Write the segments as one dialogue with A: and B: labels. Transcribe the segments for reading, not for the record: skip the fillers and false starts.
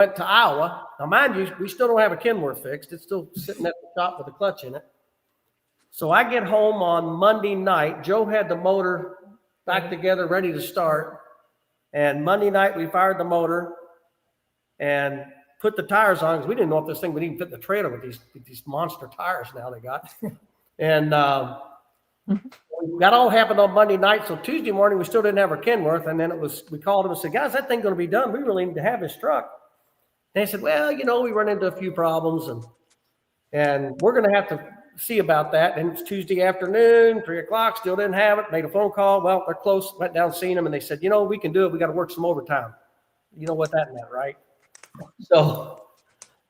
A: went to Iowa. Now, mind you, we still don't have a Kenworth fixed. It's still sitting at the shop with a clutch in it. So I get home on Monday night. Joe had the motor back together, ready to start. And Monday night, we fired the motor and put the tires on because we didn't know if this thing would even fit in the trailer with these monster tires now they got. And that all happened on Monday night. So Tuesday morning, we still didn't have our Kenworth. And then we called them and said, guys, that thing's going to be done. We really need to have this truck. And they said, well, we run into a few problems and we're going to have to see about that. And it's Tuesday afternoon, 3:00, still didn't have it. Made a phone call. Well, they're close. Went down, seen them, and they said, we can do it. We got to work some overtime. You know what that meant, right? So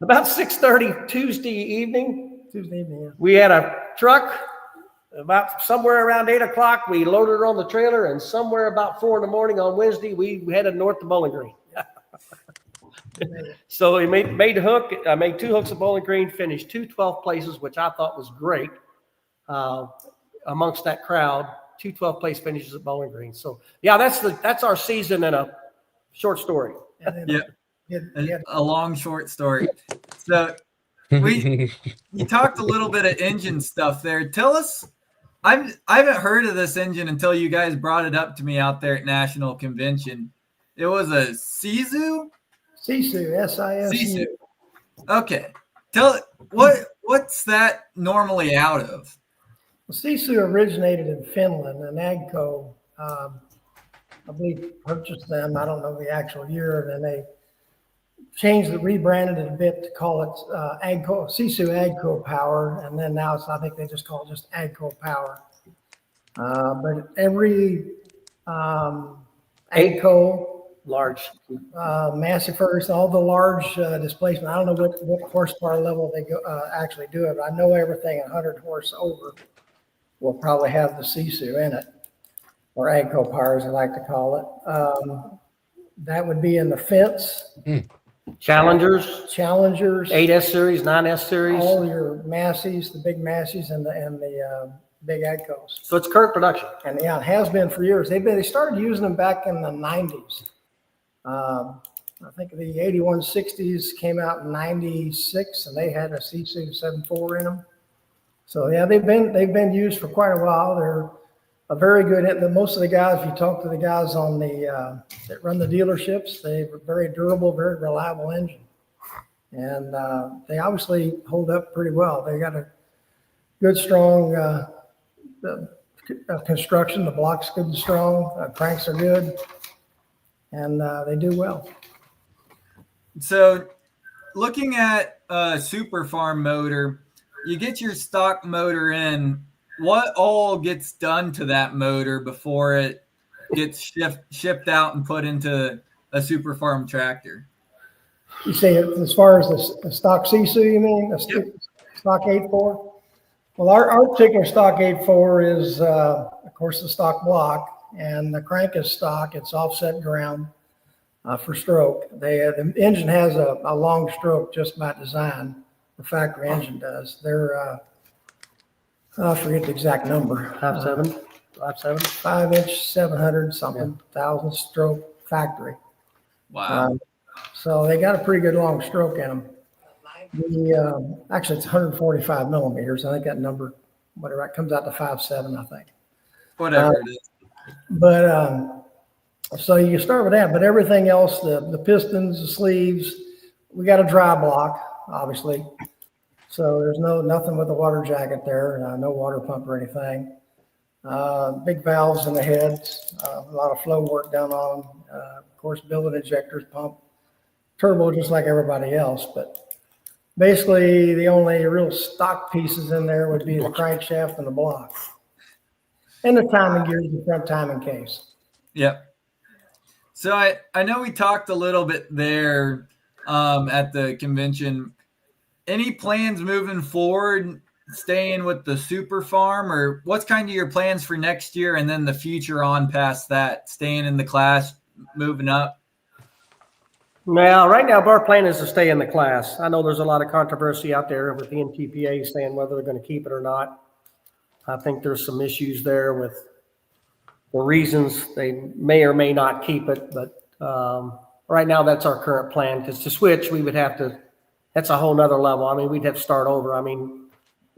A: about 6:30 Tuesday evening, we had a truck. About somewhere around 8:00, we loaded it on the trailer, and somewhere about 4 a.m. on Wednesday, we headed north to Bowling Green. So we made the hook. I made 2 hooks at Bowling Green, finished 2 12 places, which I thought was great amongst that crowd. 2 12-place finishes at Bowling Green. So yeah, that's our season in a short story.
B: A long short story. So you talked a little bit of engine stuff there. Tell us. I haven't heard of this engine until you guys brought it up to me out there at National Convention. It was a Sisu?
C: Sisu, S-I-S-U.
B: Okay. What's that normally out of?
C: Well, Sisu originated in Finland, and AGCO, I believe, purchased them. I don't know the actual year, and then they rebranded it a bit to call it Sisu AGCO Power, and then now I think they just call it just AGCO Power. But every AGCO,
A: large,
C: massive Ferguson, all the large displacement. I don't know what horsepower level they actually do it, but I know everything 100 horse over will probably have the Sisu in it, or AGCO Power, as I like to call it. That would be in the fence.
A: Challengers, 8S series, 9S series,
C: all your Massies, the big Massies, and the big AGCOs.
A: So it's current production,
C: and yeah, it has been for years. They started using them back in the 90s. I think the 8160s came out in 96, and they had a Sisu 7.4 in them. So yeah, they've been used for quite a while. They're a very good. Most of the guys, if you talk to the guys on that run the dealerships, they're very durable, very reliable engine, and they obviously hold up pretty well. They got a good, strong construction. The block's good and strong. Cranks are good, and they do well.
B: So, looking at a Super Farm motor, you get your stock motor in. What all gets done to that motor before it gets shipped out and put into a Super Farm tractor?
C: You say as far as the stock Sisu, you mean?
B: Yep.
C: Stock 8.4? Well, our particular stock 8.4 is, of course, the stock block, and the crank is stock. It's offset ground for stroke. The engine has a long stroke just by design. The factory engine does. They're I forget the exact number.
A: 5.7,
C: 5-inch, 700 something, 1,000 stroke factory.
B: Wow.
C: So they got a pretty good long stroke in them. Actually, it's 145 millimeters. I think that number, whatever, it comes out to 5.7, I think.
B: Whatever it is.
C: But so you start with that. But everything else, the pistons, the sleeves, we got a dry block, obviously. So there's nothing with a water jacket there, no water pump or anything. Big valves in the heads, a lot of flow work done on them. Of course, billet injectors, pump, turbo, just like everybody else. But basically, the only real stock pieces in there would be the crankshaft and the block, and the timing gears, the front timing case.
B: Yep. So I know we talked a little bit there at the convention. Any plans moving forward, staying with the Super Farm, or what's kind of your plans for next year and then the future on past that, staying in the class, moving up?
A: Well, right now, our plan is to stay in the class. I know there's a lot of controversy out there with the NTPA saying whether they're going to keep it or not. I think there's some issues there with the reasons they may or may not keep it, but right now that's our current plan, because to switch, we would have to, that's a whole nother level. I mean, we'd have to start over. I mean,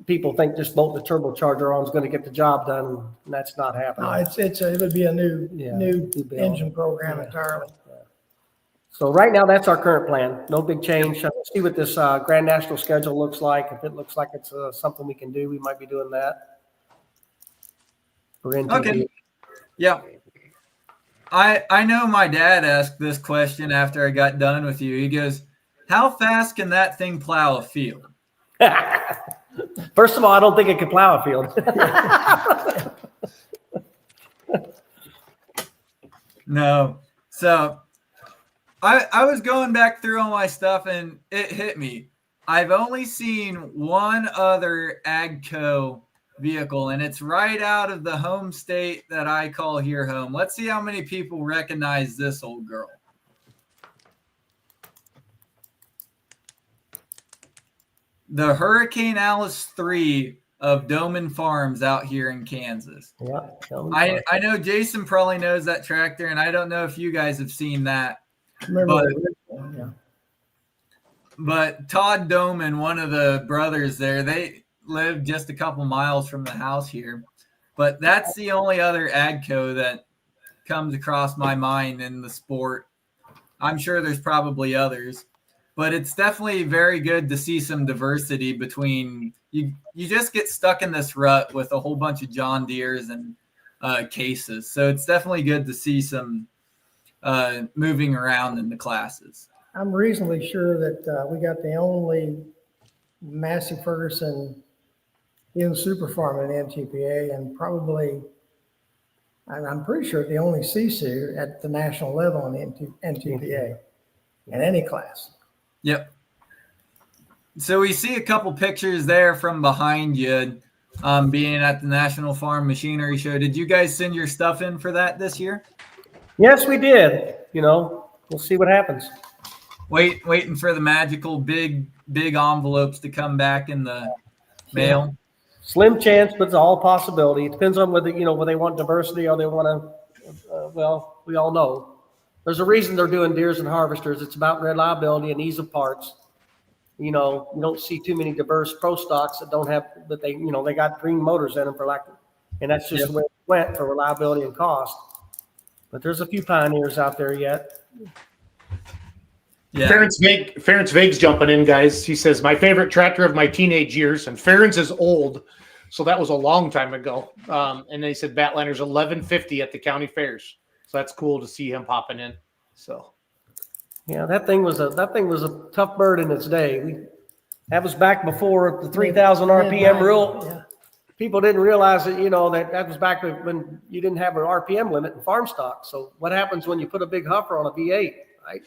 A: people think just bolting the turbocharger on is going to get the job done, and that's not happening.
C: No, it would be a new
A: new build.
C: engine program entirely.
A: So right now, that's our current plan. No big change. Let's see what this Grand National schedule looks like. If it looks like it's something we can do, we might be doing that. We're in
B: Okay. Yeah. I know my dad asked this question after I got done with you. He goes, how fast can that thing plow a field?
A: First of all, I don't think it can plow a field.
B: No. So I was going back through all my stuff and it hit me. I've only seen one other AGCO vehicle, and it's right out of the home state that I call here home. Let's see how many people recognize this old girl. The Hurricane Alice 3 of Doman Farms out here in Kansas.
A: Yeah,
B: I know Jason probably knows that tractor, and I don't know if you guys have seen that. But Todd Doman, one of the brothers there, they live just a couple miles from the house here. But that's the only other AGCO that comes across my mind in the sport. I'm sure there's probably others, but it's definitely very good to see some diversity between you. You just get stuck in this rut with a whole bunch of John Deeres and cases. So it's definitely good to see some moving around in the classes.
C: I'm reasonably sure that we got the only Massey Ferguson in super farm in NTPA, and probably, I'm pretty sure the only CSU at the national level in NTPA in any class.
B: Yep. So we see a couple pictures there from behind you, being at the National Farm Machinery Show. Did you guys send your stuff in for that this year?
A: Yes, we did. We'll see what happens.
B: Waiting for the magical big envelopes to come back in the mail.
A: Slim chance, but it's all possibility. It depends on whether they want diversity or they want to. Well, we all know there's a reason they're doing Deeres and harvesters. It's about reliability and ease of parts. You don't see too many diverse pro stocks that don't have that they got green motors in them and that's just the way it went for reliability and cost. But there's a few pioneers out there yet.
D: Yeah. Ference Vig's jumping in, guys. He says, my favorite tractor of my teenage years, and Ference is old, so that was a long time ago. And then he said Batliners 1150 at the county fairs. So that's cool to see him popping in. So
A: yeah, that thing was a tough bird in its day. That was back before the 3,000 RPM rule.
C: Yeah.
A: People didn't realize that that was back when you didn't have an RPM limit in farm stock. So what happens when you put a big huffer on a V8, right?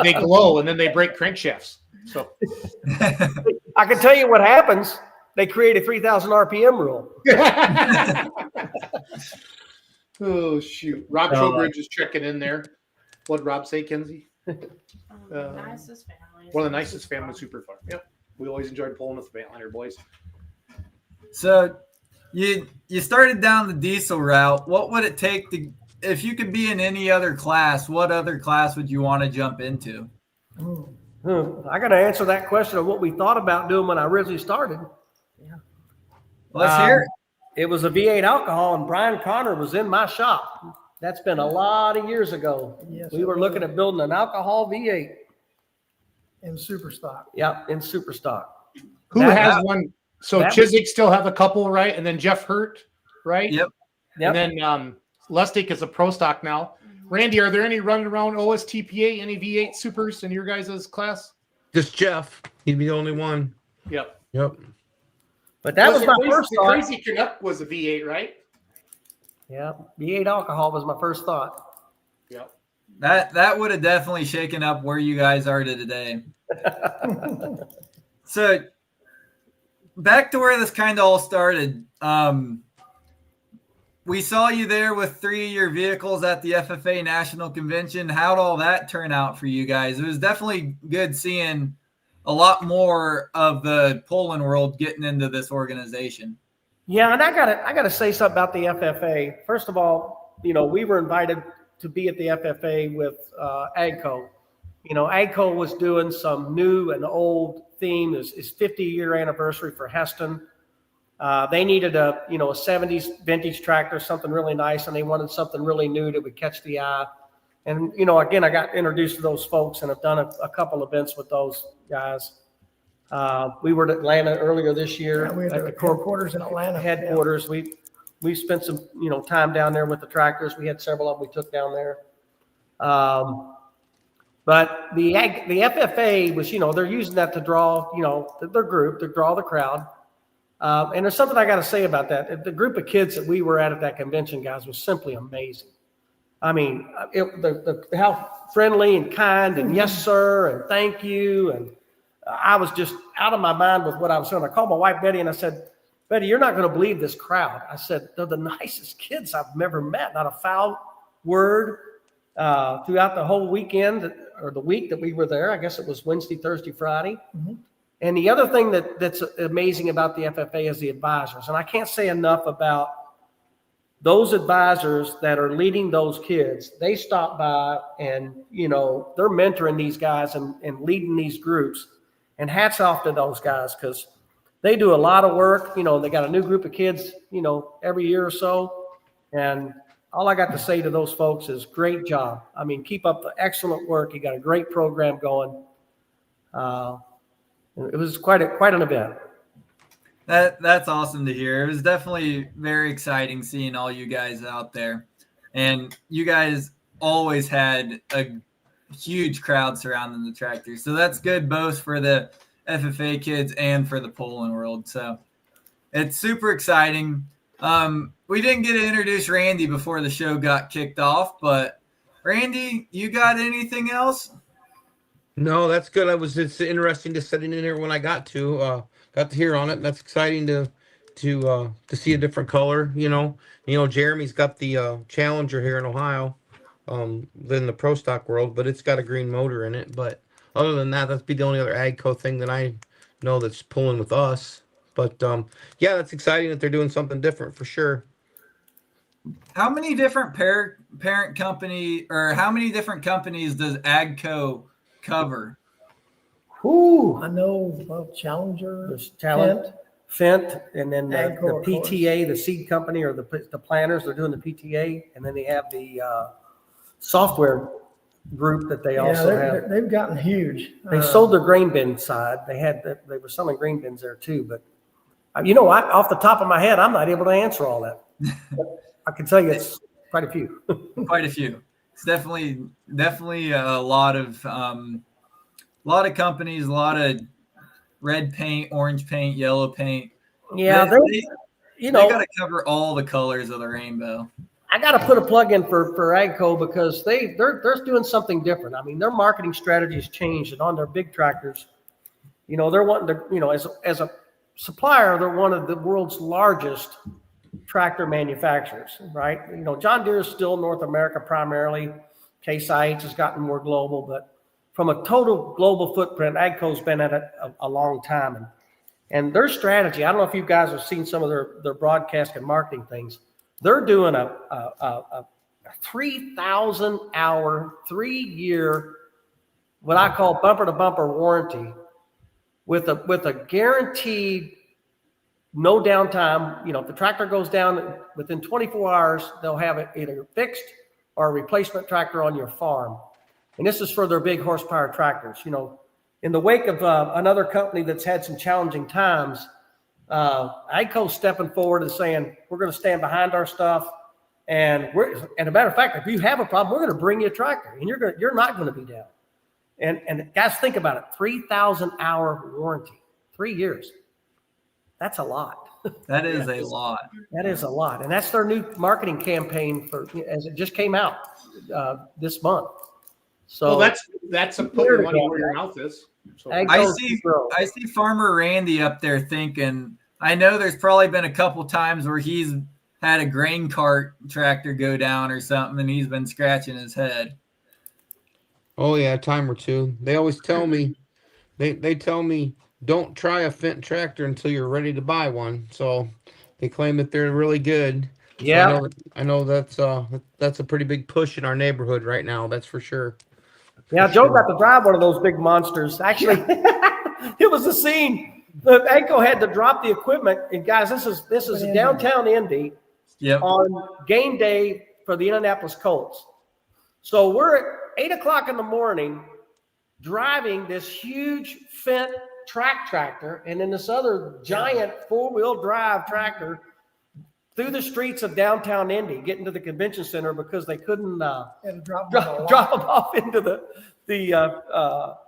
D: they glow and then they break crankshafts. So
A: I can tell you what happens. They create a 3,000 RPM rule.
D: Oh shoot! Rob Trowbridge is checking in there. What'd Rob say, Kenzie?
E: Nicest family.
D: One of the nicest family super farm. Yep, we always enjoyed pulling with the Batliner boys.
B: So you started down the diesel route. What would it take to, if you could be in any other class, what other class would you want to jump into?
A: I got to answer that question of what we thought about doing when I originally started.
B: Let's hear it.
A: It was a V8 alcohol, and Brian Connor was in my shop. That's been a lot of years ago.
C: Yes,
A: We were looking at building an alcohol V8.
C: in super stock.
A: Yep, in super stock.
D: Who has one? So Chiswick still have a couple, right? And then Jeff Hurt, right?
B: Yep.
A: Yep.
D: And then Lustig is a pro stock now. Randy, are there any running around OSTPA, any V8 supers in your guys' class?
F: Just Jeff. He'd be the only one.
D: Yep.
A: But that was my first
D: the
A: thought.
D: Crazy Canuck was a V8, right?
A: Yeah, V8 alcohol was my first thought.
D: Yep.
B: That would have definitely shaken up where you guys are today. So back to where this kind of all started. We saw you there with 3 of your vehicles at the FFA National Convention. How'd all that turn out for you guys? It was definitely good seeing a lot more of the Poland world getting into this organization.
A: Yeah, and I gotta say something about the FFA. First of all, we were invited to be at the FFA with AGCO. You know, AGCO was doing some new and old theme. It's 50-year anniversary for Heston. They needed a 70s vintage tractor, something really nice, and they wanted something really new that would catch the eye. And, again, I got introduced to those folks and have done a couple events with those guys. We were at Atlanta earlier this year.
C: Yeah, we had
A: at
C: the
A: the corp-
C: headquarters in Atlanta.
A: Headquarters. We spent some, time down there with the tractors. We had several of them we took down there. But the FFA was, they're using that to draw, their group, to draw the crowd. And there's something I got to say about that. The group of kids that we were at that convention, guys, was simply amazing. I mean, how friendly and kind and yes, sir, and thank you. And I was just out of my mind with what I was saying. I called my wife, Betty, and I said, Betty, you're not going to believe this crowd. I said, they're the nicest kids I've ever met. Not a foul word throughout the whole weekend or the week that we were there. I guess it was Wednesday, Thursday, Friday. Mm-hmm. And the other thing that's amazing about the FFA is the advisors. And I can't say enough about those advisors that are leading those kids. They stop by and, they're mentoring these guys and leading these groups. And hats off to those guys because they do a lot of work. They got a new group of kids, every year or so. And all I got to say to those folks is great job. I mean, keep up the excellent work. You got a great program going. It was quite an event.
B: That's awesome to hear. It was definitely very exciting seeing all you guys out there. And you guys always had a huge crowd surrounding the tractor. So that's good both for the FFA kids and for the polling world. So it's super exciting. We didn't get to introduce Randy before the show got kicked off, but Randy, you got anything else?
F: No, that's good. It's interesting to sitting in here when I got to hear on it. That's exciting to see a different color. Jeremy's got the Challenger here in Ohio, in the pro stock world, but it's got a green motor in it. But other than that, that's be the only other AGCO thing that I know that's pulling with us. But yeah, that's exciting that they're doing something different for sure.
B: How many different parent company or how many different companies does AGCO cover?
C: I know Challenger,
A: There's Fent, and then the
C: AGCO, of course.
A: PTA, the seed company, or the planners. They're doing the PTA, and then they have the software group that they also have.
C: They've gotten huge.
A: They sold their grain bin side. They were selling grain bins there too. But off the top of my head, I'm not able to answer all that. I can tell you it's quite a few.
B: Quite a few. It's definitely a lot of companies, a lot of red paint, orange paint, yellow paint.
A: Yeah,
B: they got to cover all the colors of the rainbow.
A: I got to put a plug in for AGCO because they're doing something different. I mean, their marketing strategy has changed, and on their big tractors, they're wanting to, as a supplier, they're one of the world's largest tractor manufacturers, right? John Deere is still North America primarily. Case IH has gotten more global, but from a total global footprint, AGCO's been at it a long time. And their strategy, I don't know if you guys have seen some of their broadcast and marketing things. They're doing a 3,000-hour, 3-year, what I call bumper-to-bumper warranty with a guaranteed no downtime. If the tractor goes down within 24 hours, they'll have it either fixed or a replacement tractor on your farm. And this is for their big horsepower tractors. In the wake of another company that's had some challenging times, AGCO's stepping forward and saying, we're going to stand behind our stuff. And a matter of fact, if you have a problem, we're going to bring you a tractor and you're not going to be down. And guys, think about it. 3,000-hour warranty, 3 years. That's a lot.
B: That is a lot.
A: That is a lot. And that's their new marketing campaign as it just came out this month. So
D: well, that's a put your money where your mouth is. So.
B: I see Farmer Randy up there thinking, I know there's probably been a couple times where he's had a grain cart tractor go down or something and he's been scratching his head.
F: Oh yeah, a time or two. They always tell me, they tell me, don't try a Fendt tractor until you're ready to buy one. So they claim that they're really good.
A: Yeah.
F: I know that's a pretty big push in our neighborhood right now. That's for sure.
A: Yeah,
F: For
A: Joe
F: sure.
A: got to drive one of those big monsters. Actually, it was a scene. The Anko had to drop the equipment, and guys, this is downtown Indy
B: Yep.
A: on game day for the Indianapolis Colts. So we're at 8 o'clock in the morning driving this huge Fendt track tractor and then this other giant 4-wheel drive tractor through the streets of downtown Indy, getting to the convention center because they couldn't
C: And drop
A: drop them off into the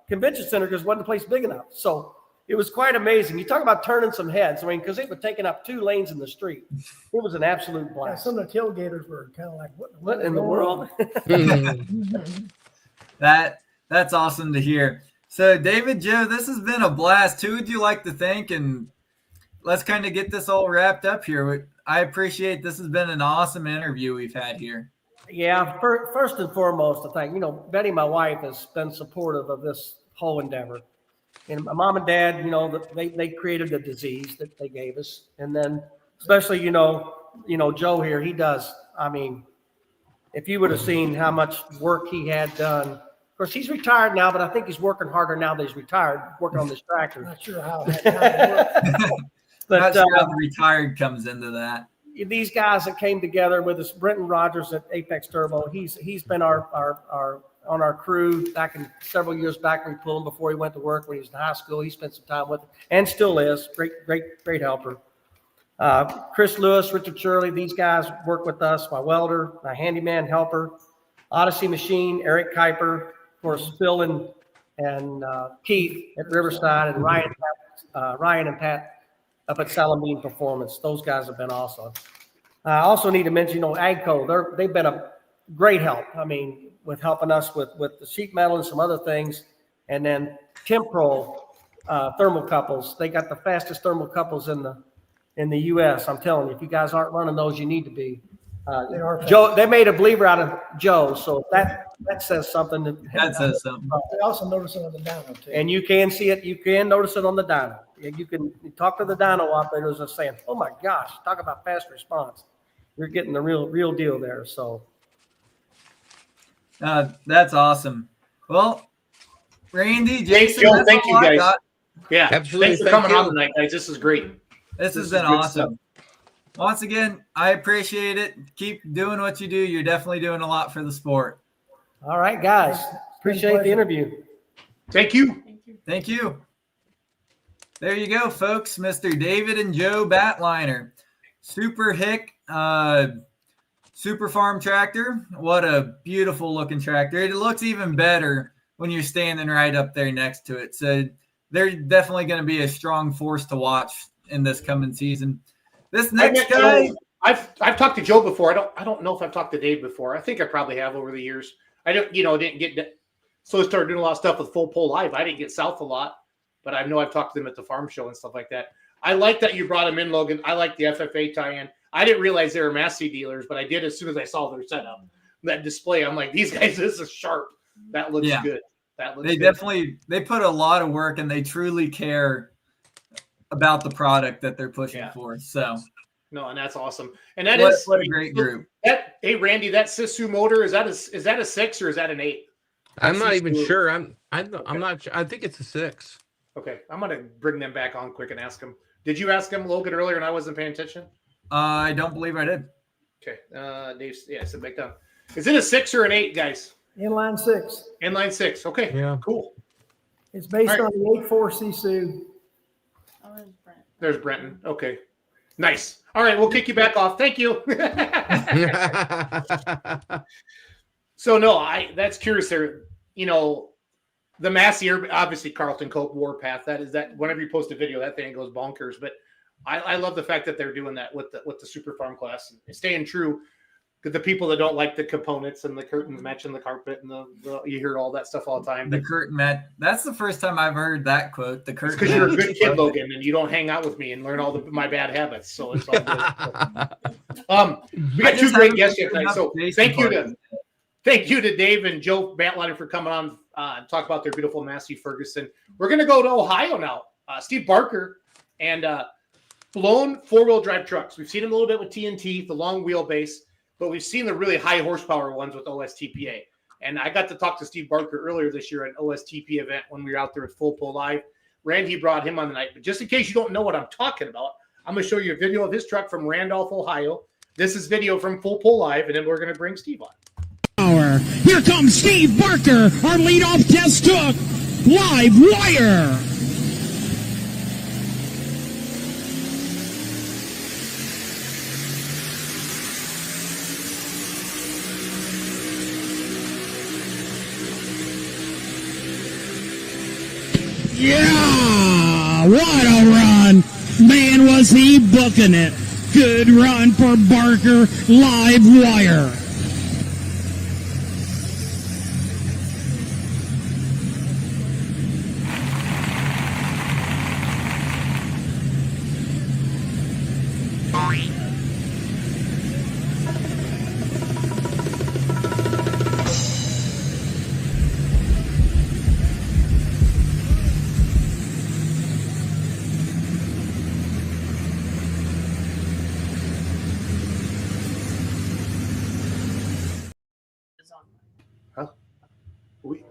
A: convention center because it wasn't a place big enough. So it was quite amazing. You talk about turning some heads. I mean, because it was taking up 2 lanes in the street. It was an absolute
C: Yeah,
A: blast.
C: some of the tailgaters were kind of like,
A: What in the world?
B: That's awesome to hear. So, David, Joe, this has been a blast. Who would you like to thank? And let's kind of get this all wrapped up here. I appreciate this has been an awesome interview we've had here.
A: Yeah, first and foremost, I think, Betty, my wife, has been supportive of this whole endeavor. And my mom and dad, they created the disease that they gave us. And then especially, Joe here, he does. I mean, if you would have seen how much work he had done. Of course, he's retired now, but I think he's working harder now that he's retired, working on this tractor.
C: Not sure how that worked.
A: But
B: Not sure how the retired comes into that.
A: these guys that came together with us, Brenton Rogers at Apex Turbo, he's been on our crew back in several years back. We pulled him before he went to work when he was in high school. He spent some time with us and still is. Great helper. Chris Lewis, Richard Shirley, these guys work with us. My welder, my handyman helper, Odyssey Machine, Eric Kuiper, of course, Phil and Keith at Riverside, and Ryan and Pat up at Salamine Performance. Those guys have been awesome. I also need to mention, AGCO, they've been a great help. I mean, with helping us with the sheet metal and some other things. And then Tempro thermocouples. They got the fastest thermocouples in the U.S. I'm telling you, if you guys aren't running those, you need to be.
C: They are
A: Joe, they made a believer out of Joe, so that says something.
B: That says something.
C: They also noticed it on the dyno too.
A: And you can see it. You can notice it on the dyno. You can talk to the dyno operators and saying, "Oh my gosh, talk about fast response." You're getting the real deal there. So.
B: That's awesome. Well, Randy,
D: Thanks,
B: Jason,
D: Joe.
B: that's
D: Thank you,
B: all I
D: guys.
B: got.
D: Yeah,
F: Absolutely.
D: thanks for
F: Thank
D: coming on
F: you.
D: tonight, guys. This is great.
B: This has
D: is
B: been
D: good
B: awesome. Once again, I appreciate it. Keep doing what you do. You're definitely doing a lot for the sport.
A: All right, guys. Appreciate the interview.
D: Thank you.
E: Thank you.
B: Thank you. There you go, folks. Mr. David and Joe Batliner. Super Hick Super Farm tractor. What a beautiful looking tractor. It looks even better when you're standing right up there next to it. So they're definitely going to be a strong force to watch in this coming season. This next guy,
D: I've talked to Joe before. I don't know if I've talked to Dave before. I think I probably have over the years. I didn't get so I started doing a lot of stuff with Full Pole Live. I didn't get south a lot, but I know I've talked to them at the farm show and stuff like that. I like that you brought them in, Logan. I like the FFA tie-in. I didn't realize they were Massey dealers, but I did as soon as I saw their setup. That display, I'm like, these guys, this is sharp. That looks good. That looks good.
B: They put a lot of work and they truly care about the product that they're pushing for. So
D: no, and that's awesome. And that
B: what a great group.
D: Hey Randy, that Sisu motor, is that a 6 or is that an 8?
F: I'm not even sure. I'm not sure. I think it's a 6.
D: Okay, I'm gonna bring them back on quick and ask them. Did you ask them, Logan, earlier and I wasn't paying attention?
B: I don't believe I did.
D: Okay, Dave, sit back down. Is it a 6 or an 8, guys?
C: Inline 6.
D: Inline 6. Okay,
F: Yeah.
D: cool.
C: It's based
D: All right.
C: on the 8.4 Sisu.
E: Oh, there's Brent.
D: There's Brenton. Okay, nice. All right, we'll kick you back off. Thank you. So no, that's curious there. The Massey, obviously Carlton Cope Warpath. That whenever you post a video, that thing goes bonkers. But I love the fact that they're doing that with the Super Farm class and staying true. The people that don't like the components and the curtains matching the carpet and you hear all that stuff all the time.
B: The curtain mat. That's the first time I've heard that quote. The curtain.
D: Because you're a good kid, Logan, and you don't hang out with me and learn all my bad habits. So it's all good. We got 2 great guests here tonight. So thank you to Dave and Joe Batliner for coming on and talk about their beautiful Massey Ferguson. We're going to go to Ohio now. Steve Barker and blown four-wheel drive trucks. We've seen them a little bit with TNT, the long wheelbase, but we've seen the really high horsepower ones with OSTPA. And I got to talk to Steve Barker earlier this year at an OSTP event when we were out there at Full Pull Live. Randy brought him on the night. But just in case you don't know what I'm talking about, I'm going to show you a video of his truck from Randolph, Ohio. This is video from Full Pull Live, and then we're going to bring Steve on.
G: Here comes Steve Barker, our leadoff test took live wire. Yeah, what a run. Man, was he booking it. Good run for Barker, live wire.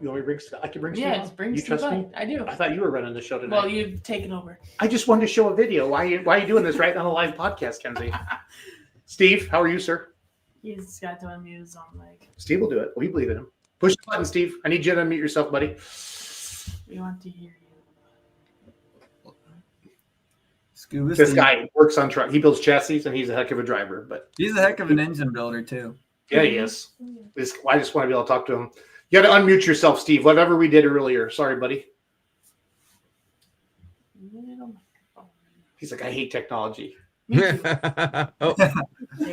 D: You want me to bring Steve? I can bring Steve
E: Yeah,
D: on?
E: just bring
D: You
E: Steve
D: trust me?
E: on. I do.
D: I thought you were running the show tonight.
E: Well, you've taken over.
D: I just wanted to show a video. Why are you doing this right on a live podcast, Kenzie? Steve, how are you, sir?
E: He's got to unmute his own mic.
D: Steve will do it. We believe in him. Push the button, Steve. I need you to unmute yourself, buddy.
E: We want to hear you.
B: Scuba
D: This
B: Steve.
D: guy works on truck. He builds chassis, and he's a heck of a driver. But
B: He's a heck of an engine builder too.
D: yeah, he is. I just want to be able to talk to him. You got to unmute yourself, Steve. Whatever we did earlier. Sorry, buddy.
E: Little microphone.
D: He's like, I hate technology.
F: Oh,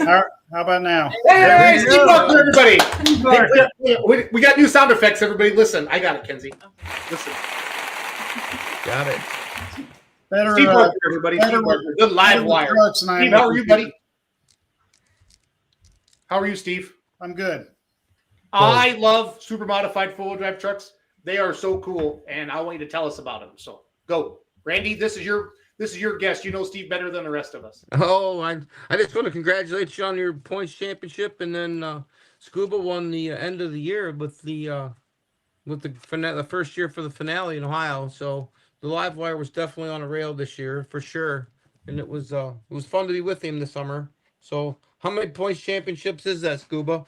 H: How about now?
D: Hey,
B: you
D: Steve
B: go.
D: Barker, everybody. Hey, we got new sound effects, everybody. Listen, I got it, Kenzie. Listen.
F: got it.
H: Better,
D: Steve Barker, everybody.
H: better
D: Steve Barker. Good live wire.
H: trucks than I
D: Steve,
H: am.
D: how are you, buddy? How are you, Steve?
H: I'm good.
D: I love super modified four-wheel drive trucks. They are so cool, and I want you to tell us about them. So go, Randy. This is your guest. You know Steve better than the rest of us.
F: Oh, I just want to congratulate you on your points championship, and then Scuba won the end of the year with the the first year for the finale in Ohio. So the live wire was definitely on a rail this year for sure, and it was fun to be with him this summer. So how many points championships is that, Scuba?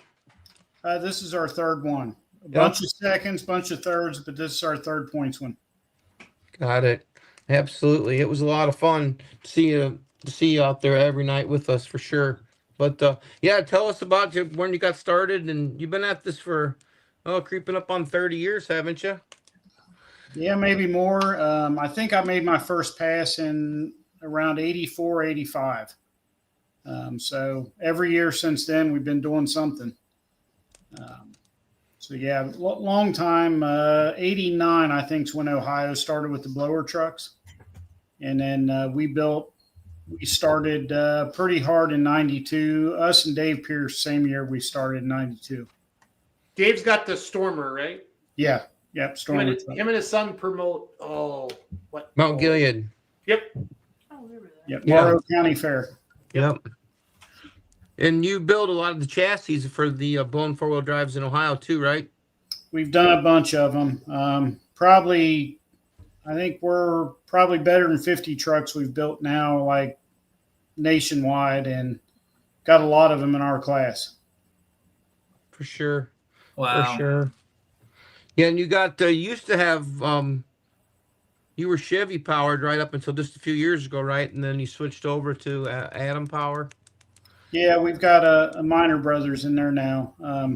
H: This is our third one. A
F: Yeah.
H: bunch of seconds, bunch of thirds, but this is our third points one.
F: Got it. Absolutely. It was a lot of fun to see you out there every night with us for sure. But yeah, tell us about when you got started, and you've been at this for creeping up on 30 years, haven't you?
H: Yeah, maybe more. I think I made my first pass in around 84, 85. So every year since then, we've been doing something. So yeah, long time. 89, I think, is when Ohio started with the blower trucks. And then we started pretty hard in 92. Us and Dave Pierce, same year we started in 92.
D: Dave's got the Stormer, right?
H: Yeah. Yep.
D: Him
H: Stormer.
D: and his son promote.
F: Mount Gilead.
D: Yep.
E: Oh, we were there.
H: Yep.
F: Yeah.
H: Morrow County Fair.
F: Yep. And you build a lot of the chassis for the blown four-wheel drives in Ohio too, right?
H: We've done a bunch of them. I think we're probably better than 50 trucks we've built now, like nationwide, and got a lot of them in our class.
F: For sure.
B: Wow.
F: For sure. Yeah, and you got used to have you were Chevy powered right up until just a few years ago, right? And then you switched over to Atom Power.
H: Yeah, we've got a Minor Brothers in there now. I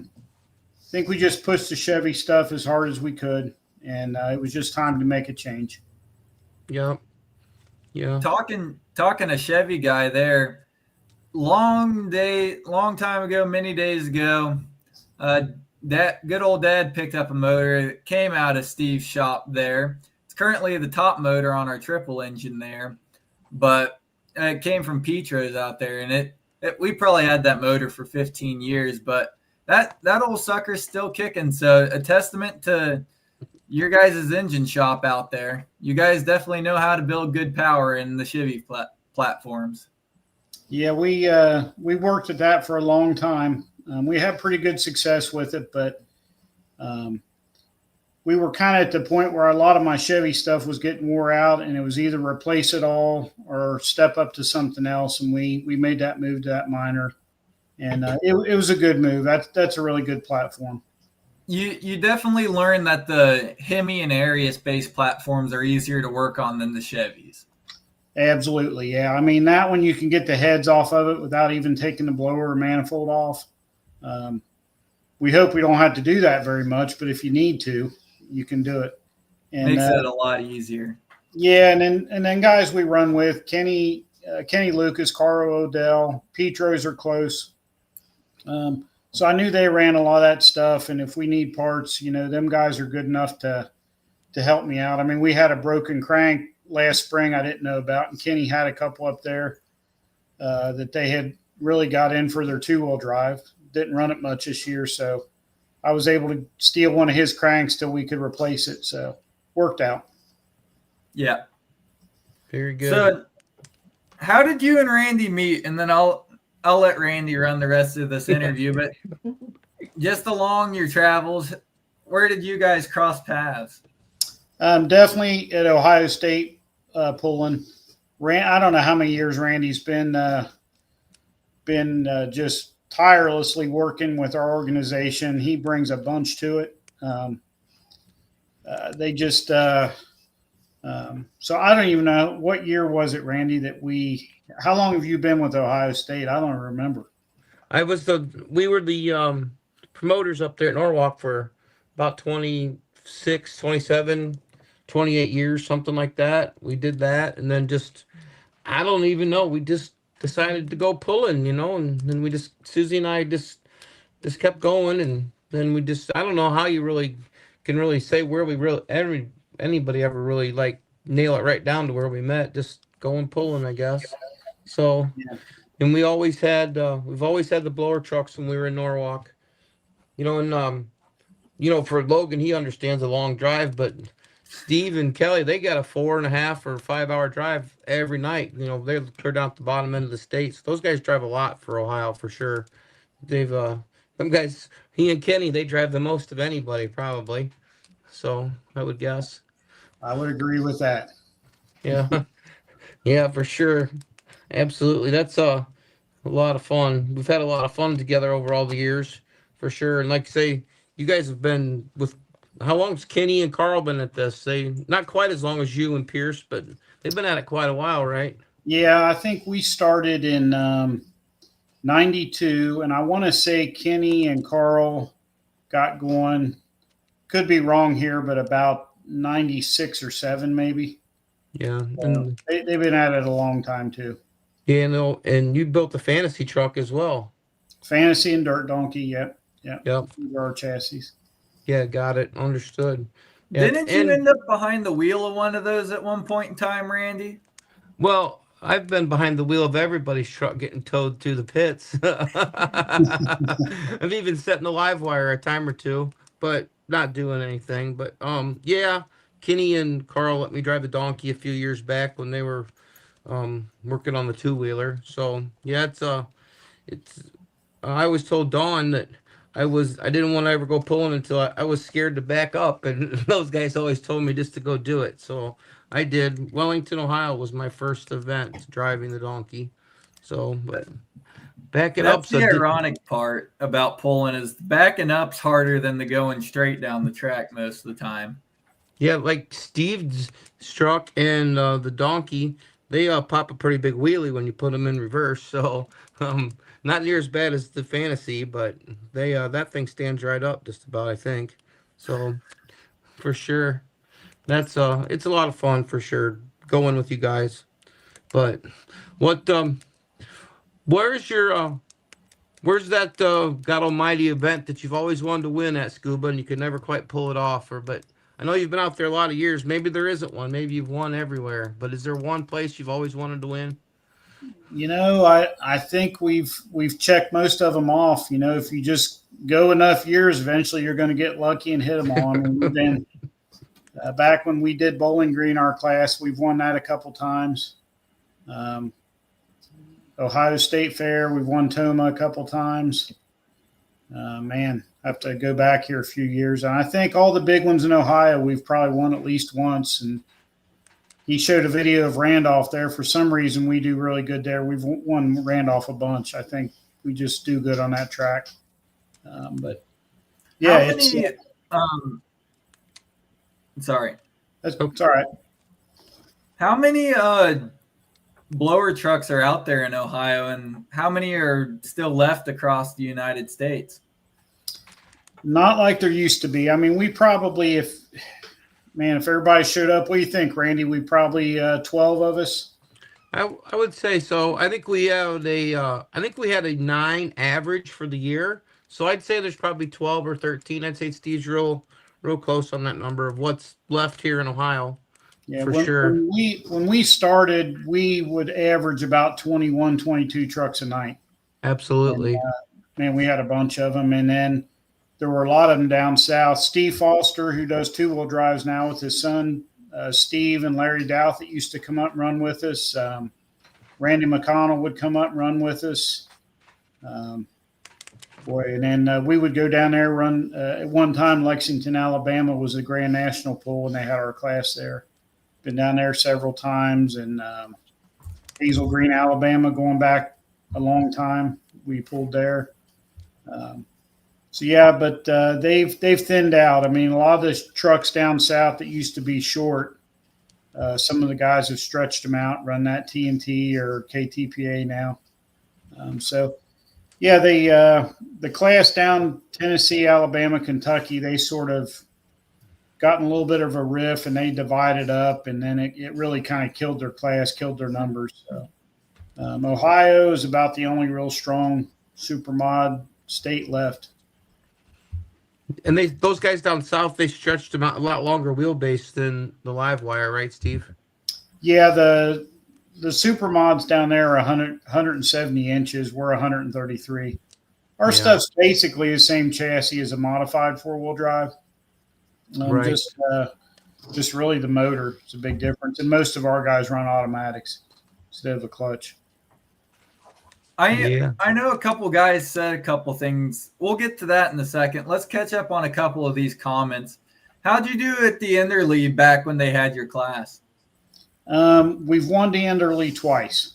H: think we just pushed the Chevy stuff as hard as we could, and it was just time to make a change.
F: Yep. Yeah.
B: Talking a Chevy guy there. Long time ago, many days ago, that good old dad picked up a motor that came out of Steve's shop there. It's currently the top motor on our triple engine there, but it came from Petro's out there, and we probably had that motor for 15 years, but that old sucker's still kicking. So a testament to your guys' engine shop out there. You guys definitely know how to build good power in the Chevy platforms?
H: Yeah, we worked at that for a long time. We had pretty good success with it, but we were kind of at the point where a lot of my Chevy stuff was getting wore out, and it was either replace it all or step up to something else. And we made that move to that minor, and it was a good move. That's a really good platform.
B: You definitely learn that the Hemi and Arius based platforms are easier to work on than the Chevys.
H: Absolutely, yeah. I mean, that one you can get the heads off of it without even taking the blower or manifold off. We hope we don't have to do that very much, but if you need to, you can do it. And
B: Makes it a lot easier.
H: yeah, and then guys we run with Kenny Lucas, Carl Odell, Petros are close. So I knew they ran a lot of that stuff, and if we need parts, them guys are good enough to help me out. I mean, we had a broken crank last spring I didn't know about, and Kenny had a couple up there that they had really got in for their 2-wheel drive. Didn't run it much this year, so I was able to steal one of his cranks till we could replace it. So worked out.
B: Yeah.
F: Very good.
B: So how did you and Randy meet? And then I'll let Randy run the rest of this interview, but just along your travels, where did you guys cross paths?
H: Definitely at Ohio State pulling. I don't know how many years Randy's been just tirelessly working with our organization. He brings a bunch to it. They just so I don't even know what year was it, Randy, how long have you been with Ohio State? I don't remember.
F: We were the promoters up there at Norwalk for about 26, 27, 28 years, something like that. We did that, and then I don't even know. We just decided to go pulling, and then Susie and I just kept going, and then I don't know how you really can really say where anybody ever really like nail it right down to where we met, just going pulling, I guess. So,
H: Yeah.
F: and we've always had the blower trucks when we were in Norwalk, and for Logan, he understands a long drive, but Steve and Kelly, they got a 4.5 or 5 hour drive every night. They're clear down at the bottom end of the states. Those guys drive a lot for Ohio for sure. Them guys, he and Kenny, they drive the most of anybody probably. So I would guess.
H: I would agree with that.
F: Yeah. Yeah, for sure. Absolutely. That's a lot of fun. We've had a lot of fun together over all the years for sure. And like I say, you guys have been with, how long's Kenny and Carl been at this? They not quite as long as you and Pierce, but they've been at it quite a while, right?
H: Yeah, I think we started in 92, and I want to say Kenny and Carl got going, could be wrong here, but about 96 or 7 maybe.
F: Yeah. And
H: They've been at it a long time too.
F: yeah, and you built the fantasy truck as well.
H: Fantasy and Dirt Donkey, yep.
F: Yep.
H: These are our chassis.
F: Yeah, got it. Understood. Yeah.
B: Didn't you end up behind the wheel of one of those at one point in time, Randy?
F: Well, I've been behind the wheel of everybody's truck getting towed to the pits. I've even set in the live wire a time or two, but not doing anything. But yeah, Kenny and Carl let me drive the donkey a few years back when they were working on the 2-wheeler. So yeah, it's I always told Dawn that I didn't want to ever go pulling until I was scared to back up, and those guys always told me just to go do it. So I did. Wellington, Ohio was my first event driving the donkey. So, but backing up.
B: That's the ironic part about pulling is backing up's harder than the going straight down the track most of the time.
F: Yeah, like Steve's truck and the donkey, they pop a pretty big wheelie when you put them in reverse. So not near as bad as the fantasy, but they that thing stands right up just about, I think. So for sure, that's it's a lot of fun for sure going with you guys. But what where's that God Almighty event that you've always wanted to win at, Scuba, and you could never quite pull it off? But I know you've been out there a lot of years. Maybe there isn't one. Maybe you've won everywhere. But is there one place you've always wanted to win?
H: I think we've checked most of them off. If you just go enough years, eventually you're going to get lucky and hit them all. I mean, we've been back when we did Bowling Green, our class, we've won that a couple times. Ohio State Fair. We've won Toma a couple times. Man, I have to go back here a few years. And I think all the big ones in Ohio, we've probably won at least once. And he showed a video of Randolph there. For some reason, we do really good there. We've won Randolph a bunch. I think we just do good on that track. But yeah,
B: How many, sorry.
H: it's all right.
B: How many blower trucks are out there in Ohio, and how many are still left across the United States?
H: Not like there used to be. I mean, we probably, if everybody showed up, what do you think, Randy? We probably 12 of us.
F: I would say so. I think we had a 9 average for the year. So I'd say there's probably 12 or 13. I'd say Steve's real close on that number of what's left here in Ohio.
H: Yeah,
F: for sure.
H: When we started, we would average about 21, 22 trucks a night.
F: Absolutely.
H: And, man, we had a bunch of them. And then there were a lot of them down south. Steve Foster, who does two-wheel drives now with his son, Steve and Larry Douth, that used to come up and run with us. Randy McConnell would come up and run with us. And then we would go down there, run. At one time, Lexington, Alabama was a Grand National pool, and they had our class there. Been down there several times. And Hazel Green, Alabama, going back a long time, we pulled there. But they've thinned out. I mean, a lot of the trucks down south that used to be short, some of the guys have stretched them out, run that TNT or KTPA now. The class down Tennessee, Alabama, Kentucky, they sort of gotten a little bit of a riff, and they divided up, and then it really kind of killed their class, killed their numbers. So Ohio is about the only real strong supermod state left.
F: And those guys down south, they stretched them out a lot longer wheelbase than the live wire, right, Steve?
H: Yeah, the supermods down there are 170 inches. We're 133. Our stuff's basically the same chassis as a modified four-wheel drive.
F: Right.
H: Just really the motor is a big difference. And most of our guys run automatics instead of a clutch.
B: I know a couple guys said a couple things. We'll get to that in a second. Let's catch up on a couple of these comments. How'd you do at the Enderley back when they had your class?
H: We've won the Enderley twice.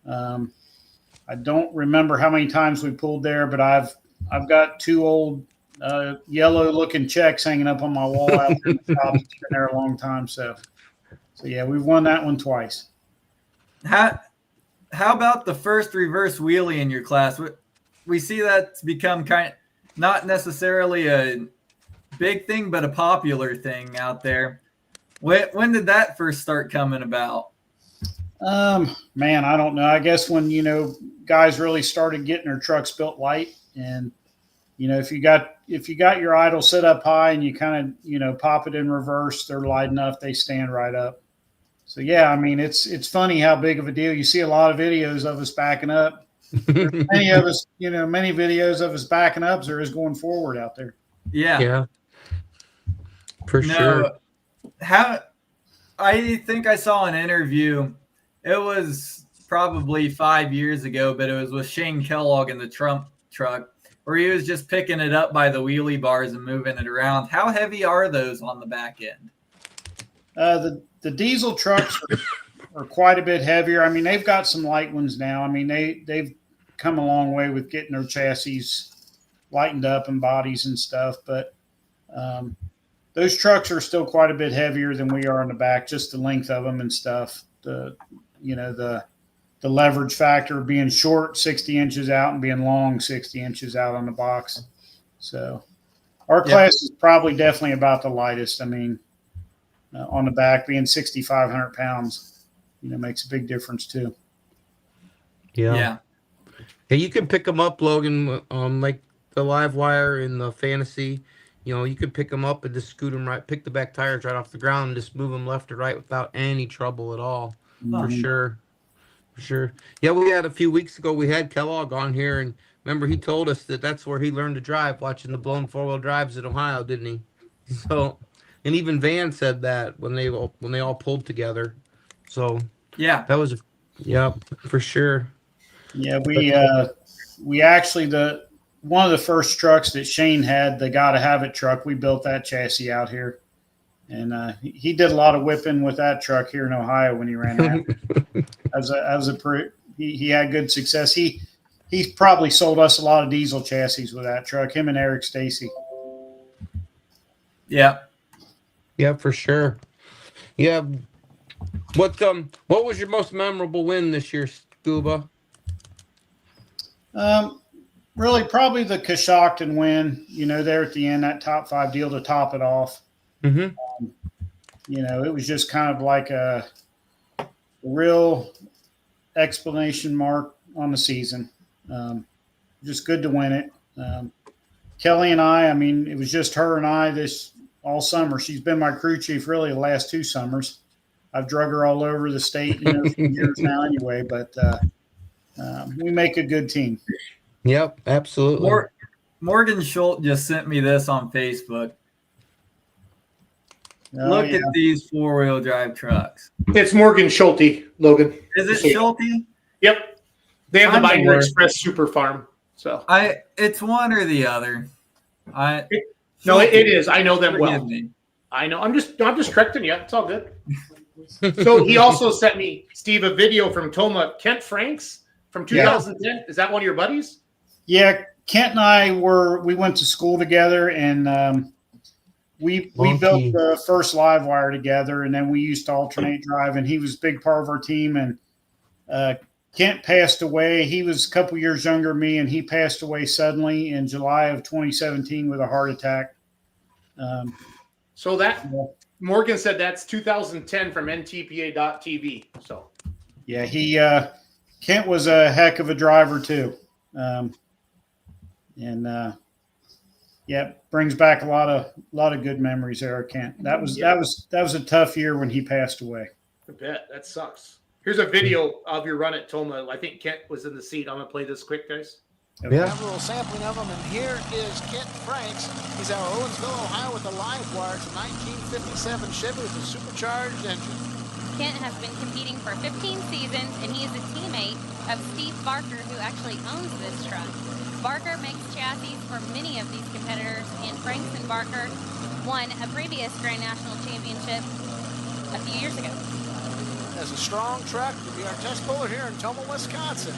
H: I don't remember how many times we pulled there, but I've got two old yellow-looking checks hanging up on my wall out there in the shop. It's been there a long time. So yeah, we've won that one twice.
B: How about the first reverse wheelie in your class? We see that's become not necessarily a big thing, but a popular thing out there. When did that first start coming about?
H: Man, I don't know. I guess when, guys really started getting their trucks built light, and, if you got your idle set up high and you kind of, pop it in reverse, they're light enough, they stand right up. So yeah, I mean, it's funny how big of a deal. You see a lot of videos of us backing up. Many of us, many videos of us backing up there is going forward out there.
B: Yeah.
F: For sure.
B: I think I saw an interview. It was probably 5 years ago, but it was with Shane Kellogg in the Trump truck, where he was just picking it up by the wheelie bars and moving it around. How heavy are those on the back end?
H: The diesel trucks are quite a bit heavier. I mean, they've got some light ones now. I mean, they've come a long way with getting their chassis lightened up and bodies and stuff. But those trucks are still quite a bit heavier than we are in the back, just the length of them and stuff. The leverage factor of being short 60 inches out and being long 60 inches out on the box. So our class is probably definitely about the lightest. I mean, on the back, being 6,500 pounds, makes a big difference too.
F: Yeah, you can pick them up, Logan, like the live wire in the fantasy. You can pick them up and just scoot them right, pick the back tires right off the ground and just move them left or right without any trouble at all. For sure. Yeah, we had a few weeks ago, we had Kellogg on here, and remember he told us that's where he learned to drive, watching the blown four-wheel drives in Ohio, didn't he? So, and even Van said that when they all pulled together. So
B: yeah,
F: that was, for sure.
H: Yeah, we actually one of the first trucks that Shane had, the Gotta Have It truck, we built that chassis out here, and he did a lot of whipping with that truck here in Ohio when he ran that. He had good success. He's probably sold us a lot of diesel chassis with that truck. Him and Eric Stacy.
B: Yeah.
F: Yeah, for sure. Yeah. What was your most memorable win this year, Scuba?
H: Really, probably the Coshocton win. There at the end, that top 5 deal to top it off.
F: Mm-hmm.
H: It was just kind of like a real explanation mark on the season. Just good to win it. Kelly and I mean, it was just her and I this all summer. She's been my crew chief really the last 2 summers. I've drug her all over the state, for years now anyway, but we make a good team.
F: Yep, absolutely.
B: Morgan Schultz just sent me this on Facebook.
H: Oh,
B: Look
H: yeah.
B: at these 4-wheel drive trucks.
D: It's Morgan Schulte, Logan.
B: Is it Schulte?
D: Yep. They have the
B: I'm
D: Binder
B: aware.
D: Express Super Farm. So
B: It's one or the other.
D: no, it is. I know them well.
B: Forgive me.
D: I know. I'm just correcting you. It's all good. So he also sent me, Steve, a video from Toma Kent Franks from 2010. Yeah. Is that one of your buddies?
H: Yeah, Kent and I we went to school together, and we built the first live wire together, and then we used to alternate drive, and he was a big part of our team. And Kent passed away. He was a couple years younger than me, and he passed away suddenly in July of 2017 with a heart attack.
D: So that Morgan said that's 2010 from NTPA.TV. So
H: yeah, Kent was a heck of a driver too. Brings back a lot of good memories there, Kent. That was a tough year when he passed away.
D: I bet. That sucks. Here's a video of your run at Toma. I think Kent was in the seat. I'm gonna play this quick, guys.
H: Okay.
F: Yeah.
I: Have a little sampling of them, and here is Kent Franks. He's out of Owensville, Ohio, with a live wire. It's a 1957 Chevy with a supercharged engine.
J: Kent has been competing for 15 seasons, and he is a teammate of Steve Barker, who actually owns this truck. Barker makes chassis for many of these competitors, and Franks and Barker won a previous Grand National Championship a few years ago.
I: As a strong truck to be our test puller here in Toma, Wisconsin.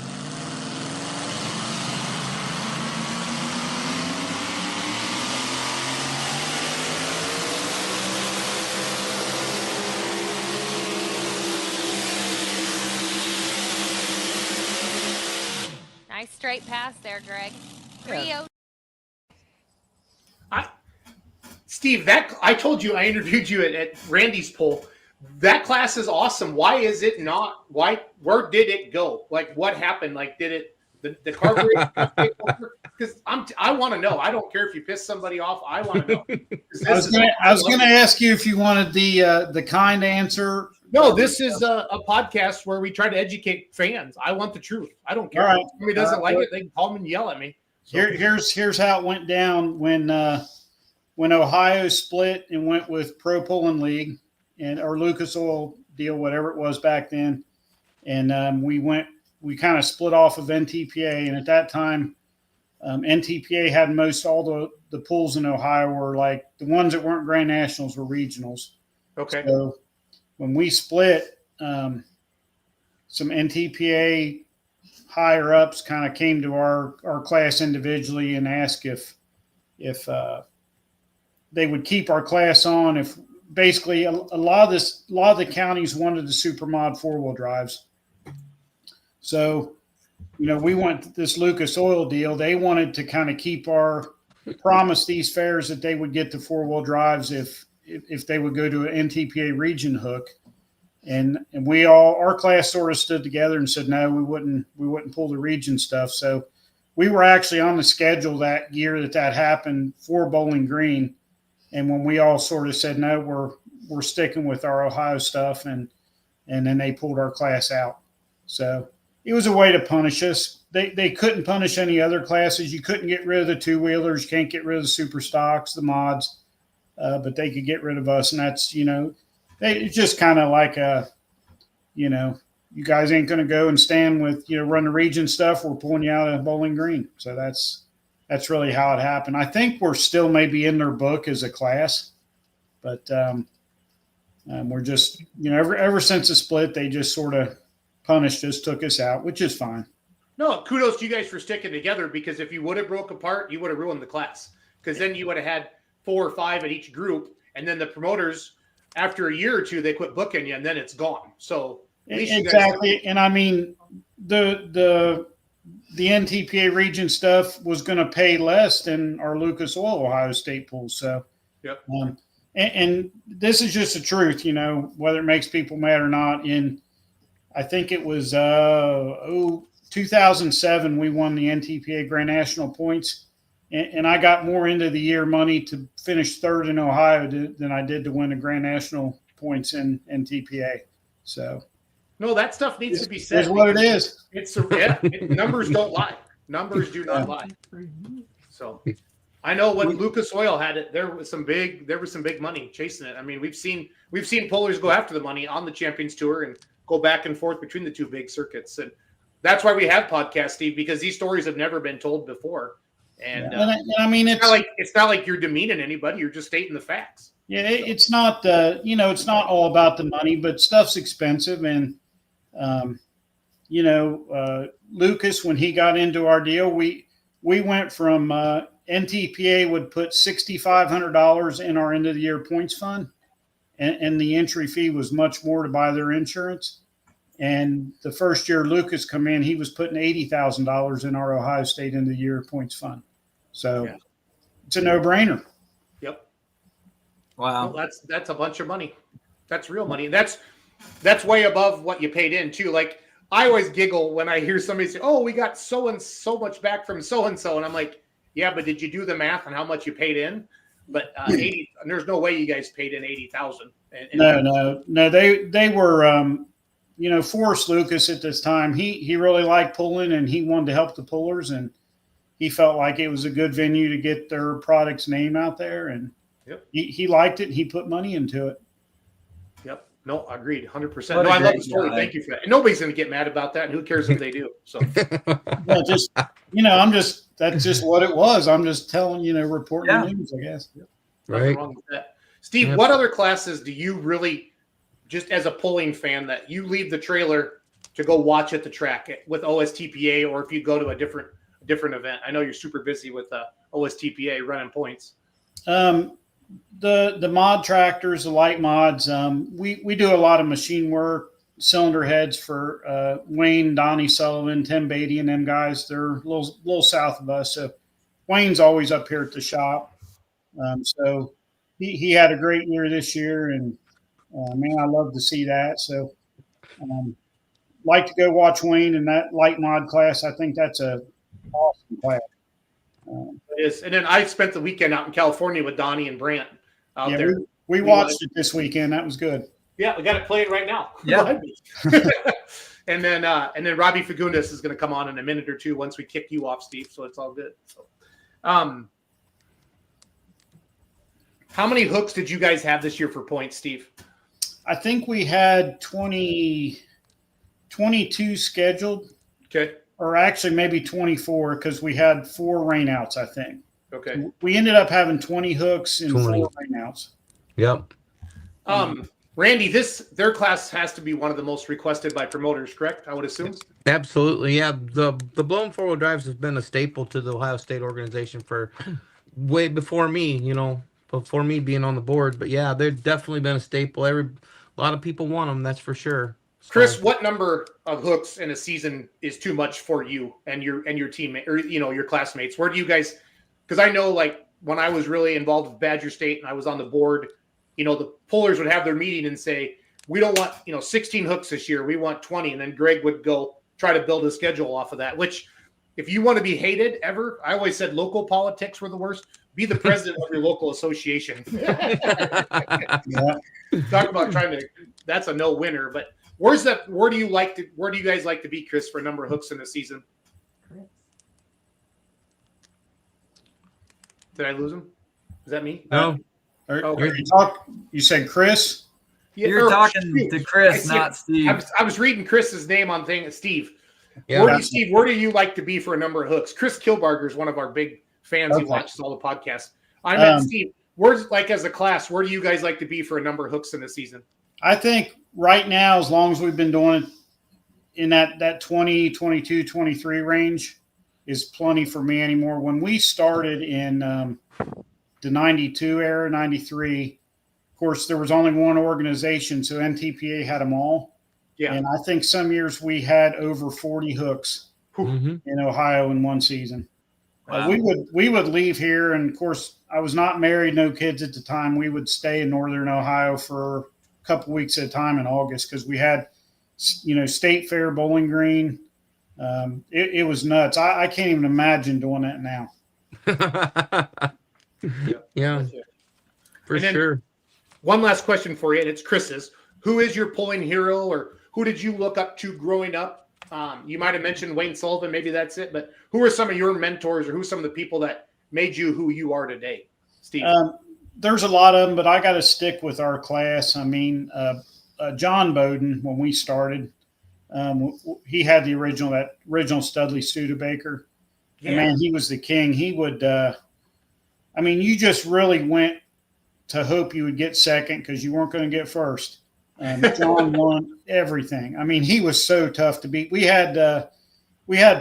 J: Nice straight pass there, Greg.
I: Yeah.
D: Steve, I told you I interviewed you at Randy's poll. That class is awesome. Why is it not? Where did it go? Like, what happened? Like, did it the carburetor? Because I want to know. I don't care if you piss somebody off. I want to know.
H: I was going to ask you if you wanted the kind answer.
D: No, this is a podcast where we try to educate fans. I want the truth. I don't care.
H: All right.
D: If somebody doesn't like it, they can call me and yell at me. So.
H: Here's how it went down when Ohio split and went with Pro Pulling League or Lucas Oil deal, whatever it was back then, and we kind of split off of NTPA, and at that time, NTPA had most all the pools in Ohio were like the ones that weren't Grand Nationals were regionals.
D: Okay.
H: So when we split, some NTPA higher ups kind of came to our class individually and asked if they would keep our class on. If basically a lot of the counties wanted the super mod 4-wheel drives. So, we went this Lucas Oil deal. They wanted to kind of keep promise these fairs that they would get the 4-wheel drives if they would go to an NTPA region hook. And our class sort of stood together and said, no, we wouldn't pull the region stuff. So we were actually on the schedule that year that happened for Bowling Green. And when we all sort of said, no, we're sticking with our Ohio stuff. And then they pulled our class out. So it was a way to punish us. They couldn't punish any other classes. You couldn't get rid of the 2-wheelers. You can't get rid of the super stocks, the mods, but they could get rid of us. And that's, it's just kind of like you guys ain't going to go and stand with, run the region stuff. We're pulling you out of Bowling Green. So that's really how it happened. I think we're still maybe in their book as a class, but we're just, ever since the split, they just sort of punished us, took us out, which is fine.
D: No, kudos to you guys for sticking together, because if you would have broke apart, you would have ruined the class, because then you would have had 4 or 5 at each group, and then the promoters, after a year or two, they quit booking you, and then it's gone. So at least
H: exactly. And I mean, the NTPA region stuff was going to pay less than our Lucas Oil Ohio State pool. So,
D: yep.
H: And this is just the truth, whether it makes people mad or not. I think it was 2007, we won the NTPA Grand National points, and I got more into the year money to finish 3rd in Ohio than I did to win the Grand National points in NTPA. So,
D: no, that stuff needs to be said.
H: It's what it is.
D: Numbers don't lie. Numbers do not lie. So, I know when Lucas Oil had it, there was some big money chasing it. I mean, we've seen pullers go after the money on the Champions Tour and go back and forth between the 2 big circuits, and that's why we have podcasts, Steve, because these stories have never been told before. And
H: I mean,
D: it's not like you're demeaning anybody; you're just stating the facts.
H: Yeah, it's not it's not all about the money, but stuff's expensive, and Lucas, when he got into our deal, we went from NTPA would put $6,500 in our end of the year points fund, and the entry fee was much more to buy their insurance. And the first year Lucas come in, he was putting $80,000 in our Ohio State end of the year points fund. So It's a no-brainer.
D: Yep.
B: Wow.
D: Well, that's a bunch of money. That's real money. And that's way above what you paid in too. Like, I always giggle when I hear somebody say, "Oh, we got so and so much back from so and so," and I'm like, "Yeah, but did you do the math on how much you paid in?" But 80. There's no way you guys paid in 80,000.
H: No. They were. Forrest Lucas at this time, he really liked pulling, and he wanted to help the pullers, and he felt like it was a good venue to get their product's name out there, and he liked it. He put money into it.
D: Yep. No, agreed, 100%. No, I love the story. Thank you for that. And nobody's going to get mad about that, and who cares if they do? So,
H: that's just what it was. I'm just telling, reporting the news, I guess.
D: Nothing wrong with that. Steve, what other classes do you really, just as a pulling fan, that you leave the trailer to go watch at the track with OSTPA, or if you go to a different event? I know you're super busy with OSTPA running points.
H: The mod tractors, the light mods, we do a lot of machine work, cylinder heads for Wayne, Donnie Sullivan, Tim Beatty, and them guys. They're a little south of us. So Wayne's always up here at the shop. So he had a great year this year, and man, I love to see that. So like to go watch Wayne in that light mod class. I think that's a awesome class.
D: It is. And then I spent the weekend out in California with Donnie and Brant out there.
H: We watched it this weekend. That was good.
D: Yeah, we got it playing right now.
B: Yeah.
D: and then Robbie Fagundes is going to come on in a minute or two once we kick you off, Steve. So it's all good. So, how many hooks did you guys have this year for points, Steve?
H: I think we had 22 scheduled.
D: Okay.
H: Or actually maybe 24, because we had 4 rainouts, I think.
D: Okay.
H: We ended up having 20 hooks and
F: 20.
H: 4 rainouts.
F: Yep.
D: Randy, their class has to be one of the most requested by promoters, correct? I would assume.
F: Absolutely. Yeah. The blown 4-wheel drives has been a staple to the Ohio State organization for way before me, before me being on the board. But yeah, they've definitely been a staple. A lot of people want them, that's for sure.
D: Chris, what number of hooks in a season is too much for you and your teammate, or your classmates? Where do you guys? Because I know, like, when I was really involved with Badger State and I was on the board, the pullers would have their meeting and say, "We don't want 16 hooks this year. We want 20." And then Greg would go try to build a schedule off of that. Which, if you want to be hated ever, I always said local politics were the worst. Be the president of your local association. Talk about trying to. That's a no-winner, but. Where do you guys like to be, Chris, for a number of hooks in the season? Did I lose him? Is that me?
F: No.
H: You said Chris?
D: Yeah,
B: You're
D: or
B: talking
D: Steve.
B: to
D: I
B: Chris,
D: see-
B: not Steve.
D: I was reading Chris's name on thing. Steve.
F: Yeah.
D: Steve, where do you like to be for a number of hooks? Chris Kilbarger is one of our big fans. He
H: Okay.
D: watches all the podcasts. I met
H: Um,
D: Steve. Where's like as a class? Where do you guys like to be for a number of hooks in the season?
H: I think right now, as long as we've been doing it in that 20, 22, 23 range is plenty for me anymore. When we started in the 92 era, 93, of course, there was only one organization, so NTPA had them all.
D: Yeah.
H: And I think some years we had over 40 hooks
F: Mhm.
H: in Ohio in one season.
B: Wow.
H: We would leave here, and of course, I was not married, no kids at the time. We would stay in northern Ohio for a couple weeks at a time in August because we had, State Fair, Bowling Green. It was nuts. I can't even imagine doing that now.
F: Yeah, for
D: And then-
F: sure.
D: One last question for you, and it's Chris's. Who is your pulling hero, or who did you look up to growing up? You might have mentioned Wayne Sullivan, maybe that's it, but who are some of your mentors, or who are some of the people that made you who you are today, Steve?
H: There's a lot of them, but I got to stick with our class. I mean, John Bowden, when we started, he had that original Studley Studebaker. And man, he was the king. He would, you just really went to hope you would get second because you weren't going to get first. John won everything. I mean, he was so tough to beat. We had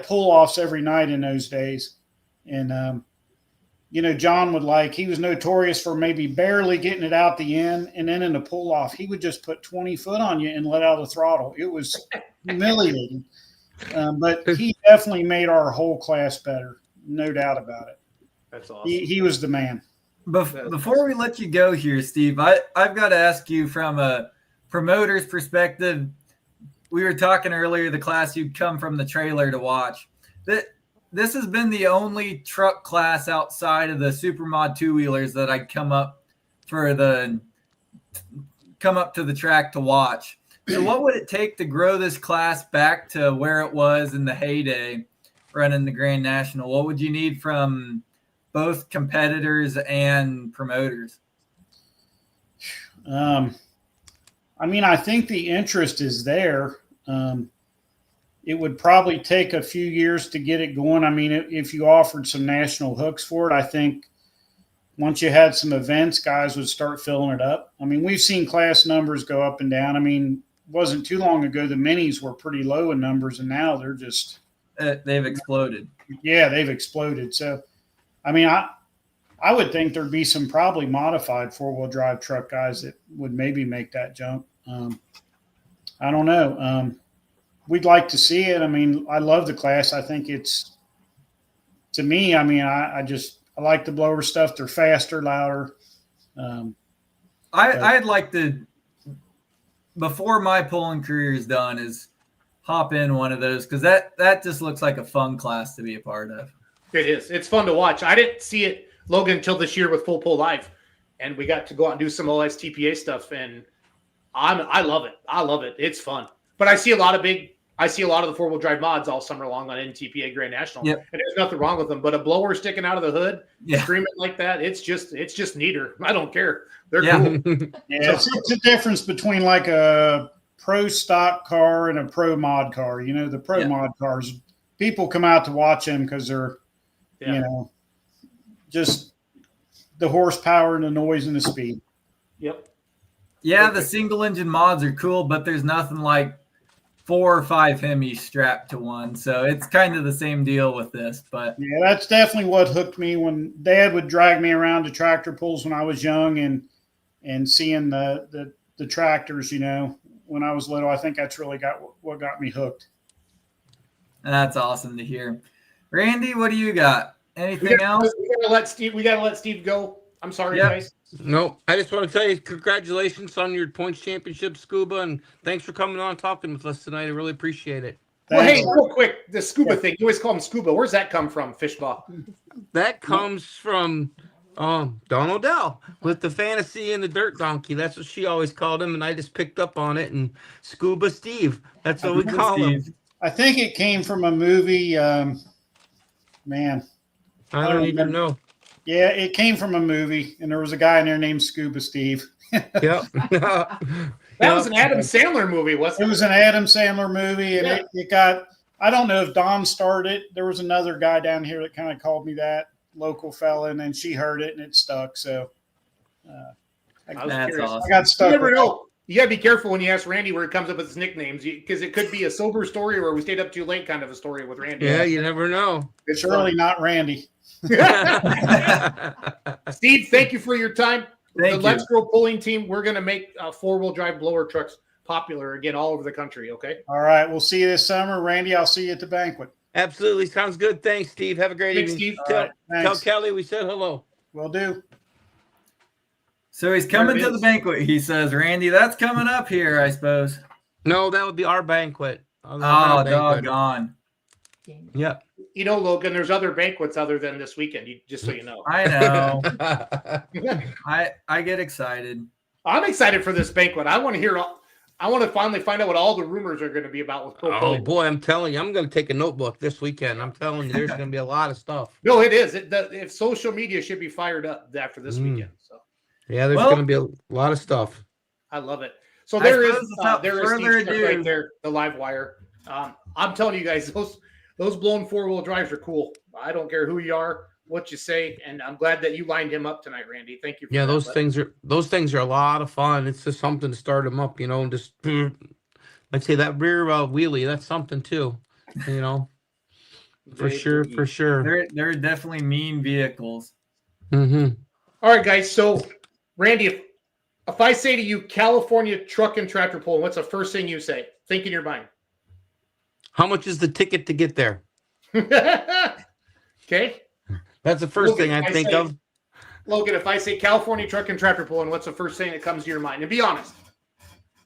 H: pull-offs every night in those days. And, John he was notorious for maybe barely getting it out the end. And then in the pull-off, he would just put 20 foot on you and let out the throttle. It was humiliating. But he definitely made our whole class better. No doubt about it.
D: That's awesome.
H: He was the man.
B: Before we let you go here, Steve, I've got to ask you from a promoter's perspective. We were talking earlier, the class you'd come from the trailer to watch. This has been the only truck class outside of the Supermod two-wheelers that I'd come up to the track to watch. So what would it take to grow this class back to where it was in the heyday running the Grand National? What would you need from both competitors and promoters?
H: I think the interest is there. It would probably take a few years to get it going. If you offered some national hooks for it, I think once you had some events, guys would start filling it up. We've seen class numbers go up and down. It wasn't too long ago, the minis were pretty low in numbers, and now they're just
B: they've exploded.
H: Yeah, they've exploded. So, I would think there'd be some probably modified four-wheel drive truck guys that would maybe make that jump. I don't know. We'd like to see it. I love the class. I think it's, to me, I like the blower stuff. They're faster, louder.
B: I'd like to, before my pulling career is done, is hop in one of those because that just looks like a fun class to be a part of.
D: It is. It's fun to watch. I didn't see it, Logan, until this year with Full Pull Live, and we got to go out and do some OSTPA stuff, and I love it. I love it. It's fun. But I see a lot of the four-wheel drive mods all summer long on NTPA Grand National.
B: Yep.
D: And there's nothing wrong with them. But a blower sticking out of the hood,
B: Yeah.
D: screaming like that, it's just neater. I don't care. They're
B: Yeah.
D: cool.
H: Yeah, it's a difference between like a pro stock car and a pro mod car. The pro mod cars, people come out to watch them because they're, just the horsepower and the noise and the speed.
D: Yep.
B: Yeah, the single engine mods are cool, but there's nothing like 4 or 5 Hemis strapped to one. So it's kind of the same deal with this. But
H: yeah, that's definitely what hooked me when Dad would drag me around to tractor pulls when I was young and seeing the tractors, when I was little. I think that's really what got me hooked.
B: that's awesome to hear. Randy, what do you got? Anything else?
D: We gotta let Steve go. I'm sorry,
B: Yep.
D: guys.
F: No, I just want to tell you congratulations on your points championship, Scuba, and thanks for coming on and talking with us tonight. I really appreciate it.
D: Well, hey,
H: Thanks.
D: real quick, the scuba thing. You always call him scuba. Where's that come from, Fishbaugh?
F: That comes from Dawn Odell with the fantasy and the dirt donkey. That's what she always called him, and I just picked up on it. And Scuba Steve, that's what we call him.
H: I think it came from a movie. Man,
F: I don't even know.
H: yeah, it came from a movie, and there was a guy in there named Scuba Steve.
F: Yep.
D: That was an Adam Sandler movie, wasn't
H: It
D: it?
H: was an Adam Sandler movie, and
D: Yeah.
H: it got. I don't know if Don started it. There was another guy down here that kind of called me that, local fella, and then she heard it and it stuck. So
D: I was
B: That's
D: curious.
B: awesome.
H: I got
D: You
H: stuck.
D: never
H: with
D: know. You got to be careful when you ask Randy where it comes up with his nicknames because it could be a sober story or we stayed up too late kind of a story with Randy.
F: Yeah, you never know.
H: it.
D: It's
H: Surely not Randy.
D: Steve, thank you for your time.
B: Thank
D: the
B: you.
D: Let's Grow Pulling Team, we're going to make 4-wheel drive blower trucks popular again all over the country, okay?
H: All right, we'll see you this summer, Randy. I'll see you at the banquet.
F: Absolutely. Sounds good. Thanks, Steve. Have a great
D: Thanks,
F: evening.
D: Steve.
H: All
F: Tell,
H: right,
F: tell
H: thanks.
F: Kelly we said hello.
H: Will do.
B: So he's coming
D: There it
B: to the
D: is.
B: banquet. He says, Randy, that's coming up here, I suppose.
F: No, that would be our banquet. Our
B: Oh,
F: banquet.
B: doggone.
F: Yep.
D: You know, Logan, there's other banquets other than this weekend, just so you know.
B: I know. I get excited.
D: I'm excited for this banquet. I want to finally find out what all the rumors are going to be about with Pro
F: Oh
D: Pulling.
F: boy, I'm telling you, I'm going to take a notebook this weekend. I'm telling you, there's going to be a lot of stuff.
D: No, it is. If social media should be fired up after this weekend. So
F: Yeah, there's
B: Well-
F: going to be a lot of stuff.
D: I love it. So
B: I
D: there is
B: suppose without
D: there is
B: further
D: Steve's truck
B: ado-
D: right there, the live wire. I'm telling you guys, those blown 4-wheel drives are cool. I don't care who you are, what you say, and I'm glad that you lined him up tonight, Randy. Thank you. For
F: Yeah,
D: that.
F: those things are a lot of fun. It's just something to start them up, and just I'd say that rear wheelie, that's something too, for sure.
B: They're definitely mean vehicles.
F: Mm-hmm.
D: All right, guys. So, Randy, if I say to you, California truck and tractor pulling, what's the first thing you say? Think in your mind.
F: How much is the ticket to get there?
D: Okay.
F: That's the first
D: Logan,
F: thing I
D: I
F: think
D: say-
F: of.
D: Logan, if I say California truck and tractor pulling, what's the first thing that comes to your mind? And be honest.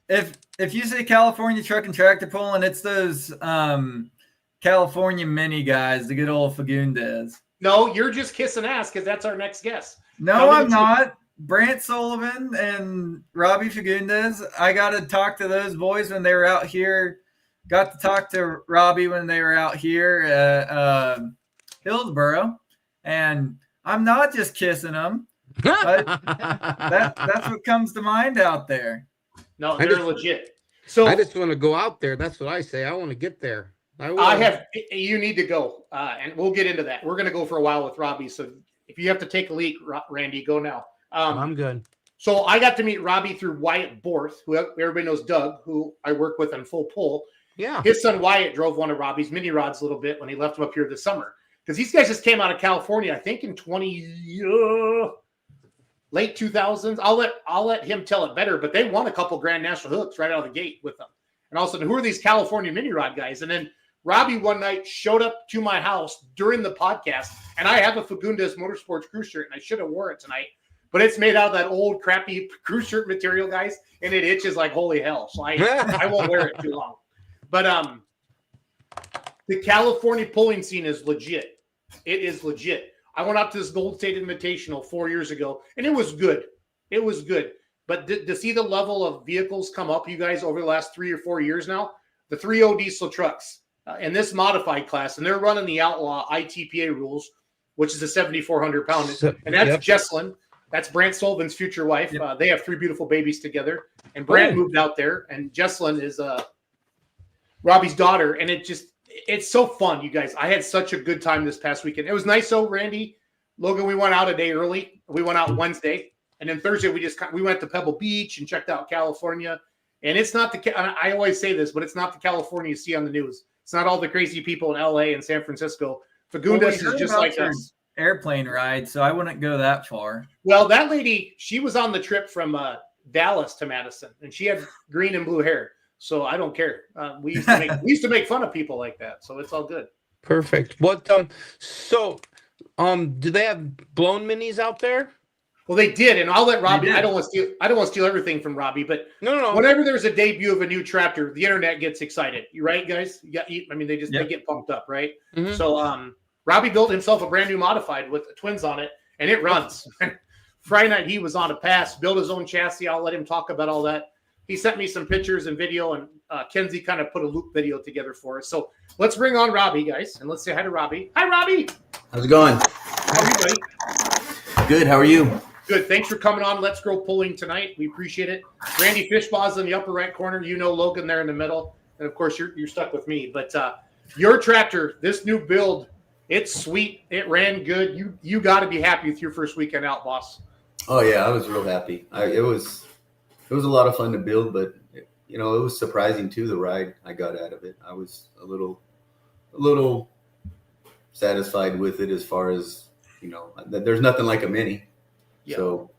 B: If you say California truck and tractor pulling, it's those California mini guys, the good old Fagundes.
D: No, you're just kissing ass because that's our next guest.
B: No,
D: Tell me
B: I'm
D: the truth.
B: not. Brant Sullivan and Robbie Fagundes. I got to talk to those boys when they were out here. Got to talk to Robbie when they were out here at Hillsboro. And I'm not just kissing them. That's what comes to mind out there.
D: No,
F: I
D: they're
F: just-
D: legit. So
F: I just want to go out there. That's what I say. I want to get there.
D: you need to go, and we'll get into that. We're going to go for a while with Robbie. So if you have to take a leak, Randy, go now.
F: I'm good.
D: So I got to meet Robbie through Wyatt Borth, who everybody knows Doug, who I work with on Full Pull.
F: Yeah.
D: His son Wyatt drove one of Robbie's mini rods a little bit when he left him up here this summer. Because these guys just came out of California, I think in late 2000s. I'll let him tell it better, but they won a couple Grand National hooks right out of the gate with them. And all of a sudden, who are these California mini rod guys? And then Robbie one night showed up to my house during the podcast, and I have a Fagundes Motorsports crew shirt, and I should have wore it tonight. But it's made out of that old crappy crew shirt material, guys, and it itches like holy hell. So I won't wear it too long. But the California pulling scene is legit. It is legit. I went out to this Gold State Invitational 4 years ago, and it was good. It was good. But to see the level of vehicles come up, you guys, over the last 3 or 4 years now, the 3.0 diesel trucks in this modified class, and they're running the Outlaw ITPA rules, which is a 7,400 pound. And that's Jesslyn. That's Brant Sullivan's future wife.
B: Yep.
D: They have 3 beautiful babies together. And Brant moved out there, and Jesslyn is Robbie's daughter. And it's so fun, you guys. I had such a good time this past weekend. It was nice, though, Randy. Logan, we went out a day early. We went out Wednesday. And then Thursday, we went to Pebble Beach and checked out California. And it's not I always say this, but it's not the California you see on the news. It's not all the crazy people in LA and San Francisco. Fagundes is just like us.
B: Airplane ride, so I wouldn't go that far.
D: Well, that lady, she was on the trip from Dallas to Madison, and she had green and blue hair. So I don't care. We used to make fun of people like that, so it's all good.
F: Perfect. What? Do they have blown minis out there?
D: Well, they did, and I'll let Robbie.
B: They did.
D: I don't want to steal everything from Robbie, but
F: No.
D: whenever there's a debut of a new tractor, the internet gets excited. You right, guys? They get pumped up, right?
F: Mhm.
D: So Robbie built himself a brand new modified with the twins on it, and it runs. Friday night he was on a pass, built his own chassis. I'll let him talk about all that. He sent me some pictures and video, and Kenzie kind of put a loop video together for us. So let's bring on Robbie, guys, and let's say hi to Robbie. Hi, Robbie.
K: How's it going?
D: How are you, buddy?
K: Good. How are you?
D: Good. Thanks for coming on Let's Grow Pulling tonight. We appreciate it. Randy Fishbaw's in the upper right corner. You know Logan there in the middle. And, of course, you're stuck with me. But your tractor, this new build, it's sweet. It ran good. You got to be happy with your first weekend out, boss.
K: Oh yeah, I was real happy. It was a lot of fun to build, but it was surprising too, the ride I got out of it. I was a little satisfied with it, as far as there's nothing like a mini.
D: Yeah.
K: So,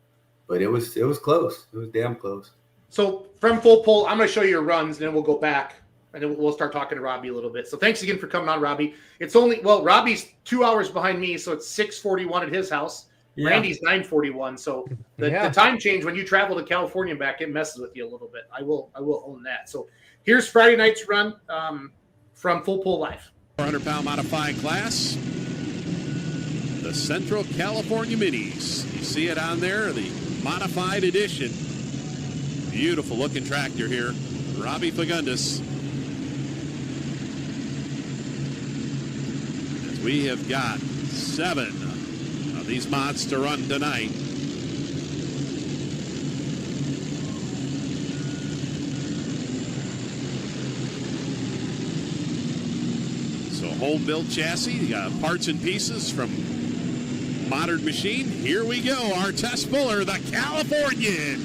K: but it was close. It was damn close.
D: So from full pull, I'm going to show you your runs, and then we'll go back, and then we'll start talking to Robbie a little bit. So thanks again for coming on, Robbie. Robbie's 2 hours behind me, so it's 6:41 at his house.
F: Yeah.
D: Randy's 9:41. So the time change when you travel to California and back, it messes with you a little bit. I will own that. So here's Friday night's run from Full Pull Live.
L: 400-pound modified class, the Central California Minis. You see it on there, the modified edition. Beautiful looking tractor here. Robbie Fagundes. As we have got 7 of these mods to run tonight. So home built chassis, parts and pieces from Modern Machine. Here we go, our test puller, the Californian.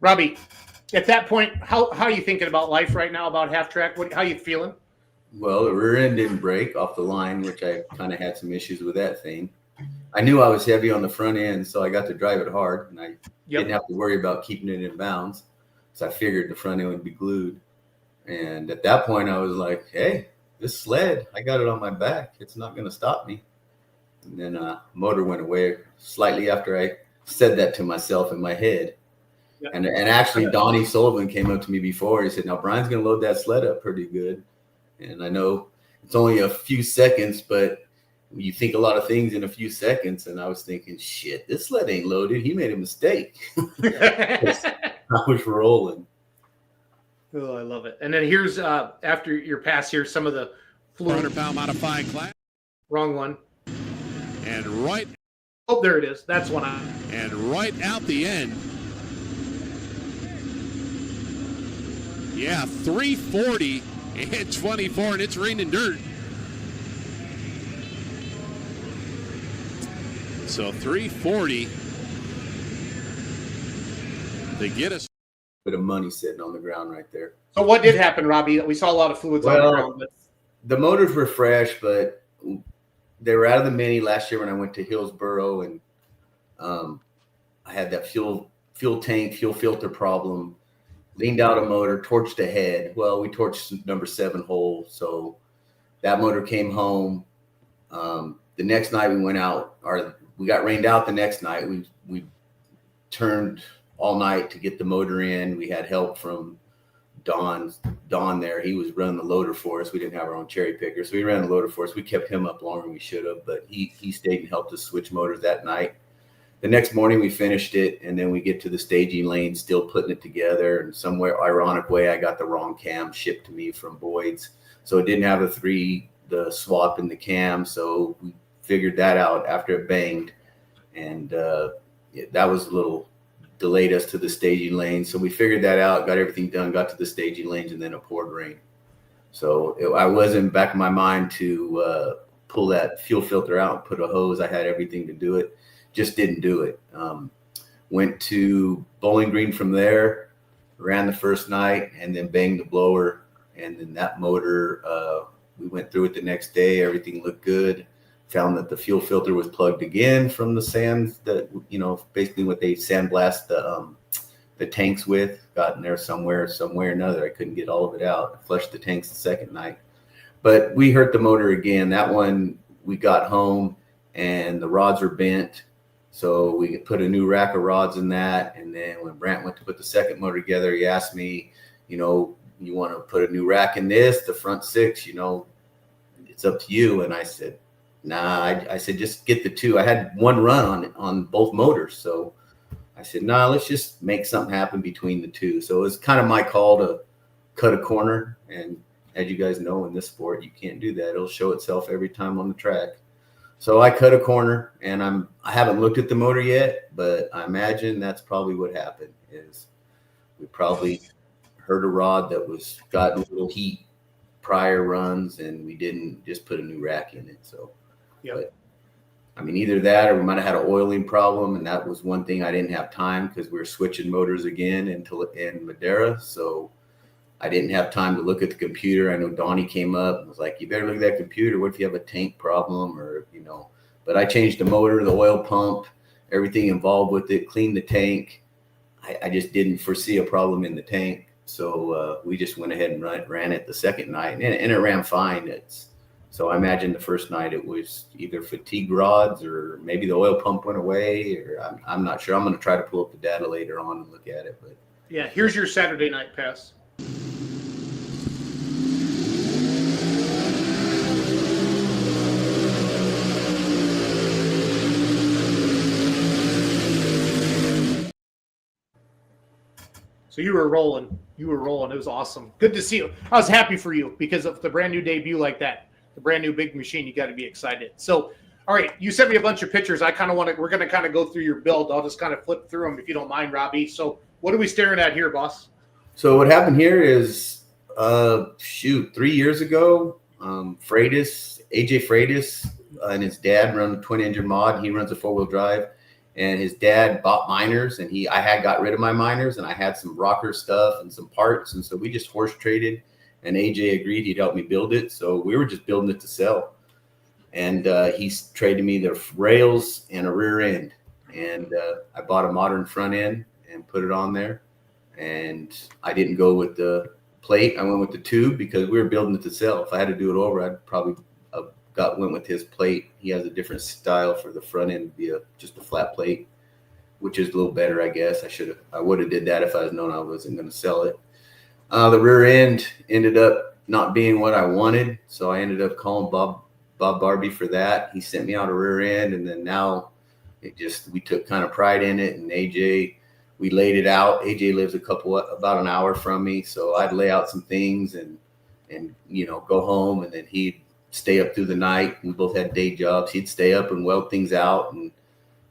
D: Robbie, at that point, how are you thinking about life right now, about half track? How you feeling?
K: Well, the rear end didn't break off the line, which I kind of had some issues with that thing. I knew I was heavy on the front end, so I got to drive it hard, and I didn't have to worry about keeping it in bounds. So I figured the front end would be glued. And at that point, I was like, hey, this sled, I got it on my back. It's not going to stop me. And then motor went away slightly after I said that to myself in my head. Yep. And actually, Donnie Sullivan came up to me before. He said, now, Brian's going to load that sled up pretty good. And I know it's only a few seconds, but you think a lot of things in a few seconds. And I was thinking, shit, this sled ain't loaded. He made a mistake. I was rolling.
D: Oh, I love it. And then here's, after your pass here, some of the
L: 400-pound modified class.
D: Wrong one.
L: And right.
D: Oh, there it is. That's one.
L: And right out the end. Yeah, 340 and 24, and it's raining dirt. So 340 to get us.
K: Bit of money sitting on the ground right there.
D: So what did happen, Robbie? We saw a lot of fluids on the ground. But
K: the motors were fresh, but they were out of the Mini last year when I went to Hillsboro, and I had that fuel tank, fuel filter problem. Leaned out a motor, torched a head. Well, we torched number 7 hole, so that motor came home. The next night we went out, or we got rained out the next night. We turned all night to get the motor in. We had help from Don there. He was running the loader for us. We didn't have our own cherry picker, so we ran the loader for us. We kept him up longer than we should have, but he stayed and helped us switch motors that night. The next morning we finished it, and then we get to the staging lane, still putting it together. And somewhere ironic way, I got the wrong cam shipped to me from Boyd's, so it didn't have the swap in the cam. So we figured that out after it banged, and that was a little delayed us to the staging lane. So we figured that out, got everything done, got to the staging lanes, and then it poured rain. So I wasn't back in my mind to pull that fuel filter out and put a hose. I had everything to do it. Just didn't do it. Went to Bowling Green from there, ran the first night, and then banged the blower. And then that motor, we went through it the next day. Everything looked good. Found that the fuel filter was plugged again from the sand that, basically what they sandblast the tanks with. Got in there somewhere or another. I couldn't get all of it out. I flushed the tanks the second night. But we hurt the motor again. That one, we got home and the rods were bent. So we put a new rack of rods in that. And then when Brant went to put the second motor together, he asked me, you want to put a new rack in this, the front 6, it's up to you. And I said, nah, I said, just get the 2. I had one run on both motors. So I said, nah, let's just make something happen between the 2. So it was kind of my call to cut a corner. And as you guys know, in this sport, you can't do that. It'll show itself every time on the track. So I cut a corner, and I haven't looked at the motor yet, but I imagine that's probably what happened. Is we probably hurt a rod that was got a little heat prior runs, and we didn't just put a new rack in it. So, but, I mean, either that or we might have had an oiling problem, and that was one thing I didn't have time because we were switching motors again in Madera. So I didn't have time to look at the computer. I know Donnie came up and was like, "You better look at that computer. What if you have a tank problem?" Or, you know, but I changed the motor, the oil pump, everything involved with it, cleaned the tank. I just didn't foresee a problem in the tank. So we just went ahead and ran it the second night, and it ran fine. So I imagine the first night it was either fatigue rods or maybe the oil pump went away, or I'm not sure. I'm going to try to pull up the data later on and look at it. But
D: Yeah, here's your Saturday night pass. So you were rolling. You were rolling. It was awesome. Good to see you. I was happy for you because of the brand new debut like that, the brand new big machine. You got to be excited. So, all right, you sent me a bunch of pictures. I kind of want to. We're going to kind of go through your build. I'll just kind of flip through them if you don't mind, Robbie. So, what are we staring at here, boss?
K: So what happened here is, 3 years ago, AJ Freitas, and his dad run a twin engine mod. He runs a 4-wheel drive. And his dad bought miners, and I had got rid of my miners, and I had some rocker stuff and some parts. And so we just horse traded, and AJ agreed he'd help me build it. So we were just building it to sell. And he traded me the rails and a rear end. And I bought a modern front end and put it on there. And I didn't go with the plate. I went with the tube because we were building it to sell. If I had to do it over, I'd probably went with his plate. He has a different style for the front end, be just a flat plate, which is a little better, I guess. I would have did that if I was known I wasn't going to sell it. The rear end ended up not being what I wanted, so I ended up calling Bob Barbie for that. He sent me out a rear end, and then now we took kind of pride in it. And AJ, we laid it out. AJ lives about an hour from me, so I'd lay out some things and go home, and then he'd stay up through the night. We both had day jobs. He'd stay up and weld things out, and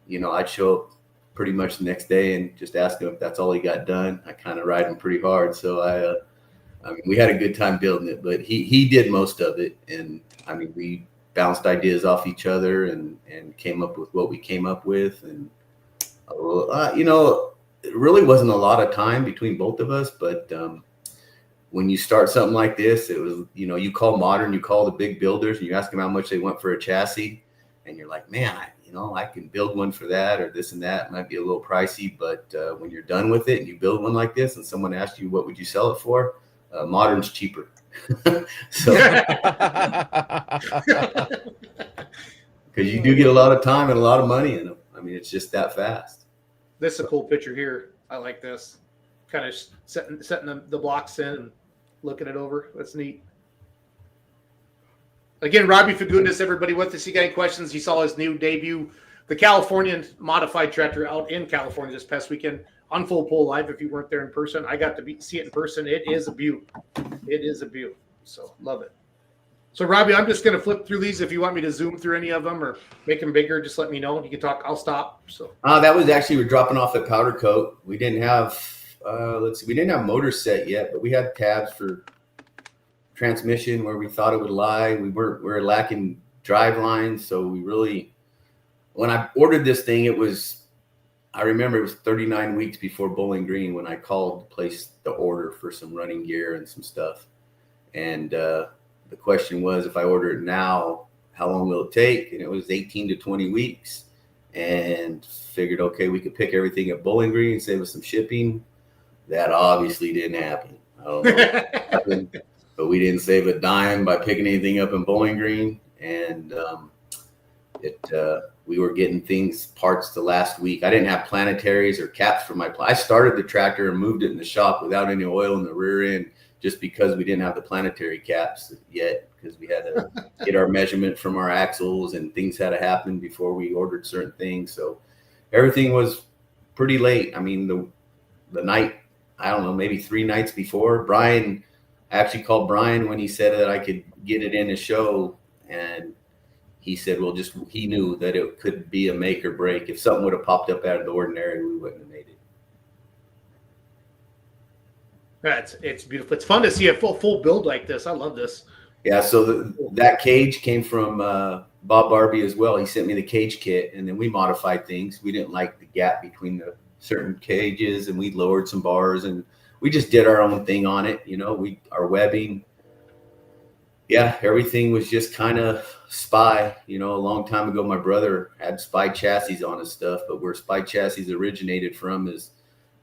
K: I'd show up pretty much the next day and just ask him if that's all he got done. I kind of ride him pretty hard, so I mean, we had a good time building it, but he did most of it, and I mean, we bounced ideas off each other and came up with what we came up with, and it really wasn't a lot of time between both of us, but when you start something like this, it was, you call Modern, you call the big builders, and you ask them how much they want for a chassis, and you're like, man, I can build one for that or this and that. It might be a little pricey, but when you're done with it and you build one like this and someone asks you, what would you sell it for? Modern's cheaper. So, because you do get a lot of time and a lot of money in them. I mean, it's just that fast.
D: This is a cool picture here. I like this. Kind of setting the blocks in and looking it over. That's neat. Again, Robbie Fagundes, everybody with us. You got any questions? He saw his new debut, the Californian modified tractor out in California this past weekend on Full Pull Live. If you weren't there in person, I got to see it in person. It is a beaut. It is a beaut. So love it. So Robbie, I'm just going to flip through these. If you want me to zoom through any of them or make them bigger, just let me know. You can talk. I'll stop. So
K: that was actually, we're dropping off at Powder Coat. We didn't have. We didn't have motor set yet, but we had tabs for transmission where we thought it would lie. We're lacking drive lines. So when I ordered this thing, I remember it was 39 weeks before Bowling Green when I called to place the order for some running gear and some stuff. And the question was, if I order it now, how long will it take? And it was 18 to 20 weeks, and figured, okay, we could pick everything at Bowling Green, save us some shipping. That obviously didn't happen. I don't know what happened, but we didn't save a dime by picking anything up in Bowling Green. And we were getting parts the last week. I didn't have planetaries or caps for I started the tractor and moved it in the shop without any oil in the rear end, just because we didn't have the planetary caps yet, because we had to get our measurement from our axles, and things had to happen before we ordered certain things. So everything was pretty late. I mean, the night, I don't know, maybe 3 nights before, Brian I actually called Brian when he said that I could get it in a show, and he said, well, he knew that it could be a make or break. If something would have popped up out of the ordinary, we wouldn't have made it.
D: It's beautiful. It's fun to see a full build like this. I love this.
K: Yeah, so that cage came from Bob Barbie as well. He sent me the cage kit, and then we modified things. We didn't like the gap between the certain cages, and we lowered some bars, and we just did our own thing on it. Our webbing. Yeah, everything was just kind of Spy. A long time ago, my brother had Spy chassis on his stuff, but where Spy chassis originated from is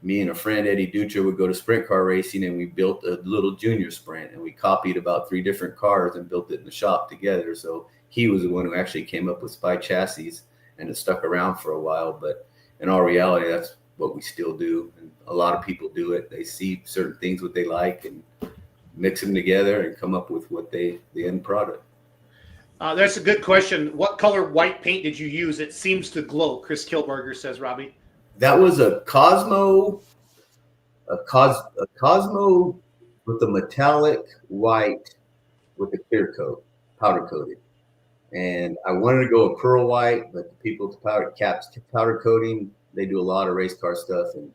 K: me and a friend, Eddie Dutra, would go to sprint car racing, and we built a little junior sprint, and we copied about 3 different cars and built it in the shop together. So he was the one who actually came up with Spy chassis, and it stuck around for a while. But in all reality, that's what we still do. And a lot of people do it. They see certain things, what they like, and mix them together and come up with the end product.
D: That's a good question. What color white paint did you use? It seems to glow. Chris Kilberger says, Robbie.
K: That was a Cosmo with a metallic white with a clear coat, powder coated. And I wanted to go a pearl white, but the people at powder coating, they do a lot of race car stuff, and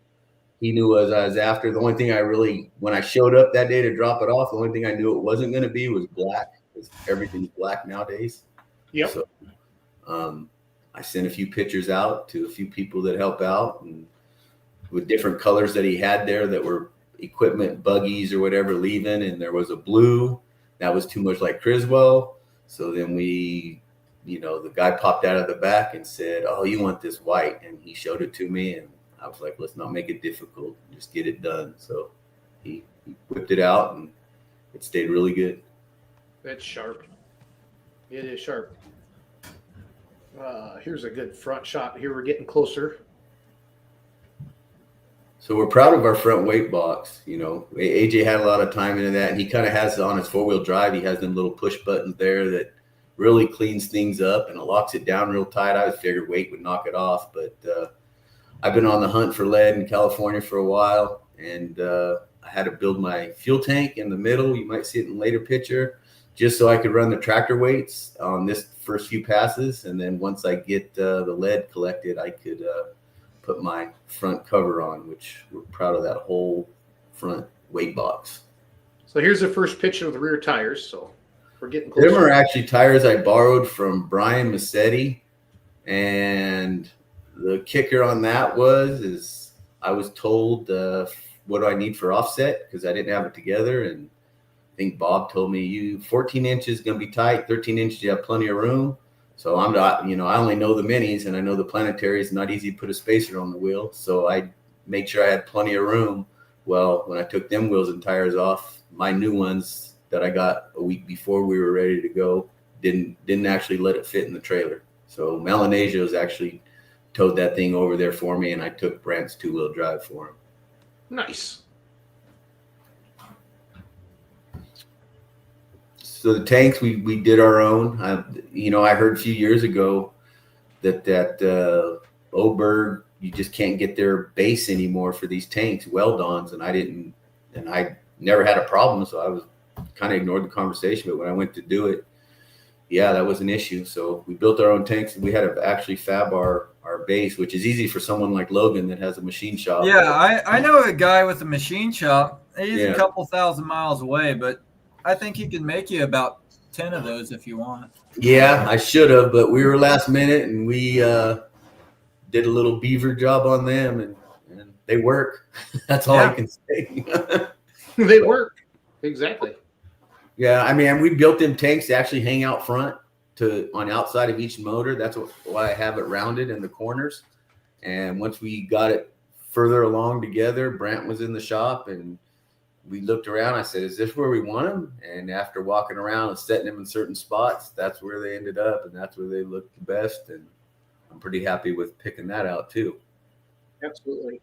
K: he knew what I was after. The only thing when I showed up that day to drop it off, the only thing I knew it wasn't going to be was black, because everything's black nowadays.
D: Yep.
K: So, I sent a few pictures out to a few people that help out, and with different colors that he had there that were equipment buggies or whatever leaving. And there was a blue that was too much like Criswell. So then the guy popped out of the back and said, oh, you want this white? And he showed it to me, and I was like, let's not make it difficult. Just get it done. So he whipped it out, and it stayed really good.
D: That's sharp. It is sharp. Here's a good front shot. Here we're getting closer.
K: So we're proud of our front weight box. AJ had a lot of time into that, and he kind of has it on his 4-wheel drive. He has them little push buttons there that really cleans things up, and it locks it down real tight. I figured weight would knock it off, but I've been on the hunt for lead in California for a while, and I had to build my fuel tank in the middle. You might see it in a later picture, just so I could run the tractor weights on this first few passes. And then once I get the lead collected, I could put my front cover on, which we're proud of that whole front weight box.
D: So here's the first picture of the rear tires. So we're getting closer.
K: Them are actually tires I borrowed from Brian Massetti. And the kicker on that is I was told, what do I need for offset? Because I didn't have it together. And I think Bob told me 14 inches is going to be tight, 13 inches, you have plenty of room. So I'm not, I only know the minis, and I know the planetary is not easy to put a spacer on the wheel. So I made sure I had plenty of room. Well, when I took them wheels and tires off, my new ones that I got a week before we were ready to go didn't actually let it fit in the trailer. So Melanesia's actually towed that thing over there for me, and I took Brant's 2-wheel drive for him.
D: Nice.
K: So the tanks, we did our own. I heard a few years ago that Oberg, you just can't get their base anymore for these tanks, weld-ons, and I never had a problem, so I was kind of ignored the conversation. But when I went to do it, yeah, that was an issue. So we built our own tanks, and we had to actually fab our base, which is easy for someone like Logan that has a machine shop.
B: Yeah, I know a guy with a machine shop. He's
K: Yeah.
B: a couple thousand miles away, but I think he can make you about 10 of those if you want.
K: Yeah, I should have, but we were last minute, and we did a little beaver job on them, and they work. That's all I can say.
D: They work. Exactly.
K: Yeah, I mean, we built them tanks to actually hang out front on outside of each motor. That's why I have it rounded in the corners. And once we got it further along together, Brant was in the shop, and we looked around. I said, is this where we want them? And after walking around and setting them in certain spots, that's where they ended up, and that's where they looked the best. And I'm pretty happy with picking that out too.
D: Absolutely.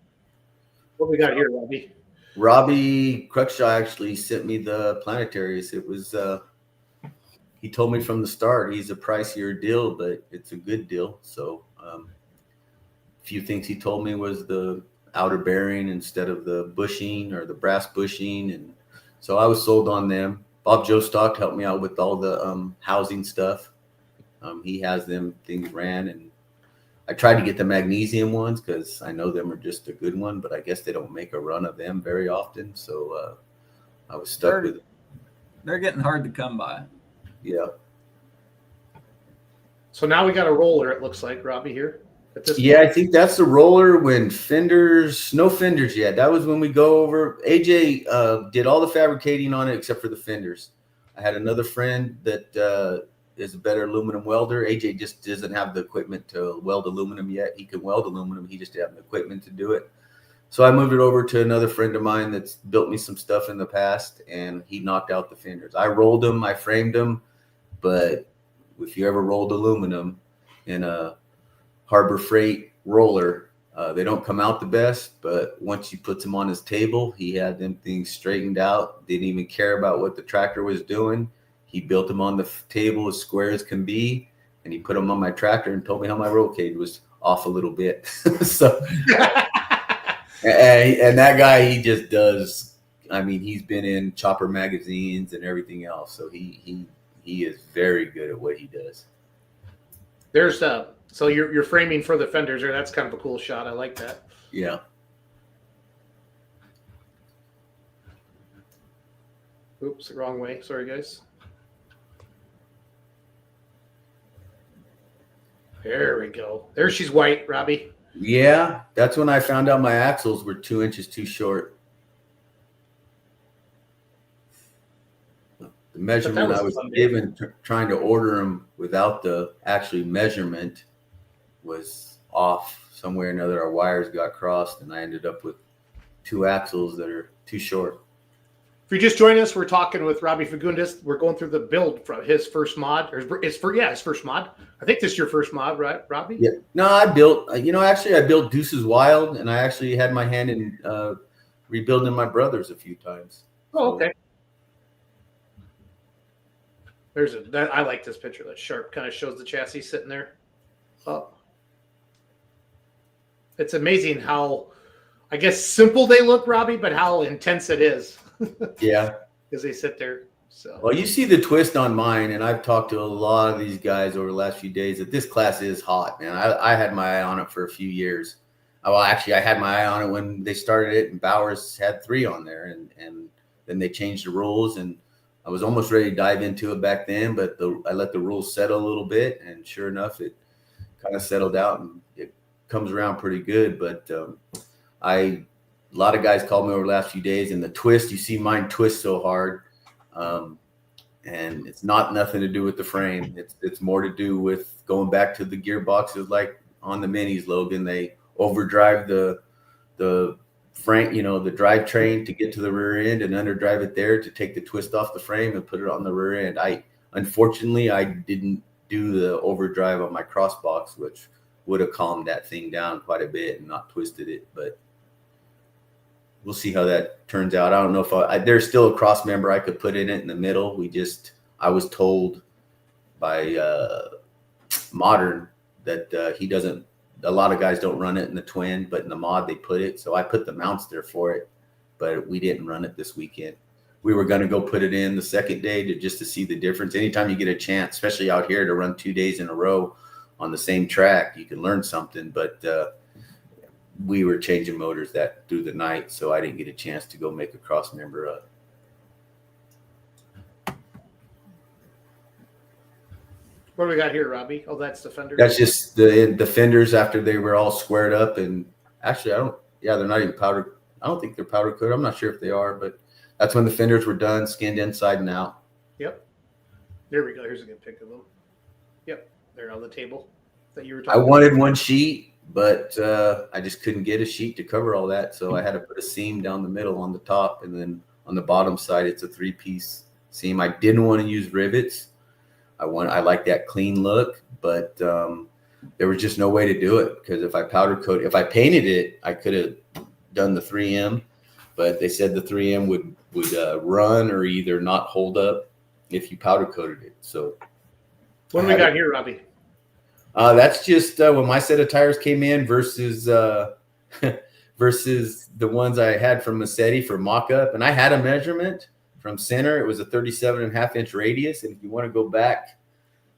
D: What we got here, Robbie?
K: Robbie Cruikshaw actually sent me the planetaries. It was, he told me from the start, he's a pricier deal, but it's a good deal. So a few things he told me was the outer bearing instead of the bushing or the brass bushing, and So I was sold on them. Bob Jostock helped me out with all the housing stuff. He has them things ran, and I tried to get the magnesium ones because I know them are just a good one, but I guess they don't make a run of them very often. So I was stuck with it.
B: They're getting hard to come by.
K: Yeah.
D: So now we got a roller, it looks like, Robbie, here. At this
K: Yeah,
D: point.
K: I think that's the roller when no fenders yet. That was when we go over. AJ did all the fabricating on it except for the fenders. I had another friend that is a better aluminum welder. AJ just doesn't have the equipment to weld aluminum yet. He can weld aluminum. He just didn't have the equipment to do it. So I moved it over to another friend of mine that's built me some stuff in the past, and he knocked out the fenders. I rolled them, I framed them, but if you ever rolled aluminum in a Harbor Freight roller, they don't come out the best, but once you put them on his table, he had them things straightened out, didn't even care about what the tractor was doing. He built them on the table as square as can be, and he put them on my tractor and told me how my roll cage was off a little bit. So, and that guy, he just does, I mean, he's been in Chopper magazines and everything else, so he is very good at what he does.
D: There's so you're framing for the fenders there. That's kind of a cool shot. I like that.
K: Yeah.
D: Oops, the wrong way. Sorry, guys. There we go. There she's white, Robbie.
K: Yeah, that's when I found out my axles were 2 inches too short. The measurement I was given trying to order them without the actually measurement was off somewhere or another. Our wires got crossed, and I ended up with 2 axles that are too short.
D: If you just join us, we're talking with Robbie Fagundes. We're going through the build from his first mod, or his first mod. I think this is your first mod, right, Robbie?
K: Yeah. No, I built. Actually, I built Deuces Wild, and I actually had my hand in rebuilding my brothers a few times.
D: Oh, okay. I like this picture. That sharp kind of shows the chassis sitting there. Oh. It's amazing how, I guess, simple they look, Robbie, but how intense it is.
K: Yeah.
D: Because they sit there. So.
K: Well, you see the twist on mine, and I've talked to a lot of these guys over the last few days that this class is hot, man. I had my eye on it for a few years. Well, actually, I had my eye on it when they started it, and Bowers had 3 on there, and then they changed the rules, and I was almost ready to dive into it back then, but I let the rules settle a little bit, and sure enough, it kind of settled out, and it comes around pretty good. But a lot of guys called me over the last few days, and the twist, you see mine twist so hard, and it's nothing to do with the frame. It's more to do with going back to the gearboxes, like on the minis, Logan. They overdrive the frame, the drivetrain to get to the rear end, and underdrive it there to take the twist off the frame and put it on the rear end. Unfortunately, I didn't do the overdrive on my crossbox, which would have calmed that thing down quite a bit and not twisted it. But we'll see how that turns out. I don't know if there's still a cross member I could put in it in the middle. I was told by Modern that he doesn't. A lot of guys don't run it in the twin, but in the mod they put it. So I put the mounts there for it, but we didn't run it this weekend. We were going to go put it in the second day just to see the difference. Anytime you get a chance, especially out here, to run 2 days in a row on the same track, you can learn something. But we were changing motors through the night, so I didn't get a chance to go make a cross member up.
D: What do we got here, Robbie? Oh, that's the fender.
K: That's just the fenders after they were all squared up. And actually, they're not even powder. I don't think they're powder coated. I'm not sure if they are, but that's when the fenders were done, skinned inside and out.
D: Yep. There we go. Here's a good pic of them. Yep. They're on the table that you were talking
K: I wanted one sheet, but I just couldn't get a sheet to cover all that. So I had to put a seam down the middle on the top, and then on the bottom side, it's a 3-piece seam. I didn't want to use rivets. I like that clean look, but there was just no way to do it, because if I painted it, I could have done the 3M, but they said the 3M would run or either not hold up if you powder coated it. So
D: what do we got here, Robbie?
K: That's just when my set of tires came in versus versus the ones I had from Massetti for mock-up, and I had a measurement From center, it was a 37.5-inch radius. And if you want to go back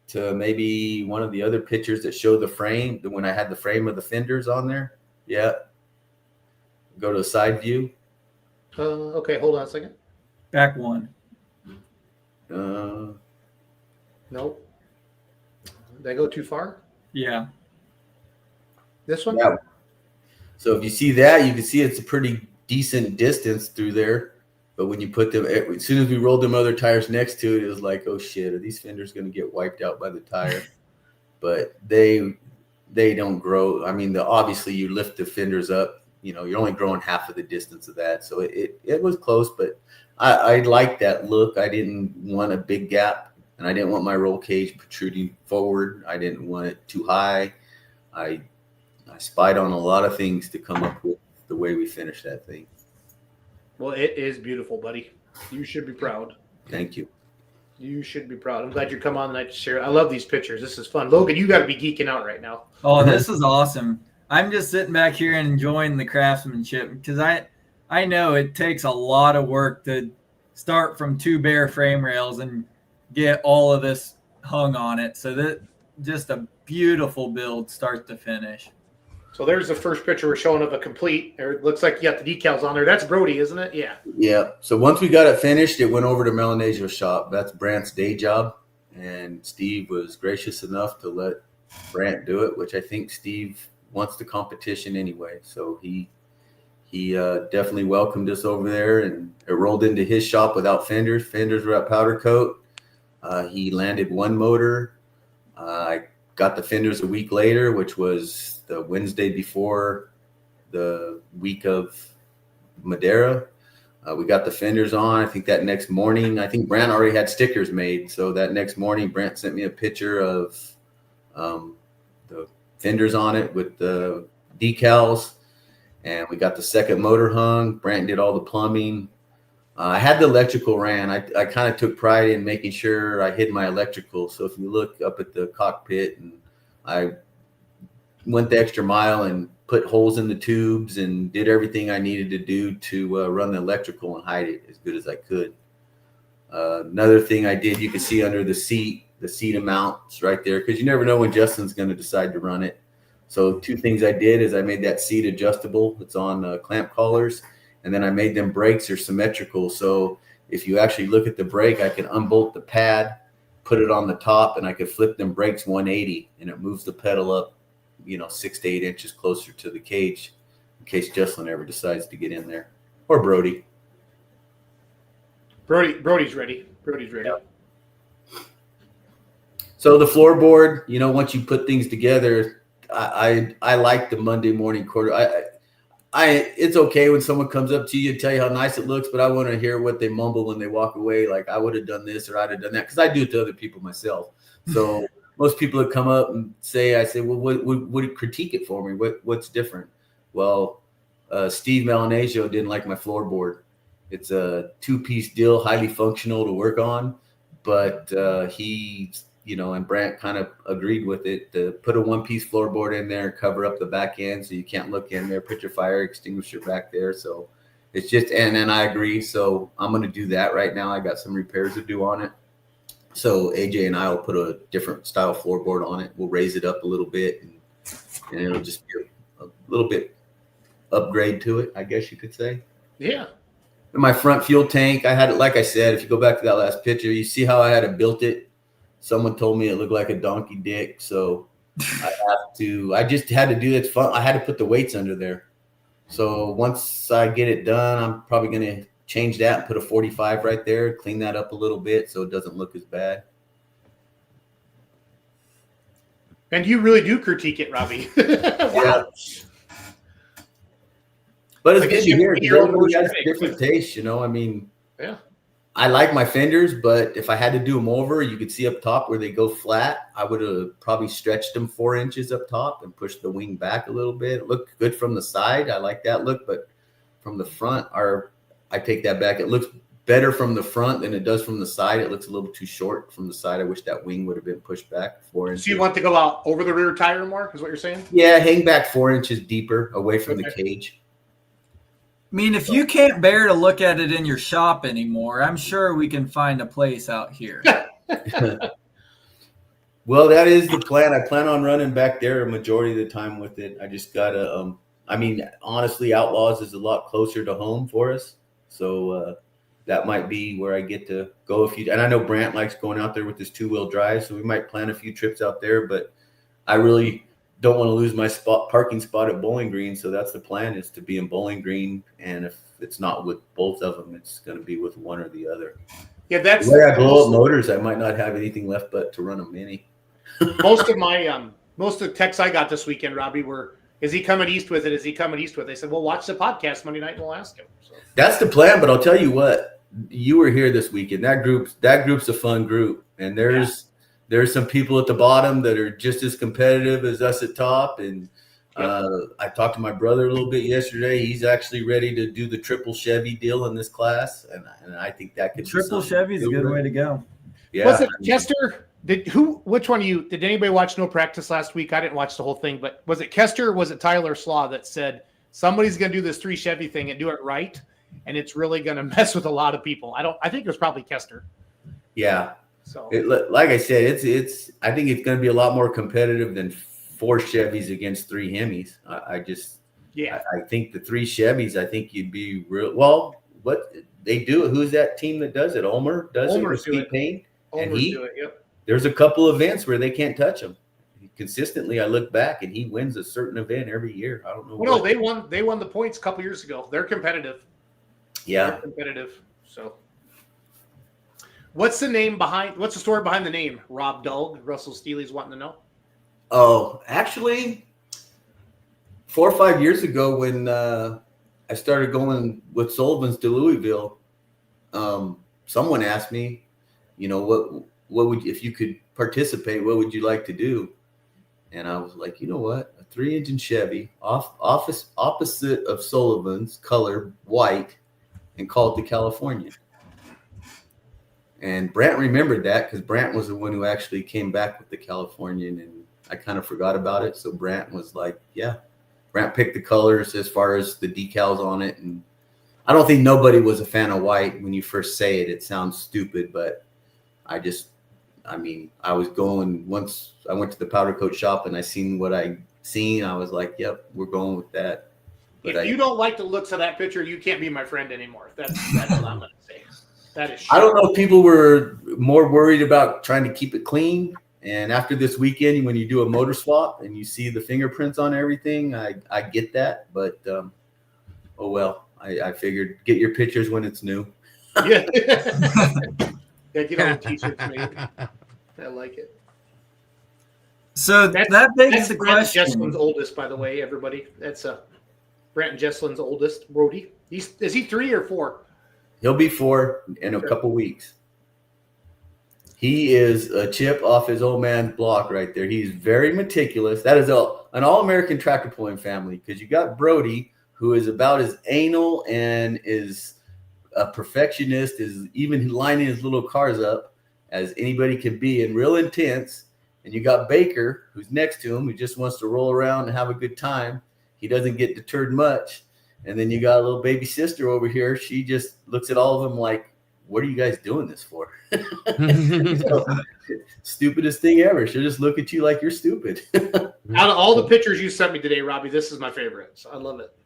K: to maybe one of the other pictures that show the frame, when I had the frame of the fenders on there, yeah. Go to a side view.
D: Okay, hold on a second.
B: Back one.
K: Uh,
D: Nope. Did I go too far?
B: Yeah.
D: This one?
K: yeah. So if you see that, you can see it's a pretty decent distance through there. But when you put them, as soon as we rolled them other tires next to it, it was like, oh shit, are these fenders going to get wiped out by the tire? But they don't grow. I mean, obviously you lift the fenders up, you're only growing half of the distance of that. So it was close, but I liked that look. I didn't want a big gap, and I didn't want my roll cage protruding forward. I didn't want it too high. I spied on a lot of things to come up with the way we finished that thing.
D: Well, it is beautiful, buddy. You should be proud.
K: Thank you.
D: You should be proud. I'm glad you come on tonight to share. I love these pictures. This is fun. Logan, you got to be geeking out right now.
B: Oh, this is awesome. I'm just sitting back here and enjoying the craftsmanship because I know it takes a lot of work to start from 2 bare frame rails and get all of this hung on it. So that just a beautiful build start to finish.
D: So there's the first picture we're showing of a complete. It looks like you got the decals on there. That's Brody, isn't it? Yeah.
K: Yeah. So once we got it finished, it went over to Melanesio's shop. That's Brant's day job. And Steve was gracious enough to let Brant do it, which I think Steve wants the competition anyway. So he definitely welcomed us over there, and it rolled into his shop without fenders. Fenders were at powder coat. He landed one motor. I got the fenders a week later, which was the Wednesday before the week of Madeira. We got the fenders on. I think that next morning, I think Brant already had stickers made. So that next morning, Brant sent me a picture of the fenders on it with the decals. And we got the second motor hung. Brant did all the plumbing. I had the electrical ran. I kind of took pride in making sure I hid my electrical. So if you look up at the cockpit, and I went the extra mile and put holes in the tubes and did everything I needed to do to run the electrical and hide it as good as I could. Another thing I did, you can see under the seat amounts right there, because you never know when Justin's going to decide to run it. So 2 things I did is I made that seat adjustable. It's on clamp collars. And then I made them brakes are symmetrical. So if you actually look at the brake, I can unbolt the pad, put it on the top, and I could flip them brakes 180, and it moves the pedal up, 6 to 8 inches closer to the cage in case Jesslyn ever decides to get in there, or Brody.
D: Brody's ready. Brody's ready.
K: Yeah. So the floorboard, once you put things together, I like the Monday morning quarter. It's okay when someone comes up to you and tell you how nice it looks, but I want to hear what they mumble when they walk away. Like, I would have done this or I'd have done that, because I do it to other people myself. So most people that come up and I say, well, what critique it for me? What's different? Well, Steve Melanesio didn't like my floorboard. It's a 2-piece deal, highly functional to work on, but he, and Brant kind of agreed with it to put a 1-piece floorboard in there and cover up the back end so you can't look in there, put your fire extinguisher back there. So it's just, and I agree. So I'm going to do that right now. I got some repairs to do on it. So AJ and I will put a different style floorboard on it. We'll raise it up a little bit, and it'll just be a little bit upgrade to it, I guess you could say.
D: Yeah.
K: And my front fuel tank, I had it, like I said, if you go back to that last picture, you see how I had it built it. Someone told me it looked like a donkey dick, so I just had to do it. Fun. I had to put the weights under there. So once I get it done, I'm probably going to change that and put a 45 right there, clean that up a little bit so it doesn't look as bad.
D: And you really do critique it, Robbie. Wow.
K: Yeah. But it's good to hear. Everybody has
D: critique.
K: different tastes, I mean,
D: Yeah.
K: I like my fenders, but if I had to do them over, you could see up top where they go flat. I would have probably stretched them 4 inches up top and pushed the wing back a little bit. It looked good from the side. I like that look, but from the front, I take that back. It looks better from the front than it does from the side. It looks a little too short from the side. I wish that wing would have been pushed back 4 inches.
D: So you want to go out over the rear tire more, is what you're saying?
K: Yeah, hang back 4 inches deeper away from the cage.
B: mean, if you can't bear to look at it in your shop anymore, I'm sure we can find a place out here.
K: Well, that is the plan. I plan on running back there a majority of the time with it. I just gotta, I mean, honestly, Outlaws is a lot closer to home for us. So that might be where I get to go a few. And I know Brant likes going out there with his 2-wheel drive. So we might plan a few trips out there. But I really don't want to lose my parking spot at Bowling Green. So that's the plan, is to be in Bowling Green. And if it's not with both of them, it's going to be with one or the other.
D: Yeah, that's
K: the way I blow up motors. I might not have anything left but to run a Mini.
D: most of the texts I got this weekend, Robbie, were, is he coming east with it? Is he coming east with it? They said, well, watch the podcast Monday night and we'll ask him. So.
K: That's the plan, but I'll tell you what, you were here this weekend. That group's a fun group. And there's some people at the bottom that are just as competitive as us at top. And I talked to my brother a little bit yesterday. He's actually ready to do the triple Chevy deal in this class. And I think that could
B: Triple Chevy's a good way to go.
K: Yeah.
D: Was it Kester? Which one of you, did anybody watch No Practice last week? I didn't watch the whole thing, but was it Kester or was it Tyler Slaw that said somebody's going to do this 3 Chevy thing and do it right? And it's really going to mess with a lot of people. I think it was probably Kester.
K: Yeah.
D: So
K: like I said, it's I think it's going to be a lot more competitive than 4 Chevys against 3 Hemis. I think the 3 Chevys, I think you'd be real. Well, what they do, who's that team that does it? Ulmer does it with Pete Payne.
D: Ulmer's do it, yep.
K: There's a couple events where they can't touch him. Consistently, I look back and he wins a certain event every year. I don't know.
D: Well, no, they won the points a couple years ago. They're competitive.
K: Yeah.
D: They're competitive. So what's the story behind the name? Rob Dulg, Russell Steely's wanting to know.
K: Oh, actually 4 or 5 years ago when I started going with Sullivan's to Louisville, someone asked me, what would, if you could participate, what would you like to do? And I was like, you know what, a 3-engine Chevy opposite of Sullivan's, color white, and call it the California. And Brant remembered that because Brant was the one who actually came back with the Californian, and I kind of forgot about it. So Brant was like, yeah. Brant picked the colors as far as the decals on it. And I don't think nobody was a fan of white. When you first say it, it sounds stupid, but I was going, once I went to the powder coat shop and I seen what I seen, I was like, yep, we're going with that. But
D: if you don't like the looks of that picture, you can't be my friend anymore. That's what I'm going to say. That is.
K: I don't know if people were more worried about trying to keep it clean. And after this weekend, when you do a motor swap and you see the fingerprints on everything, I get that. But, oh, well, I figured get your pictures when it's new.
D: Yeah. Yeah, get all the t-shirts made. I like it.
B: So that begs the
D: Brant
B: question.
D: Jesslin's oldest, by the way, everybody. That's Brant Jesslin's oldest, Brody. Is he 3 or 4?
K: He'll be 4 in a couple weeks. He is a chip off his old man's block right there. He's very meticulous. That is an all-American tractor pulling family, because you got Brody, who is about as anal and is a perfectionist, is even lining his little cars up as anybody can be, and real intense. And you got Baker, who's next to him, who just wants to roll around and have a good time. He doesn't get deterred much. And then you got a little baby sister over here. She just looks at all of them like, what are you guys doing this for? So, stupidest thing ever. She'll just look at you like you're stupid.
D: Out of all the pictures you sent me today, Robbie, this is my favorite. So I love it.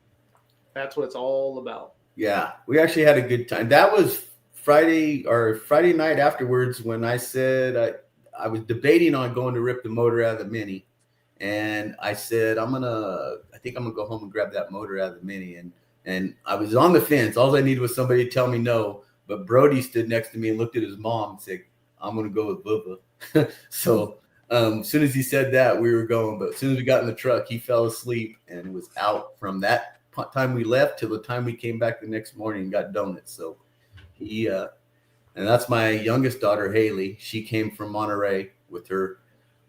D: That's what it's all about.
K: Yeah, we actually had a good time. That was Friday night afterwards when I said I was debating on going to rip the motor out of the Mini. And I said, I think I'm gonna go home and grab that motor out of the Mini. And I was on the fence. All I needed was somebody to tell me no. But Brody stood next to me and looked at his mom and said, I'm gonna go with Bubba. So as soon as he said that, we were going. But as soon as we got in the truck, he fell asleep and it was out from that time we left till the time we came back the next morning and got donuts. So he and that's my youngest daughter, Haley. She came from Monterey with her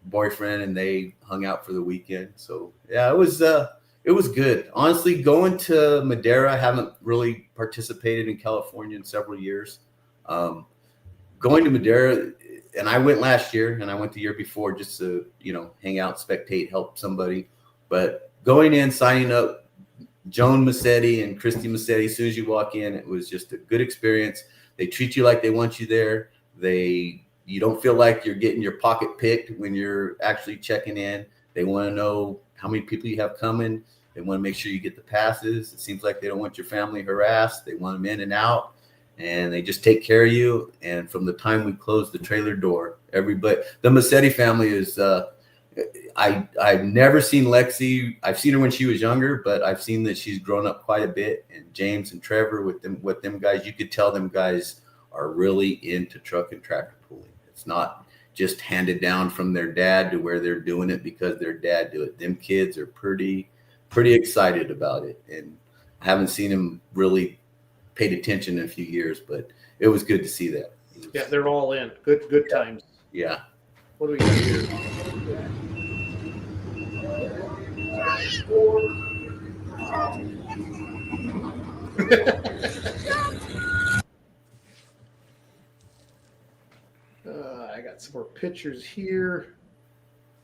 K: boyfriend and they hung out for the weekend. So yeah, it was good. Honestly, going to Madera, I haven't really participated in California in several years. Going to Madera, and I went last year and I went the year before just to, hang out, spectate, help somebody. But going in, signing up, Joan Massetti and Christy Massetti. As soon as you walk in, it was just a good experience. They treat you like they want you there. You don't feel like you're getting your pocket picked when you're actually checking in. They want to know how many people you have coming. They want to make sure you get the passes. It seems like they don't want your family harassed. They want them in and out, and they just take care of you. And from the time we close the trailer door, everybody, the Massetti family is, I've never seen Lexi. I've seen her when she was younger, but I've seen that she's grown up quite a bit. And James and Trevor with them guys, you could tell them guys are really into truck and tractor pulling. It's not just handed down from their dad to where they're doing it because their dad do it. Them kids are pretty excited about it. And I haven't seen them really paid attention in a few years, but it was good to see that.
D: Yeah, they're all in. Good times.
K: Yeah.
D: What do we got here? I got some more pictures here.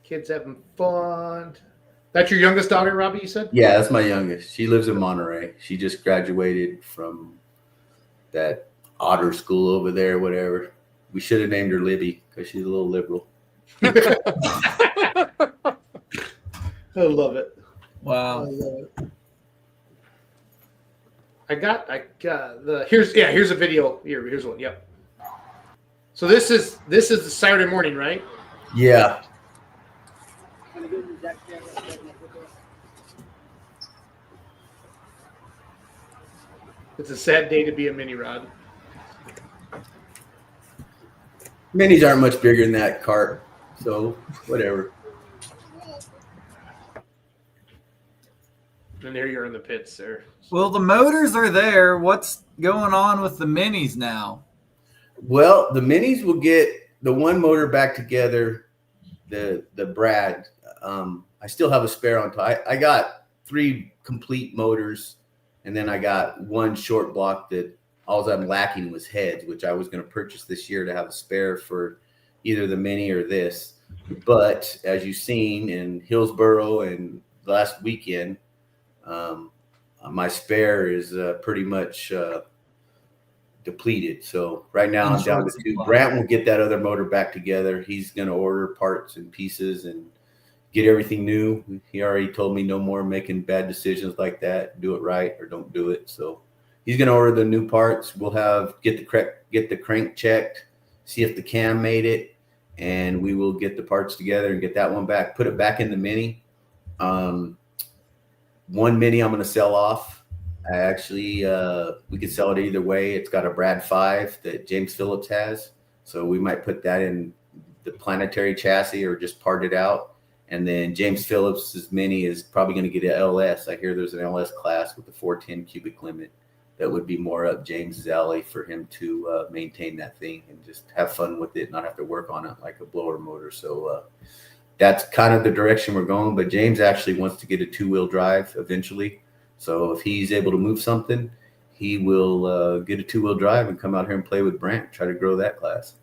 D: Kids having fun. That's your youngest daughter, Robbie, you said?
K: Yeah, that's my youngest. She lives in Monterey. She just graduated from that otter school over there, whatever. We should have named her Libby because she's a little liberal.
D: I love it.
B: Wow.
D: I love it. I got the here's a video. Here's one. Yep. So this is the Saturday morning, right?
K: Yeah.
D: It's a sad day to be a mini rod.
K: Minis aren't much bigger than that cart, so whatever.
D: And there you're in the pits there.
B: Well, the motors are there. What's going on with the minis now?
K: Well, the minis will get the one motor back together, the Brad. I still have a spare on top. I got 3 complete motors, and then I got 1 short block that all I'm lacking was heads, which I was going to purchase this year to have a spare for either the mini or this. But as you've seen in Hillsboro and last weekend, my spare is pretty much depleted. So right now I'm down to 2. Brant will get that other motor back together. He's going to order parts and pieces and get everything new. He already told me no more making bad decisions like that. Do it right or don't do it. So he's going to order the new parts. We'll get the crank checked, see if the cam made it, and we will get the parts together and get that one back. Put it back in the mini. One mini I'm going to sell off. I actually, we could sell it either way. It's got a Brad 5 that James Phillips has. So we might put that in the planetary chassis or just part it out. And then James Phillips's mini is probably going to get an LS. I hear there's an LS class with the 410 cubic limit that would be more up James's alley for him to maintain that thing and just have fun with it, not have to work on it like a blower motor. So that's kind of the direction we're going. But James actually wants to get a 2-wheel drive eventually. So if he's able to move something, he will get a 2-wheel drive and come out here and play with Brant, try to grow that class.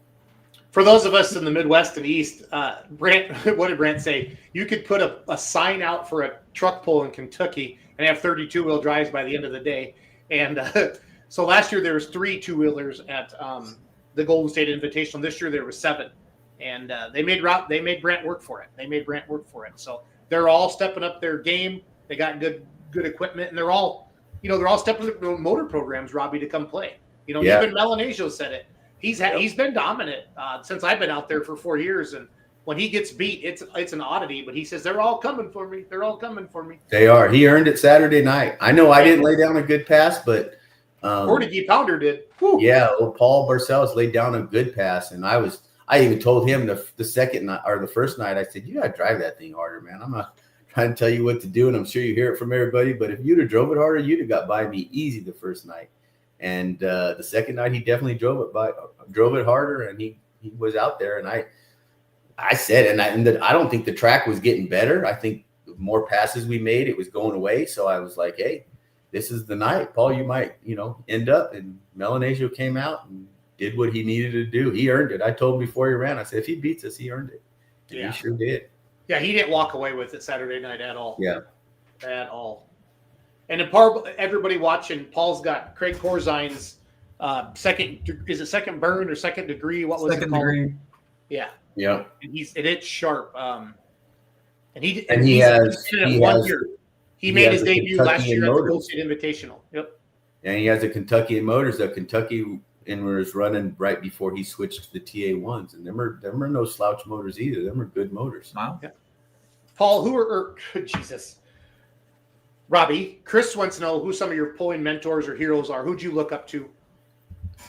D: For those of us in the Midwest and East, Brant, what did Brant say? You could put a sign out for a truck pull in Kentucky and have 32-wheel drives by the end of the day. And so last year there was 3 2-wheelers at the Golden State Invitational. This year there was 7, and they made Brant work for it. So they're all stepping up their game. They got good equipment, and they're all stepping up their motor programs, Robbie, to come play. Even Melanasio said it. He's been dominant since I've been out there for 4 years, and when he gets beat, it's an oddity. But he says they're all coming for me.
K: They are. He earned it Saturday night. I know I didn't lay down a good pass, but
D: Portuguese Pounder did. Whew.
K: Yeah, well, Paul Barcelos laid down a good pass, and I even told him the second night or the first night, I said, you got to drive that thing harder, man. I'm not trying to tell you what to do, and I'm sure you hear it from everybody, but if you'd have drove it harder, you'd have got by me easy the first night. And the second night, he definitely drove it harder, and he was out there. And I said, I don't think the track was getting better. I think the more passes we made, it was going away. So I was like, hey, this is the night, Paul. You might, end up. And Melanasio came out and did what he needed to do. He earned it. I told him before he ran, I said, if he beats us, he earned it. And he sure did.
D: Yeah, he didn't walk away with it Saturday night at all.
K: Yeah,
D: at all. And then Paul, everybody watching, Paul's got Craig Corzine's second burn or second degree? What was
B: Second
D: it called?
B: degree.
D: Yeah.
K: Yeah.
D: And it's sharp. And he
K: he
D: did
K: has
D: it 1 year. He made his
K: has a
D: debut last
K: Kentucky
D: year at the
K: Motors.
D: Gold State Invitational. Yep.
K: And he has a Kentucky Motors that Kentucky was running right before he switched to the TA1s. And them are no slouch motors either. Them are good motors.
B: Wow.
D: Yeah. Paul, Jesus. Robbie, Chris wants to know who some of your pulling mentors or heroes are. Who'd you look up to?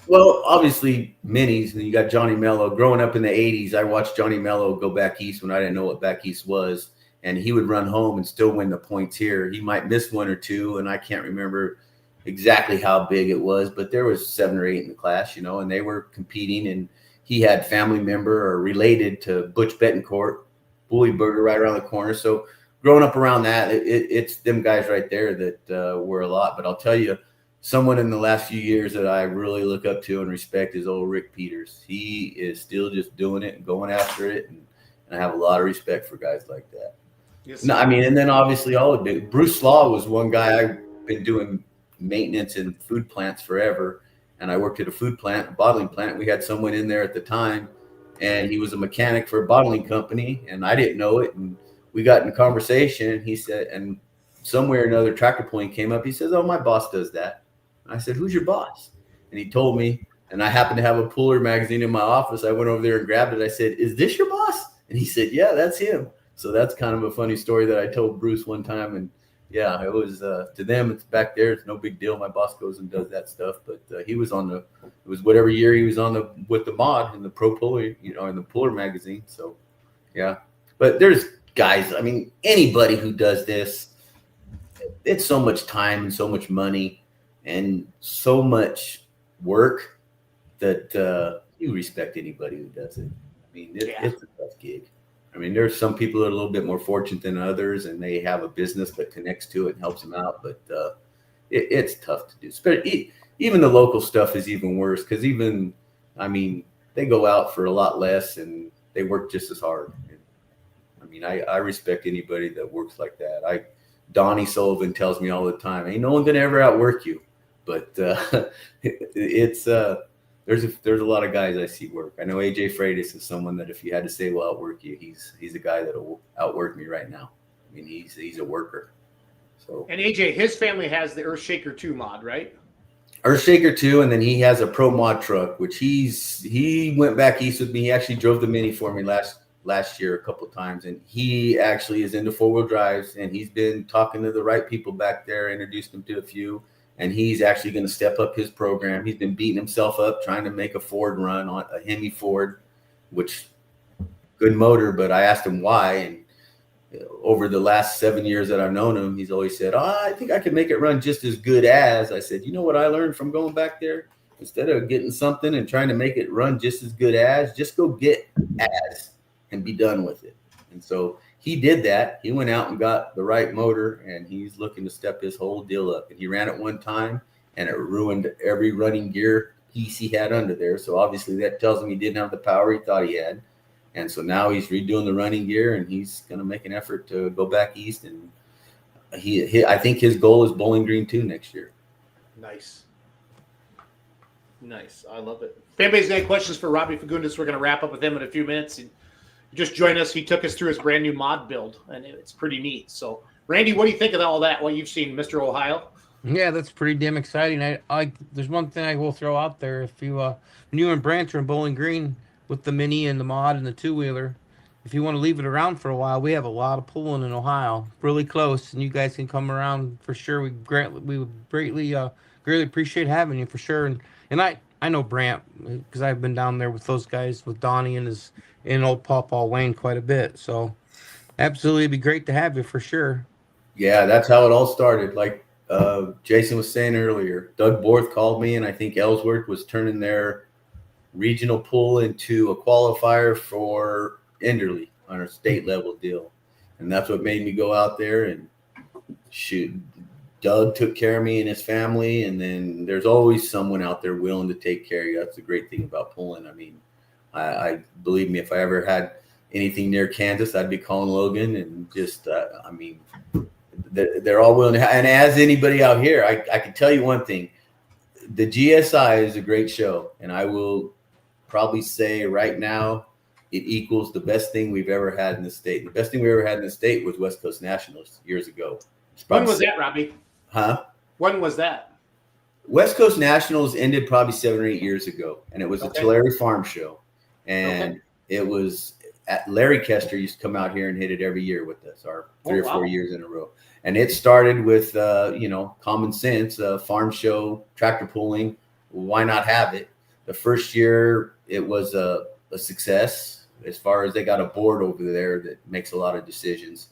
K: Well, obviously minis, and you got Johnny Mello. Growing up in the 80s, I watched Johnny Mello go back east when I didn't know what back east was. And he would run home and still win the points here. He might miss one or two, and I can't remember exactly how big it was, but there was 7 or 8 in the class, and they were competing, and he had family member or related to Butch Betancourt, Bully Burger right around the corner. So growing up around that, it's them guys right there that were a lot. But I'll tell you, someone in the last few years that I really look up to and respect is old Rick Peters. He is still just doing it and going after it, and I have a lot of respect for guys like that.
D: Yes,
K: No, I mean, and then obviously all of it. Bruce Slaw was one guy. I've been doing maintenance in food plants forever, and I worked at a food plant, a bottling plant. We had someone in there at the time, and he was a mechanic for a bottling company, and I didn't know it. And we got in conversation, and he said, and somewhere another tractor pulling came up. He says, "Oh, my boss does that." And I said, "Who's your boss?" And he told me, and I happened to have a puller magazine in my office. I went over there and grabbed it. I said, "Is this your boss?" And he said, "Yeah, that's him." So that's kind of a funny story that I told Bruce one time. And yeah, it was to them, it's back there. It's no big deal. My boss goes and does that stuff. But he was it was whatever year he was on with the mod in the Pro Puller, in the Puller magazine. So yeah, but there's guys, I mean, anybody who does this, it's so much time and so much money and so much work that you respect anybody who does it. I mean, it's a tough gig. I mean, there's some people that are a little bit more fortunate than others, and they have a business that connects to it and helps them out. But it's tough to do. Even the local stuff is even worse because they go out for a lot less and they work just as hard. And, I mean, I respect anybody that works like that. Donnie Sullivan tells me all the time, "Ain't no one gonna ever outwork you." But there's a lot of guys I see work. I know AJ Freitas is someone that if you had to say, "Well, outwork you," he's a guy that'll outwork me right now. I mean, he's a worker. So.
D: And AJ, his family has the Earthshaker 2 mod, right?
K: Earthshaker 2, and then he has a Pro Mod truck, which he went back east with me. He actually drove the Mini for me last year a couple of times, and he actually is into 4-wheel drives, and he's been talking to the right people back there, introduced him to a few. And he's actually going to step up his program. He's been beating himself up trying to make a Ford run on a Hemi Ford, which good motor. But I asked him why. And over the last 7 years that I've known him, he's always said, I think I can make it run just as good as. I said, you know what I learned from going back there? Instead of getting something and trying to make it run just as good as, just go get as and be done with it. And so he did that. He went out and got the right motor, and he's looking to step his whole deal up. And he ran it one time, and it ruined every running gear piece he had under there. So obviously that tells him he didn't have the power he thought he had. And so now he's redoing the running gear, and he's going to make an effort to go back east. And I think his goal is Bowling Green 2 next year.
D: Nice. I love it. If anybody's got any questions for Robbie Fagundes, we're going to wrap up with him in a few minutes. And just join us. He took us through his brand new mod build, and it's pretty neat. So, Randy, what do you think of all that? What you've seen, Mr. Ohio?
F: Yeah, that's pretty damn exciting. There's one thing I will throw out there. If you and Branch are in Bowling Green with the Mini and the mod and the 2-wheeler, if you want to leave it around for a while, we have a lot of pulling in Ohio, really close, and you guys can come around for sure. We would greatly appreciate having you for sure. And I know Brant because I've been down there with those guys, with Donnie and old Pawpaw Wayne quite a bit. So absolutely, it'd be great to have you for sure.
K: Yeah, that's how it all started. Like Jason was saying earlier, Doug Borth called me, and I think Ellsworth was turning their regional pull into a qualifier for Enderley on a state level deal. And that's what made me go out there and shoot. Doug took care of me and his family, and then there's always someone out there willing to take care of you. That's the great thing about pulling. I mean, I believe me, if I ever had anything near Kansas, I'd be calling Logan and just, they're all willing to. And as anybody out here, I can tell you one thing: the GSI is a great show, and I will probably say right now it equals the best thing we've ever had in the state. The best thing we ever had in the state was West Coast Nationals years ago.
D: When was that, Robbie?
K: Huh?
D: When was that?
K: West Coast Nationals ended probably 7 or 8 years ago, and it was a
D: Okay.
K: Tulare Farm Show, and it was Larry Kester used to come out here and hit it every year with us, our 3 or 4 years in a row. And it started with common sense, farm show, tractor pulling. Why not have it? The first year it was a success as far as they got a board over there that makes a lot of decisions.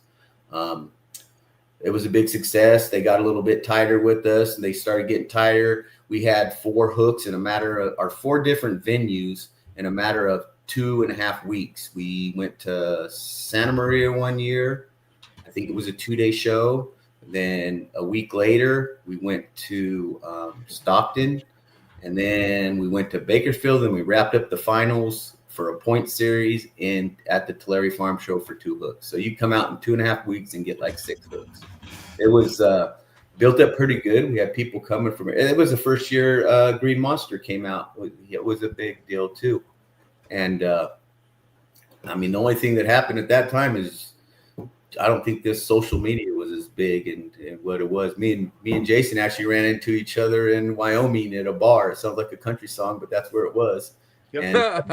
K: It was a big success. They got a little bit tighter with us, and they started getting tighter. We had 4 hooks in a matter of, or 4 different venues in a matter of 2.5 weeks. We went to Santa Maria one year. I think it was a 2-day show. Then a week later, we went to Stockton, and then we went to Bakersfield, and we wrapped up the finals for a point series at the Tulare Farm Show for 2 hooks. So you come out in 2.5 weeks and get like 6 hooks. It was built up pretty good. We had people coming from it. It was the first year Green Monster came out. It was a big deal too. And the only thing that happened at that time is I don't think this social media was as big and what it was. Me and Jason actually ran into each other in Wyoming at a bar. It sounds like a country song, but that's where it was.
D: Yep.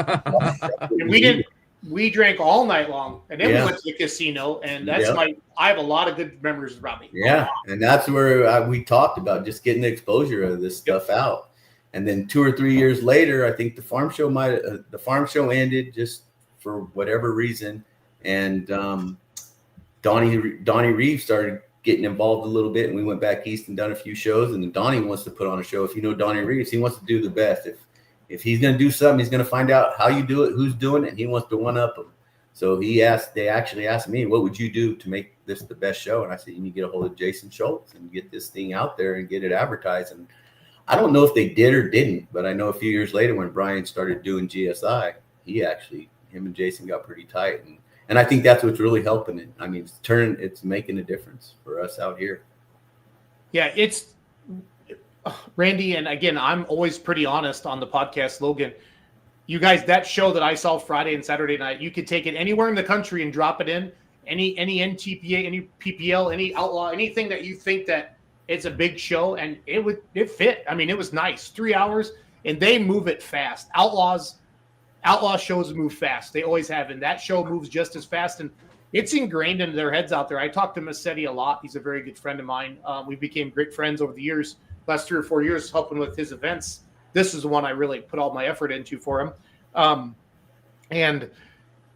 D: And we drank all night long, and then we went to the casino, and that's I have a lot of good memories of Robbie.
K: Yeah, and that's where we talked about just getting the exposure of this stuff out. And then 2 or 3 years later, I think the farm show ended just for whatever reason, and Donnie Reeves started getting involved a little bit, and we went back east and done a few shows. And then Donnie wants to put on a show. If you know Donnie Reeves, he wants to do the best. If he's going to do something, he's going to find out how you do it, who's doing it, and he wants to one up them. So they actually asked me, what would you do to make this the best show? And I said, you need to get a hold of Jason Schultz and get this thing out there and get it advertised. And I don't know if they did or didn't, but I know a few years later when Brian started doing GSI, him and Jason got pretty tight. And I think that's what's really helping it. I mean, it's making a difference for us out here.
D: Yeah, it's Randy, and again, I'm always pretty honest on the podcast, Logan. You guys, that show that I saw Friday and Saturday night, you could take it anywhere in the country and drop it in. Any NTPA, any PPL, any outlaw, anything that you think that it's a big show, and it fit. I mean, it was nice. 3 hours, and they move it fast. Outlaw shows move fast. They always have, and that show moves just as fast, and it's ingrained into their heads out there. I talk to Massetti a lot. He's a very good friend of mine. We became great friends over the years. Last 3 or 4 years helping with his events. This is the one I really put all my effort into for him. And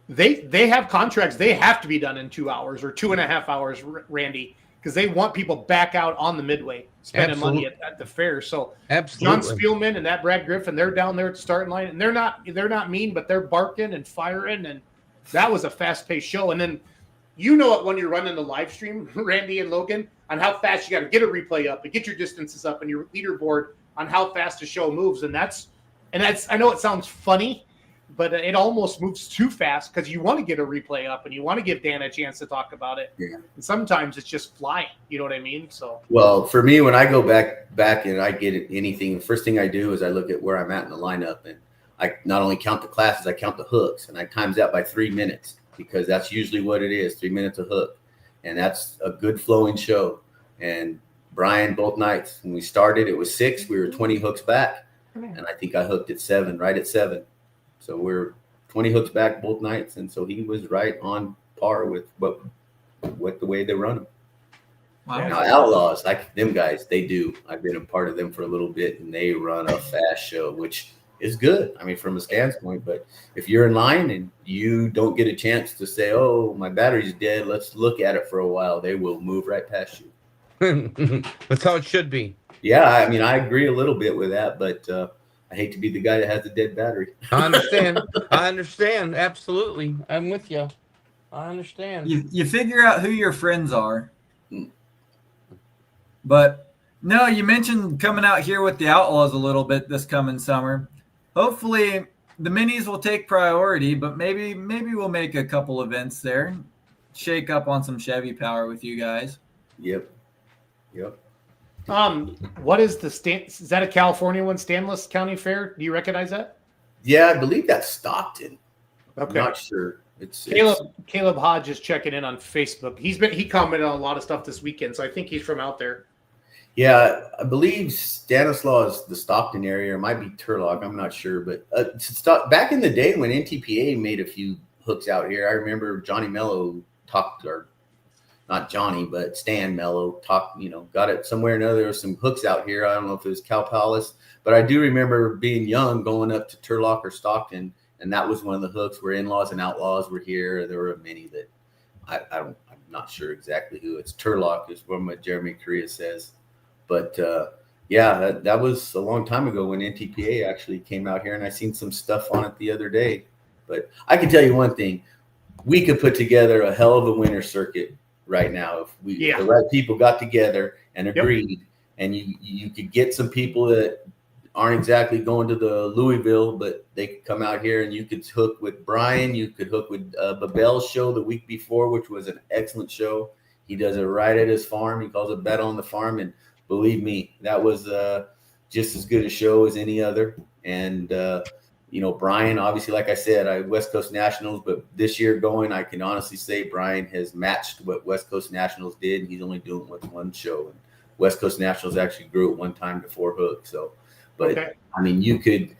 D: they have contracts. They have to be done in 2 hours or 2.5 hours, Randy, because they want people back out on the midway spending money at the fair. So John Spielman and that Brad Griffin, they're down there at the starting line, and they're not mean, but they're barking and firing. And that was a fast-paced show. And then you know it when you're running the live stream, Randy and Logan, on how fast you got to get a replay up and get your distances up and your leaderboard on how fast the show moves. And that's I know it sounds funny, but it almost moves too fast because you want to get a replay up and you want to give Dan a chance to talk about it.
K: Yeah.
D: And sometimes it's just flying. You know what I mean? So
K: well, for me, when I go back and I get anything, the first thing I do is I look at where I'm at in the lineup, and I not only count the classes, I count the hooks, and I times that by 3 minutes because that's usually what it is, 3 minutes a hook. And that's a good flowing show. And Brian, both nights when we started, it was 6. We were 20 hooks back, and I think I hooked at 7, right at 7. So we're 20 hooks back both nights, and so he was right on par with the way they run them.
B: Wow.
K: Now Outlaws, like them guys, they do. I've been a part of them for a little bit, and they run a fast show, which is good. I mean, from a standpoint, but if you're in line and you don't get a chance to say, "Oh, my battery's dead. Let's look at it for a while," they will move right past you.
F: That's how it should be.
K: Yeah, I mean, I agree a little bit with that, but I hate to be the guy that has a dead battery.
F: I understand. I understand. Absolutely. I'm with you. I understand.
B: You figure out who your friends are. But no, you mentioned coming out here with the Outlaws a little bit this coming summer. Hopefully the minis will take priority, but maybe we'll make a couple events there. Shake up on some Chevy power with you guys.
K: Yep.
D: What is the is that a California one? Stanless County Fair? Do you recognize that?
K: Yeah, I believe that's Stockton. I'm
D: Okay.
K: not sure. It's
D: Caleb Hodge is checking in on Facebook. He commented on a lot of stuff this weekend, so I think he's from out there.
K: Yeah, I believe Stanislaus is the Stockton area. It might be Turlock. I'm not sure. But back in the day when NTPA made a few hooks out here, I remember Johnny Mello talked, or not Johnny, but Stan Mello talked, got it somewhere or another. There was some hooks out here. I don't know if it was Cal Palace, but I do remember being young going up to Turlock or Stockton, and that was one of the hooks where In-Laws and Outlaws were here. There were many that I'm not sure exactly who. It's Turlock is what Jeremy Correa says. But yeah, that was a long time ago when NTPA actually came out here, and I seen some stuff on it the other day. But I can tell you one thing: we could put together a hell of a winter circuit right now if the right people got together and agreed, and you could get some people that aren't exactly going to the Louisville, but they could come out here and you could hook with Brian. You could hook with Babel's show the week before, which was an excellent show. He does it right at his farm. He calls it Bet on the Farm, and believe me, that was just as good a show as any other. And, Brian, obviously, like I said, West Coast Nationals, but this year going, I can honestly say Brian has matched what West Coast Nationals did. And he's only doing it with one show. And West Coast Nationals actually grew at one time to 4 hooks. So, but okay. I mean, you could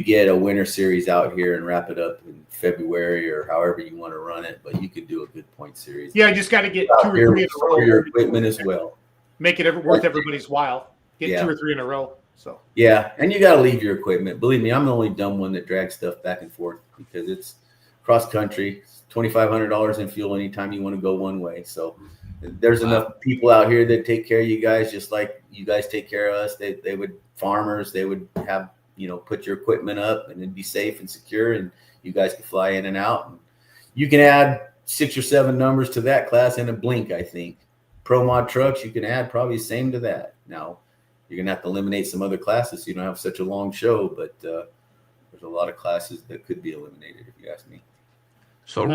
K: get a winter series out here and wrap it up in February or however you want to run it, but you could do a good point series.
D: Yeah, you just got to get 2 or 3 in a row.
K: Your equipment as well.
D: Make it worth everybody's while. Get 2 or 3 in a row. So
K: yeah, and you got to leave your equipment. Believe me, I'm the only dumb one that drags stuff back and forth because it's cross country, $2,500 in fuel anytime you want to go one way. So there's enough people out here that take care of you guys, just like you guys take care of us. They would farmers. They would have put your equipment up and it'd be safe and secure, and you guys could fly in and out. And you can add 6 or 7 numbers to that class in a blink, I think. Pro mod trucks, you can add probably the same to that. Now, you're going to have to eliminate some other classes so you don't have such a long show, but there's a lot of classes that could be eliminated, if you ask me.
F: So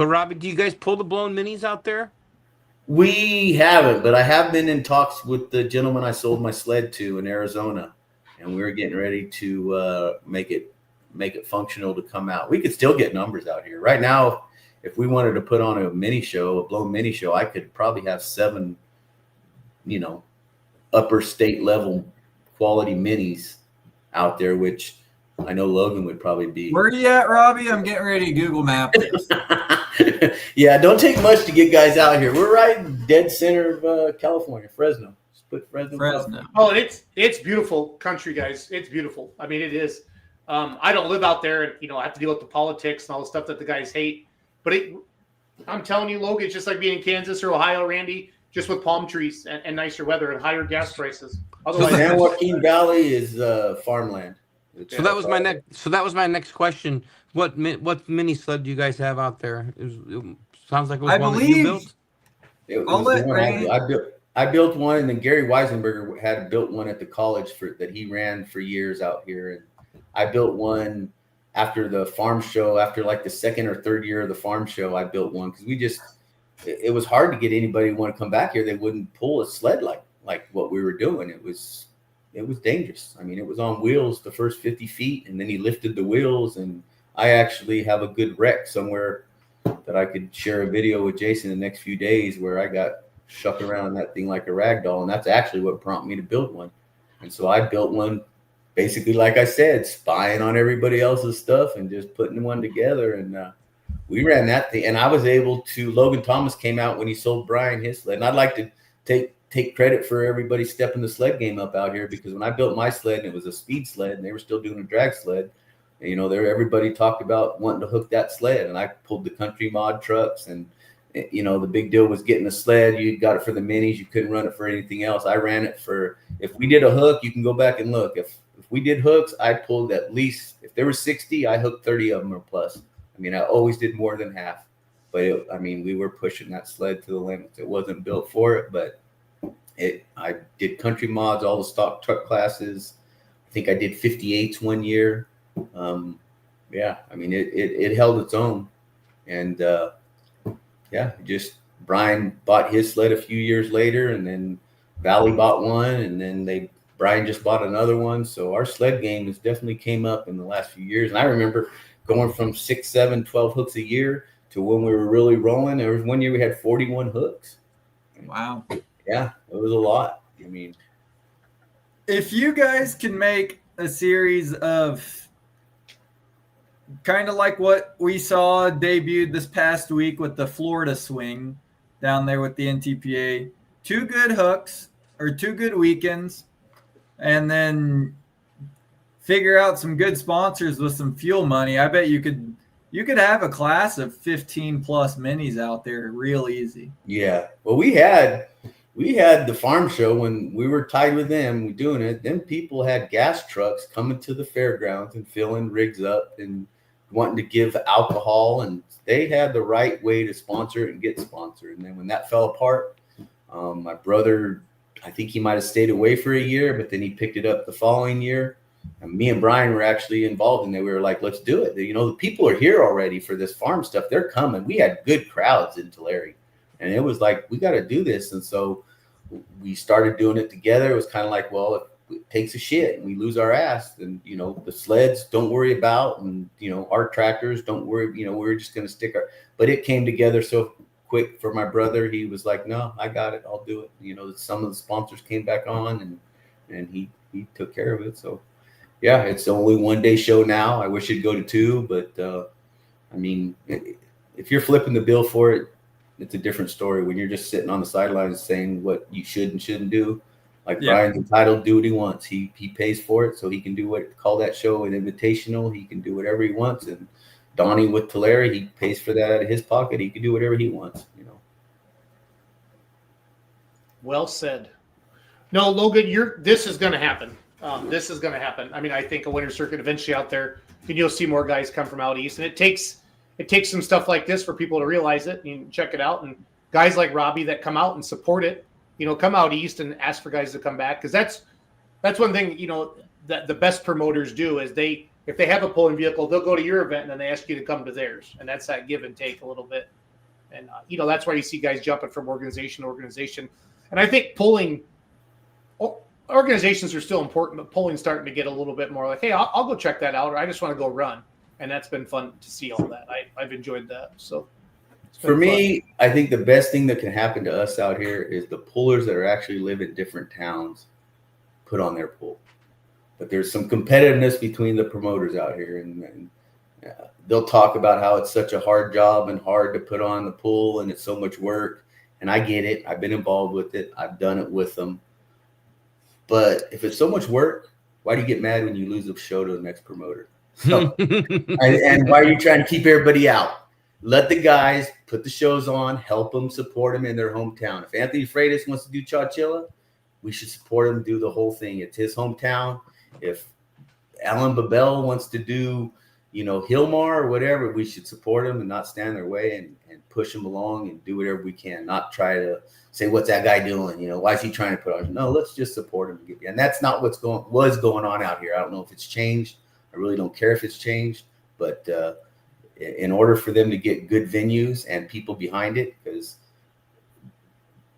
F: Robbie, do you guys pull the blown minis out there?
K: We haven't, but I have been in talks with the gentleman I sold my sled to in Arizona, and we're getting ready to make it functional to come out. We could still get numbers out here. Right now, if we wanted to put on a blown mini show, I could probably have 7, upper state level quality minis out there, which I know Logan would probably be.
B: Where are you at, Robbie? I'm getting ready to Google Map this.
K: Yeah, don't take much to get guys out here. We're right in dead center of California, Fresno. Just put Fresno.
D: Oh, it's beautiful country, guys. It's beautiful. I mean, it is. I don't live out there, and I have to deal with the politics and all the stuff that the guys hate. But I'm telling you, Logan, it's just like being in Kansas or Ohio, Randy, just with palm trees and nicer weather and higher gas prices.
K: Otherwise, San Joaquin Valley is farmland.
F: So that was my next question. What mini sled do you guys have out there? It sounds like it was one that you built.
K: I built one, and then Gary Weisenberger had built one at the college that he ran for years out here, and I built one after the farm show. After like the 2nd or 3rd year of the farm show, I built one because it was hard to get anybody to want to come back here. They wouldn't pull a sled like what we were doing. It was dangerous. I mean, it was on wheels the first 50 feet, and then he lifted the wheels, and I actually have a good wreck somewhere that I could share a video with Jason the next few days where I got shucked around that thing like a rag doll, and that's actually what prompted me to build one. And so I built one basically, like I said, spying on everybody else's stuff and just putting one together, and we ran that thing. And I was able to, Logan Thomas came out when he sold Brian his sled, and I'd like to take credit for everybody stepping the sled game up out here, because when I built my sled, and it was a speed sled, and they were still doing a drag sled, everybody talked about wanting to hook that sled, and I pulled the country mod trucks, and the big deal was getting a sled. You got it for the minis, you couldn't run it for anything else. I ran it for, if we did a hook, you can go back and look. If we did hooks, I pulled at least, if there were 60, I hooked 30 of them or plus. I mean, I always did more than half, but we were pushing that sled to the limits. It wasn't built for it, but I did country mods, all the stock truck classes. I think I did 58s one year. It held its own, and just Brian bought his sled a few years later, and then Valley bought one, and then Brian just bought another one. So our sled game has definitely came up in the last few years. And I remember going from 6, 7, 12 hooks a year to when we were really rolling. There was one year we had 41 hooks.
B: Wow.
K: Yeah, it was a lot. I mean,
B: if you guys can make a series of kind of like what we saw debuted this past week with the Florida swing down there with the NTPA, 2 good hooks or 2 good weekends, and then figure out some good sponsors with some fuel money, I bet you could have a class of 15 plus minis out there real easy.
K: yeah. Well, we had the farm show when we were tied with them doing it. Then people had gas trucks coming to the fairgrounds and filling rigs up and wanting to give alcohol, and they had the right way to sponsor it and get sponsored. And then when that fell apart, my brother, I think he might have stayed away for a year, but then he picked it up the following year. And me and Brian were actually involved in it. We were like, let's do it. You know, the people are here already for this farm stuff. They're coming. We had good crowds in Tulare. And it was like, we got to do this. And so we started doing it together. It was kind of like, well, if it takes a shit and we lose our ass, then, you know, the sleds don't worry about, and, you know, our tractors don't worry, you know, we're just going to stick our, but it came together so quick for my brother. He was like, no, I got it. I'll do it. You know, some of the sponsors came back on, and he took care of it. So yeah, it's only 1 day show now. I wish it'd go to 2, but I mean, if you're flipping the bill for it, it's a different story. When you're just sitting on the sidelines saying what you should and shouldn't do, like Brian's entitled to do what he wants. He pays for it, so he can do call that show an invitational. He can do whatever he wants. And Donnie with Tulare, he pays for that out of his pocket. He can do whatever he wants, you know.
D: Well said. No, Logan, this is going to happen. This is going to happen. I mean, I think a winter circuit eventually out there, and you'll see more guys come from out east. And it takes some stuff like this for people to realize it and check it out. And guys like Robbie that come out and support it, you know, come out east and ask for guys to come back. Because that's one thing, you know, that the best promoters do is if they have a pulling vehicle, they'll go to your event and then they ask you to come to theirs. And that's that give and take a little bit. And, you know, that's why you see guys jumping from organization to organization. And I think organizations are still important, but pulling's starting to get a little bit more like, hey, I'll go check that out, or I just want to go run. And that's been fun to see all that. I've enjoyed that. So
K: for me, I think the best thing that can happen to us out here is the pullers that are actually live in different towns put on their pull. But there's some competitiveness between the promoters out here, and they'll talk about how it's such a hard job and hard to put on the pull, and it's so much work. And I get it. I've been involved with it. I've done it with them. But if it's so much work, why do you get mad when you lose a show to the next promoter? So, and why are you trying to keep everybody out? Let the guys put the shows on, help them, support them in their hometown. If Anthony Freitas wants to do Chowchilla, we should support him, do the whole thing. It's his hometown. If Alan Babel wants to do, you know, Hillmar or whatever, we should support him and not stand in their way and push him along and do whatever we can, not try to say, what's that guy doing? You know, why is he trying to put on? No, let's just support him. And that's not was going on out here. I don't know if it's changed. I really don't care if it's changed, but in order for them to get good venues and people behind it, because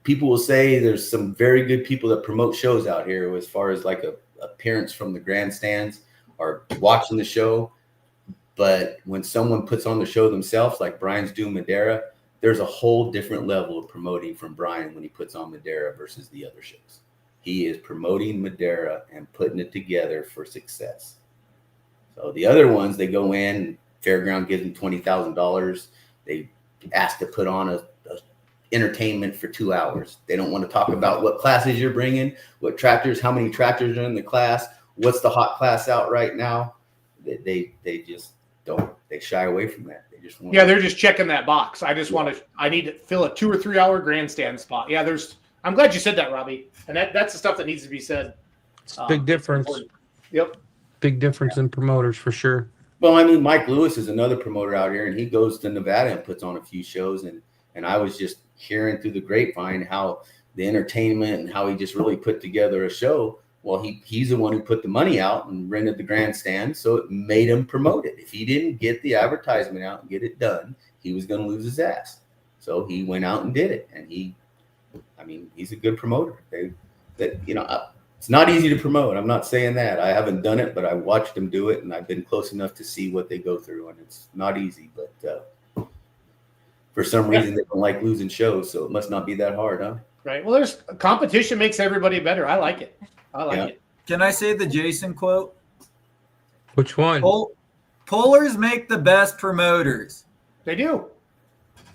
K: people will say there's some very good people that promote shows out here as far as like a appearance from the grandstands or watching the show. But when someone puts on the show themselves, like Brian's doing Madera, there's a whole different level of promoting from Brian when he puts on Madera versus the other shows. He is promoting Madera and putting it together for success. So the other ones, they go in, Fairground gives them $20,000. They ask to put on a entertainment for 2 hours. They don't want to talk about what classes you're bringing, what tractors, how many tractors are in the class, what's the hot class out right now. They just don't. They shy away from that. They just want.
D: Yeah, they're just checking that box. I need to fill a 2 or 3 hour grandstand spot. Yeah, I'm glad you said that, Robbie. And that's the stuff that needs to be said.
F: It's a big difference.
D: Yep.
F: Big difference in promoters for sure.
K: Well, I mean, Mike Lewis is another promoter out here, and he goes to Nevada and puts on a few shows. And I was just hearing through the grapevine how the entertainment and how he just really put together a show. Well, he's the one who put the money out and rented the grandstand, so it made him promote it. If he didn't get the advertisement out and get it done, he was going to lose his ass. So he went out and did it, and he's a good promoter. It's not easy to promote. I'm not saying that. I haven't done it, but I watched them do it, and I've been close enough to see what they go through, and it's not easy. But for some reason, they don't like losing shows, so it must not be that hard, huh?
A: Right. Well, there's competition makes everybody better. I like it. It.
B: Can I say the Jason quote?
F: Which one?
B: Pullers make the best promoters.
A: They do.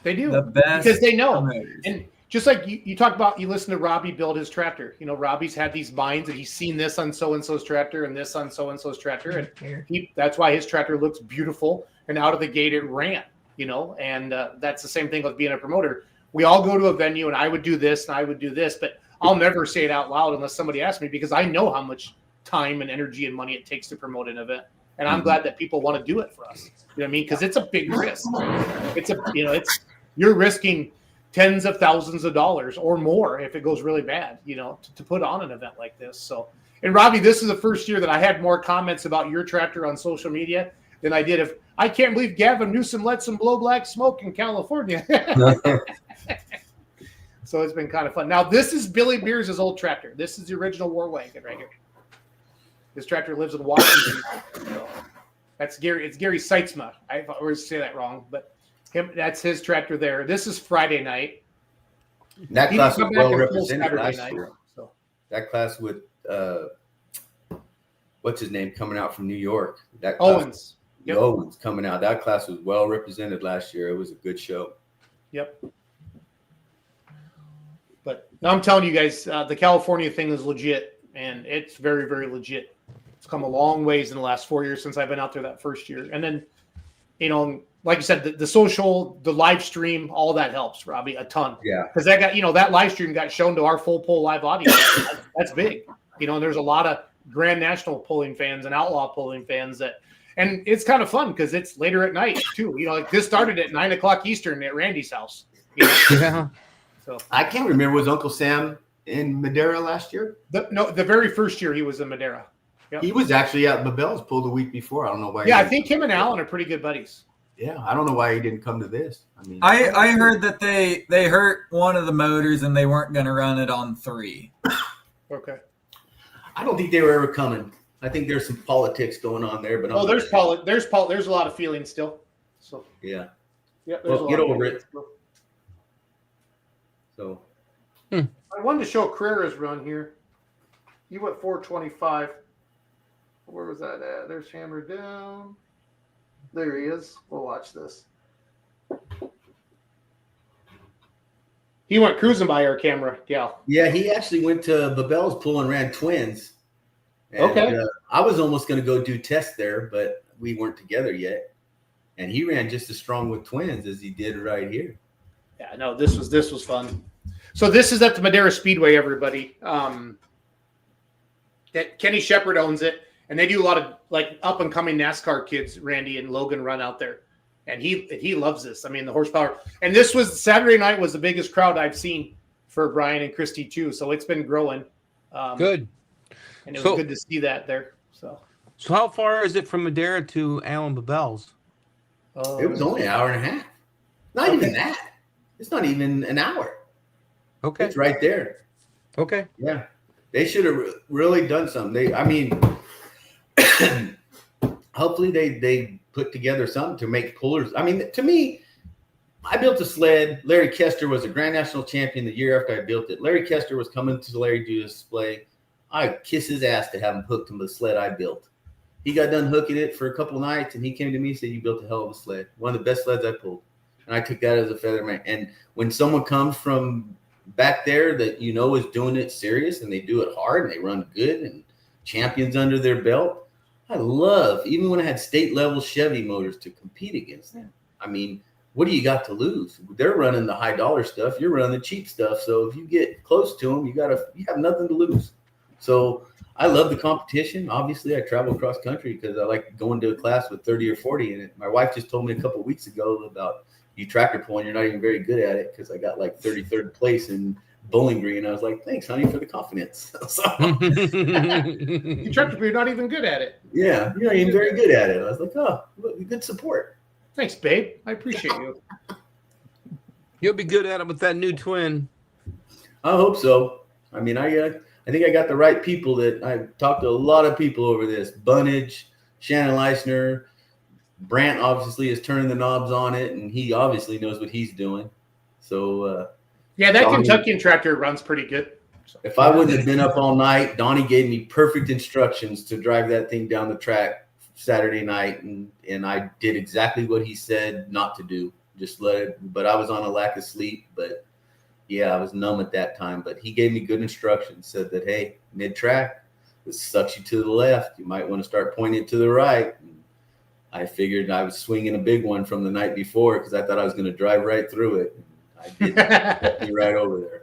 A: They do.
B: The best
A: because they know.
B: promoters.
A: And just like you talk about, you listen to Robbie build his tractor. Robbie's had these minds and he's seen this on so-and-so's tractor and this on so-and-so's tractor. And that's why his tractor looks beautiful. And out of the gate, it ran, and that's the same thing with being a promoter. We all go to a venue and I would do this and I would do this, but I'll never say it out loud unless somebody asks me, because I know how much time and energy and money it takes to promote an event. And I'm glad that people want to do it for us. You know what I mean? Because it's a big risk. You're risking tens of thousands of dollars or more if it goes really bad, to put on an event like this. So, and Robbie, this is the first year that I had more comments about your tractor on social media than I did if I can't believe Gavin Newsom lets him blow black smoke in California. So it's been kind of fun. Now, this is Billy Beers' old tractor. This is the original war wagon right here. This tractor lives in Washington. So that's Gary. It's Gary Seitzma. I always say that wrong, but that's his tractor there. This is Friday night.
K: That
A: He
K: class
A: didn't
K: was
A: come back
K: well
A: until
K: represented
A: Saturday
K: last
A: night,
K: year.
A: so.
K: That class with what's his name coming out from New York? That class,
A: Owens. Yep.
K: Owens coming out. That class was well represented last year. It was a good show.
A: Yep. But now I'm telling you guys, the California thing is legit, and it's very, very legit. It's come a long ways in the last 4 years since I've been out there that first year. And then, like you said, the social, the live stream, all that helps, Robbie, a ton.
K: Yeah.
A: Because that got, that live stream got shown to our full pull live audience. That's big. And there's a lot of Grand National pulling fans and Outlaw pulling fans and it's kind of fun because it's later at night too. Like this started at 9 o'clock Eastern at Randy's house.
F: Yeah.
K: So I can't remember. Was Uncle Sam in Madera last year?
A: The very first year he was in Madera. Yep.
K: He was actually at Mabel's Pool the week before. I don't know why.
A: Yeah, I think him and Alan are pretty good buddies.
K: Yeah, I don't know why he didn't come to this.
B: I heard that they hurt one of the motors and they weren't going to run it on 3.
A: Okay.
K: I don't think they were ever coming. I think there's some politics going on there, but
A: there's a lot of feelings still. So
K: yeah.
A: Yeah.
K: Well, get over it. So
A: I wanted to show Carrera's run here. He went 425. Where was that at? There's Hammer down. There he is. We'll watch this. He went cruising by our camera. Yeah.
K: Yeah, he actually went to Babel's Pool and ran twins. And,
A: okay.
K: I was almost going to go do tests there, but we weren't together yet. And he ran just as strong with twins as he did right here.
A: Yeah, no, this was fun. So this is at the Madera Speedway, everybody. That Kenny Shepard owns it, and they do a lot of like up and coming NASCAR kids. Randy and Logan run out there, and he loves this. I mean, the horsepower. And this was Saturday night was the biggest crowd I've seen for Brian and Christy too. So it's been growing.
F: Good.
A: And it was good to see that there. So
F: how far is it from Madera to Allen Babel's?
K: It was only an hour and a half. Not even that. It's not even an hour.
F: Okay.
K: It's right there.
F: Okay.
K: Yeah. They should have really done something. Hopefully they put together something to make pullers. I mean, to me, I built a sled. Larry Kester was a Grand National champion the year after I built it. Larry Kester was coming to Larry to do a display. I'd kiss his ass to have him hooked to the sled I built. He got done hooking it for a couple of nights, and he came to me and said, "You built a hell of a sled. One of the best sleds I pulled." And I took that as a feather man. And when someone comes from back there that is doing it serious and they do it hard and they run good and champions under their belt, I love, even when I had state level Chevy motors to compete against them. I mean, what do you got to lose? They're running the high dollar stuff. You're running the cheap stuff. So if you get close to them, you have nothing to lose. So I love the competition. Obviously, I travel cross country because I like going to a class with 30 or 40 in it. My wife just told me a couple of weeks ago about you tractor pulling. You're not even very good at it because I got like 33rd place in Bowling Green. I was like, thanks, honey, for the confidence. So,
A: you tractor pull, you're not even good at it.
K: Yeah, you're not even very good at it. I was like, oh, look, good support.
A: Thanks, babe. I appreciate you.
F: You'll be good at it with that new twin.
K: I hope so. I mean, I think I got the right people. That I've talked to a lot of people over this. Bunnage, Shannon Leisner, Brant obviously is turning the knobs on it, and he obviously knows what he's doing. So
D: Yeah, that
K: Donnie,
D: Kentuckian tractor runs pretty good. So.
K: If I wouldn't have been up all night, Donnie gave me perfect instructions to drive that thing down the track Saturday night, and I did exactly what he said not to do. Just let it. But I was on a lack of sleep. But yeah, I was numb at that time. But he gave me good instructions. Said that, hey, mid track, this sucks you to the left. You might want to start pointing it to the right. And I figured I was swinging a big one from the night before because I thought I was going to drive right through it. I did. Get me right over there.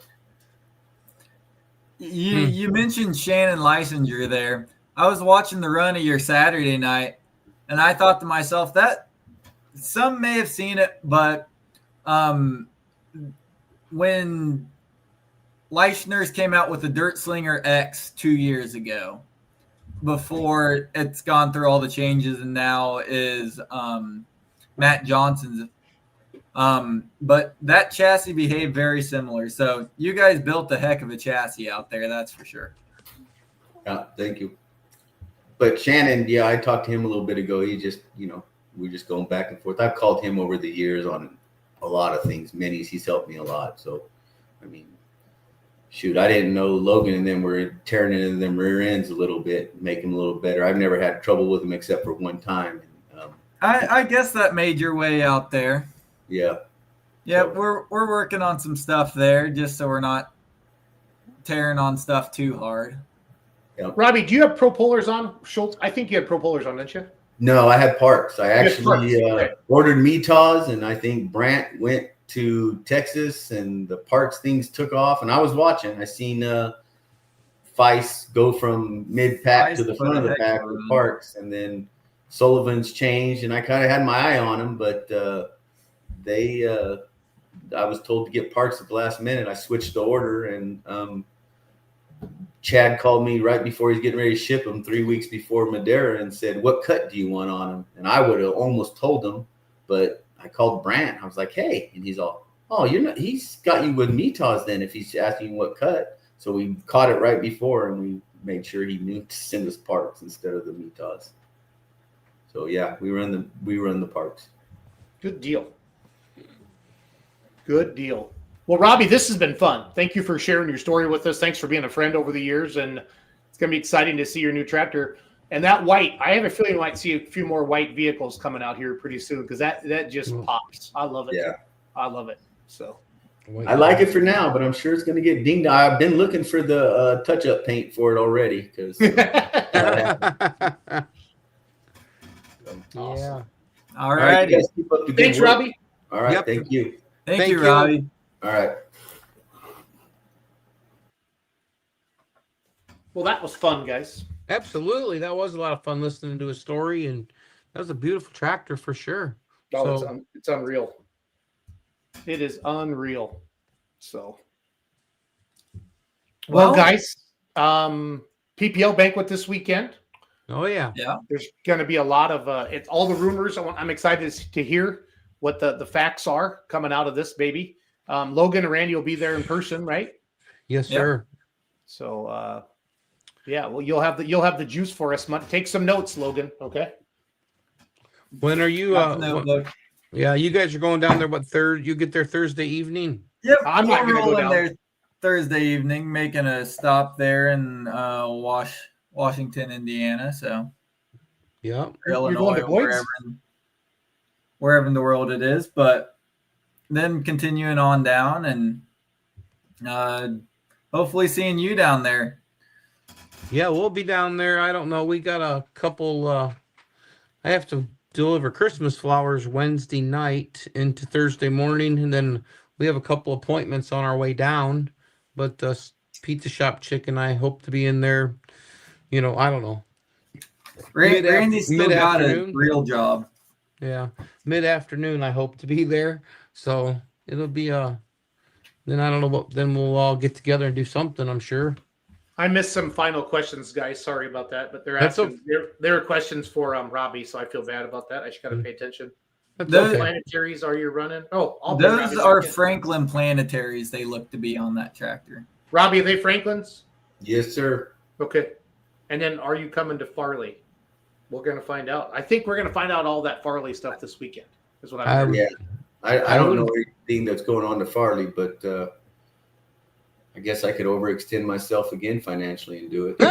B: You mentioned Shannon Leisinger there. I was watching the run of your Saturday night, and I thought to myself that some may have seen it, but when Leisner's came out with the Dirt Slinger X 2 years ago, before it's gone through all the changes, and now is Matt Johnson's. But that chassis behaved very similar. So you guys built a heck of a chassis out there, that's for sure.
K: Yeah, thank you. But Shannon, yeah, I talked to him a little bit ago. He just, we're just going back and forth. I've called him over the years on a lot of things. Minis, he's helped me a lot. So, I mean, shoot, I didn't know Logan and them were tearing into them rear ends a little bit, make them a little better. I've never had trouble with them except for one time.
B: I guess that made your way out there.
K: Yeah.
B: Yeah, so, we're working on some stuff there just so we're not tearing on stuff too hard.
K: Yeah.
D: Robbie, do you have Pro Polars on? Schultz, I think you had Pro Polars on, didn't you?
K: No, I had Parks. I actually ordered Mitas, and I think Brant went to Texas, and the Parks things took off. And I was watching. I seen Feist go from mid-pack to the front of the pack with Parks, and then Sullivan's changed, and I kind of had my eye on him, but I was told to get Parks at the last minute. I switched the order, and Chad called me right before he's getting ready to ship him 3 weeks before Madeira and said, "What cut do you want on him?" And I would have almost told him, but I called Brant. I was like, "Hey," and he's all, "Oh, you're not. He's got you with Mitas then if he's asking what cut." So we caught it right before, and we made sure he knew to send us Parks instead of the Mitas. So yeah, we run the Parks.
D: Good deal. Good deal. Well, Robbie, this has been fun. Thank you for sharing your story with us. Thanks for being a friend over the years, and it's going to be exciting to see your new tractor. And that white, I have a feeling we might see a few more white vehicles coming out here pretty soon because that just pops. I love it.
K: Yeah,
D: I love it. So
K: I like it for now, but I'm sure it's going to get dinged. I've been looking for the touch-up paint for it already because.
B: Awesome. Yeah.
K: All right. You guys keep up the good
D: Thanks,
K: work.
D: Robbie.
K: All right.
F: Yep.
K: Thank you.
B: Thank you, Robbie.
K: All right.
D: Well, that was fun, guys.
F: Absolutely. That was a lot of fun listening to his story, and that was a beautiful tractor for sure.
D: Oh,
F: So,
D: it's unreal. It is unreal. So, well, guys, PPL banquet this weekend.
F: oh, yeah.
B: Yeah.
D: There's going to be a lot of it's all the rumors. I'm excited to hear what the facts are coming out of this baby. Logan and Randy will be there in person, right?
F: Yes, sir.
D: So, yeah, well, you'll have the juice for us. Take some notes, Logan. Okay.
F: When are you? Yeah, you guys are going down there. What you get there Thursday evening?
B: Yep,
D: I'm not going to go down
B: there Thursday evening, making a stop there in Washington, Indiana. So,
F: yeah,
B: Illinois, wherever in the world it is. But then continuing on down and hopefully seeing you down there.
F: Yeah, we'll be down there. I don't know. We got a couple. I have to deliver Christmas flowers Wednesday night into Thursday morning, and then we have a couple appointments on our way down. But Pizza Shop Chick and I hope to be in there. I don't know.
B: Randy's still got a real job.
F: Yeah, mid-afternoon. I hope to be there. So it'll be then I don't know what. Then we'll all get together and do something. I'm sure.
D: I missed some final questions, guys. Sorry about that, but they're asking. There are questions for Robbie, so I feel bad about that. I just got to pay attention.
F: That's
B: Those-
F: okay.
D: Planetaries are you running? Oh, I'll bring
B: Those
D: Robbie
B: are
D: back in.
B: Franklin Planetaries. They look to be on that tractor.
D: Robbie, are they Franklin's?
K: Yes, sir.
D: Okay. And then are you coming to Farley? We're going to find out. I think we're going to find out all that Farley stuff this weekend. Is what
F: I
D: I'm
F: would-
K: Yeah. I
F: I
K: don't
F: would-
K: know anything that's going on to Farley, but I guess I could overextend myself again financially and do it.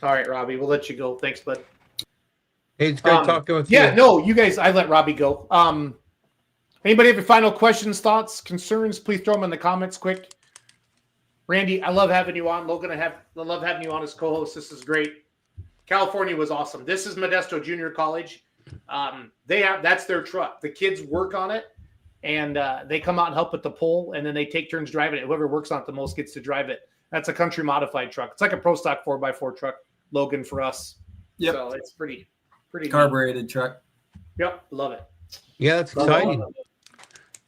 D: All right, Robbie, we'll let you go. Thanks, bud.
F: Hey, it's great talking with you.
D: Yeah, no, you guys, I let Robbie go. Anybody have any final questions, thoughts, concerns? Please throw them in the comments quick. Randy, I love having you on. Logan, I love having you on as co-host. This is great. California was awesome. This is Modesto Junior College. That's their truck. The kids work on it, and they come out and help with the pole, and then they take turns driving it. Whoever works on it the most gets to drive it. That's a country modified truck. It's like a pro stock 4x4 truck, Logan, for us.
B: Yep.
D: So it's pretty neat.
B: Carbureted truck.
D: Yep, love it.
F: Yeah, that's exciting.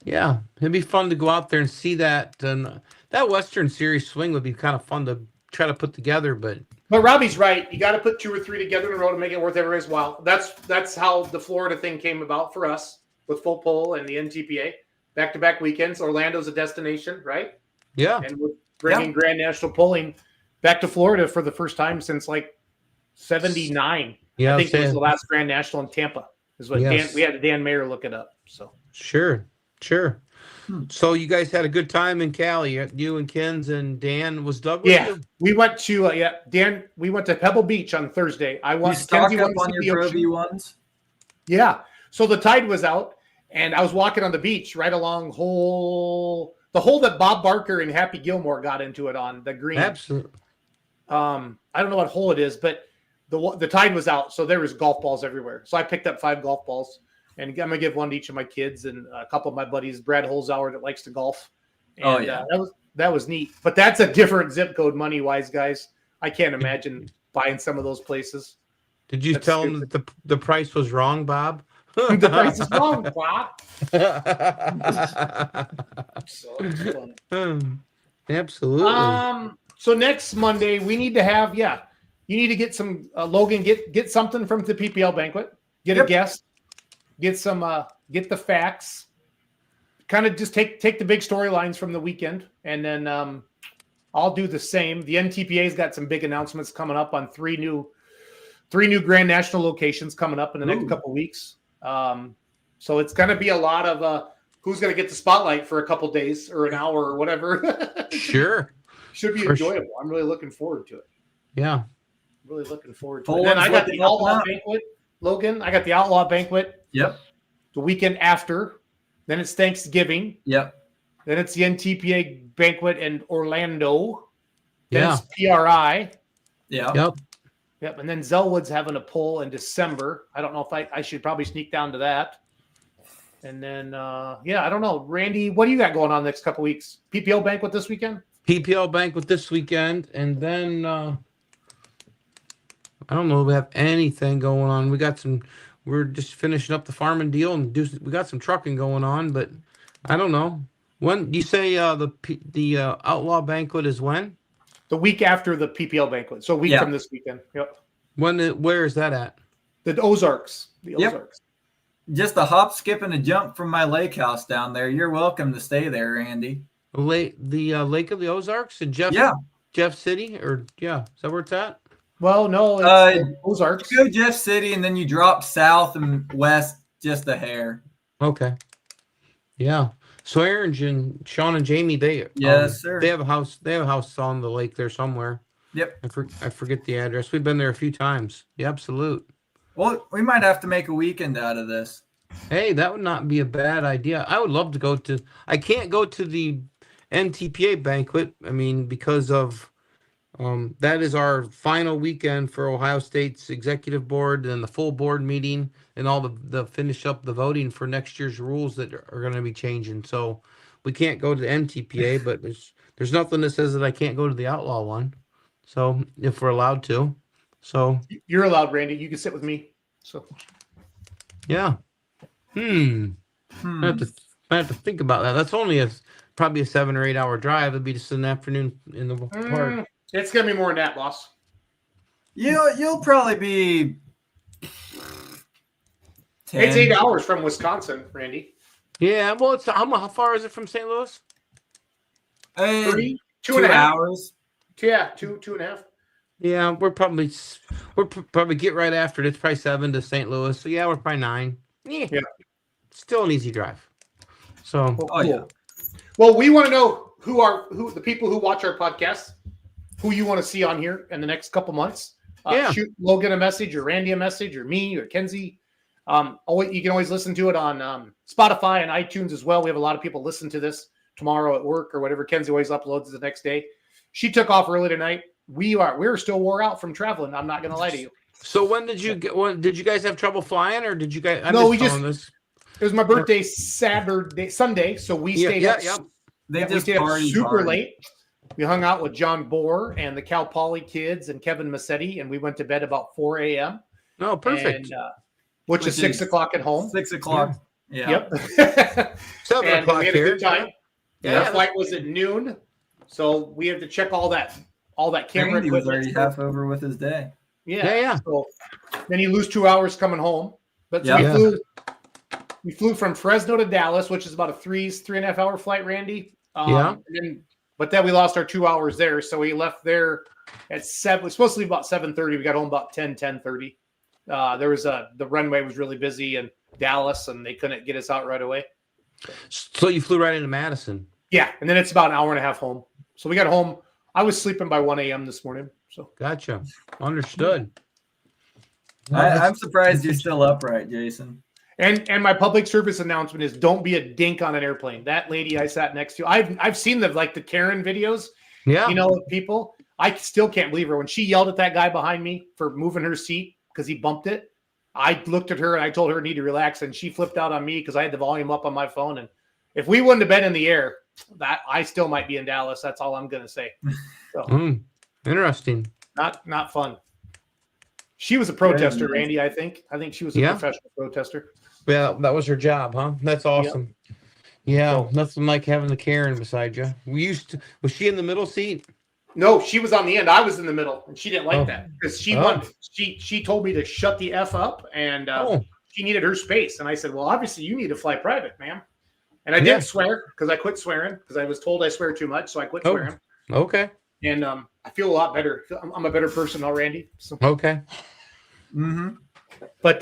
F: Yeah, it'd be fun to go out there and see that. And that Western Series swing would be kind of fun to try to put together. But
D: Robbie's right. You got to put 2 or 3 together in a row to make it worth everybody's while. That's how the Florida thing came about for us with full pole and the NTPA. Back-to-back weekends. Orlando's a destination, right?
F: yeah,
D: And we're bringing Grand National Polling back to Florida for the first time since like 79.
F: yeah,
D: I think it was
F: Sam.
D: the last Grand National in Tampa. Is what
F: Yes.
D: we had Dan Mayer look it up. So
F: Sure. So you guys had a good time in Cali. You and Kens and Dan. Was Doug with
D: yeah,
F: you?
D: we went to Dan. We went to Pebble Beach on Thursday. I
B: You
D: went.
B: stock
D: Kenzie
B: up
D: wanted to
B: on
D: see
B: your
D: the
B: Pro
D: ocean.
B: V ones?
D: Yeah. So the tide was out, and I was walking on the beach right along the hole that Bob Barker and Happy Gilmore got into it on the green.
F: Absolutely.
D: I don't know what hole it is, but the tide was out, so there was golf balls everywhere. So I picked up 5 golf balls, and I'm gonna give one to each of my kids and a couple of my buddies. Brad Holzauer that likes to golf. And, that was neat. But that's a different zip code money wise, guys. I can't imagine buying some of those places.
F: Did you
D: That's
F: tell him that the price was wrong, Bob?
D: The price is wrong, Bob. So it's fun.
F: Absolutely.
D: So next Monday we need to have you need to get some Logan get something from the PPL banquet. Get a guest. Get some get the facts. Kind of just take the big storylines from the weekend, and then I'll do the same. The NTPA's got some big announcements coming up on 3 new Grand National locations coming up in the next couple weeks. So it's going to be a lot of who's going to get the spotlight for a couple days or an hour or whatever.
F: Sure.
D: Should be
F: For
D: enjoyable. I'm really looking forward to it.
F: Yeah.
D: Really looking forward to it. And then I got the
B: looking up
D: Outlaw
B: now.
D: Banquet, Logan. I got the Outlaw Banquet
B: Yep.
D: the weekend after. Then it's Thanksgiving.
B: Yep.
D: Then it's the NTPA Banquet in Orlando. Then
F: Yeah.
D: it's PRI.
B: Yeah.
F: Yep.
D: Yep. And then Zellwood's having a poll in December. I don't know if I should probably sneak down to that. And then, I don't know. Randy, what do you got going on next couple weeks? PPL Banquet this weekend?
F: PPL banquet this weekend, and then I don't know if we have anything going on. We're just finishing up the farming deal, and we got some trucking going on, but I don't know. When you say the outlaw banquet is when?
D: The week after the PPL Banquet. So a week from this weekend. Yep.
F: Where is that at?
D: The Ozarks. The
B: Yep.
D: Ozarks.
B: Just a hop, skip, and a jump from my lake house down there. You're welcome to stay there, Andy.
F: Lake of the Ozarks in Jeff City, or is that where it's at?
D: Well, no, it's Ozarks.
B: You go Jeff City, and then you drop south and west just a hair.
F: Okay. Yeah. So Aaron and Sean and Jamie,
B: Yes, sir.
F: They have a house. They have a house on the lake there somewhere.
B: Yep.
F: I forget the address. We've been there a few times. The absolute.
B: Well, we might have to make a weekend out of this.
F: Hey, that would not be a bad idea. I would love to go to. I can't go to the NTPA banquet. I mean, because of that is our final weekend for Ohio State's executive board and the full board meeting and all the finish up the voting for next year's rules that are going to be changing. So we can't go to the NTPA, but there's nothing that says that I can't go to the outlaw one. So if we're allowed to,
D: You're allowed, Randy. You can sit with me. So
F: yeah. I have to think about that. That's only probably a 7 or 8 hour drive. It'd be just an afternoon in the park.
D: It's gonna be more than that, boss.
B: You'll probably be
D: It's
B: 10.
D: 8 hours from Wisconsin, Randy.
F: Yeah, well, it's how far is it from St. Louis?
D: 3, 2
B: 2
D: and a half.
B: hours.
D: Yeah, two and a half.
F: Yeah, we're probably get right after it. It's probably 7 to St. Louis. So yeah, we're probably 9. Yeah. Still an easy drive. So
D: Well,
B: Oh,
D: cool.
B: yeah.
D: Well, we want to know who the people who watch our podcast, who you want to see on here in the next couple months.
F: Yeah.
D: Shoot Logan a message, or Randy a message, or me, or Kenzie. You can always listen to it on Spotify and iTunes as well. We have a lot of people listen to this tomorrow at work or whatever. Kenzie always uploads it the next day. She took off early tonight. We're still wore out from traveling. I'm not going to lie to you.
F: So when did you get? When did you guys have trouble flying, or did you guys?
D: It was my birthday Sunday, so we stayed up. We stayed up super late. We hung out with John Bohr and the Cal Poly kids and Kevin Massetti, and we went to bed about 4 a.m.
F: Oh, perfect.
D: And, which is 6 o'clock at home.
B: 6 o'clock. Yeah.
D: Yep.
F: 7
D: and
F: o'clock
D: we had a
F: here.
D: good time.
F: Yeah.
D: The flight was at noon, so we had to check all that camera
B: Randy was
D: equipment.
B: already half over with his day.
F: Yeah.
D: So then you lose 2 hours coming home. But we flew from Fresno to Dallas, which is about a 3.5 hour flight, Randy. But then we lost our 2 hours there. So we left there at 7. It was supposed to be about 7:30. We got home about 10:30. The runway was really busy in Dallas, and they couldn't get us out right away.
F: So you flew right into Madison.
D: Yeah, and then it's about an hour and a half home. So we got home. I was sleeping by 1 a.m. this morning. So
F: gotcha. Understood.
B: I'm surprised you're still upright, Jason.
D: And my public service announcement is: don't be a dink on an airplane. That lady I sat next to, I've seen the Karen videos.
F: Yeah.
D: People. I still can't believe her when she yelled at that guy behind me for moving her seat because he bumped it. I looked at her and I told her I need to relax, and she flipped out on me because I had the volume up on my phone. And if we wouldn't have been in the air, that I still might be in Dallas. That's all I'm gonna say. So,
F: interesting.
D: Not fun. She was a protester, Randy. I think she was a professional protester.
F: Yeah, that was her job, huh? That's awesome. Yep. Yeah, nothing like having the Karen beside you. Was she in the middle seat?
D: No, she was on the end. I was in the middle, and she didn't like that because she told me to shut the F up, and she needed her space. And I said, well, obviously you need to fly private, ma'am. And I did swear because I quit swearing because I was told I swear too much, so I quit swearing.
F: Okay.
D: And I feel a lot better. I'm a better person now, Randy. So.
F: Okay.
B: Mm-hmm.
D: But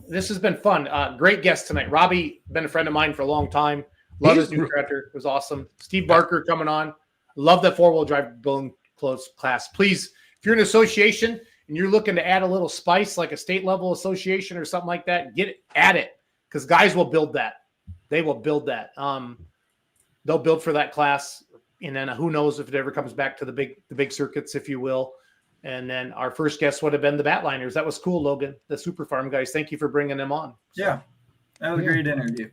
D: this has been fun. Great guest tonight. Robbie, been a friend of mine for a long time. Love his new tractor. It was awesome. Steve Barker coming on. Love that 4-wheel drive building clothes class. Please, if you're an association and you're looking to add a little spice, like a state level association or something like that, get it at it because guys will build that. They will build that. They'll build for that class, and then who knows if it ever comes back to the big circuits, if you will. And then our first guest would have been the Batliners. That was cool, Logan. The Super Farm guys. Thank you for bringing them on.
B: Yeah, that was a great interview.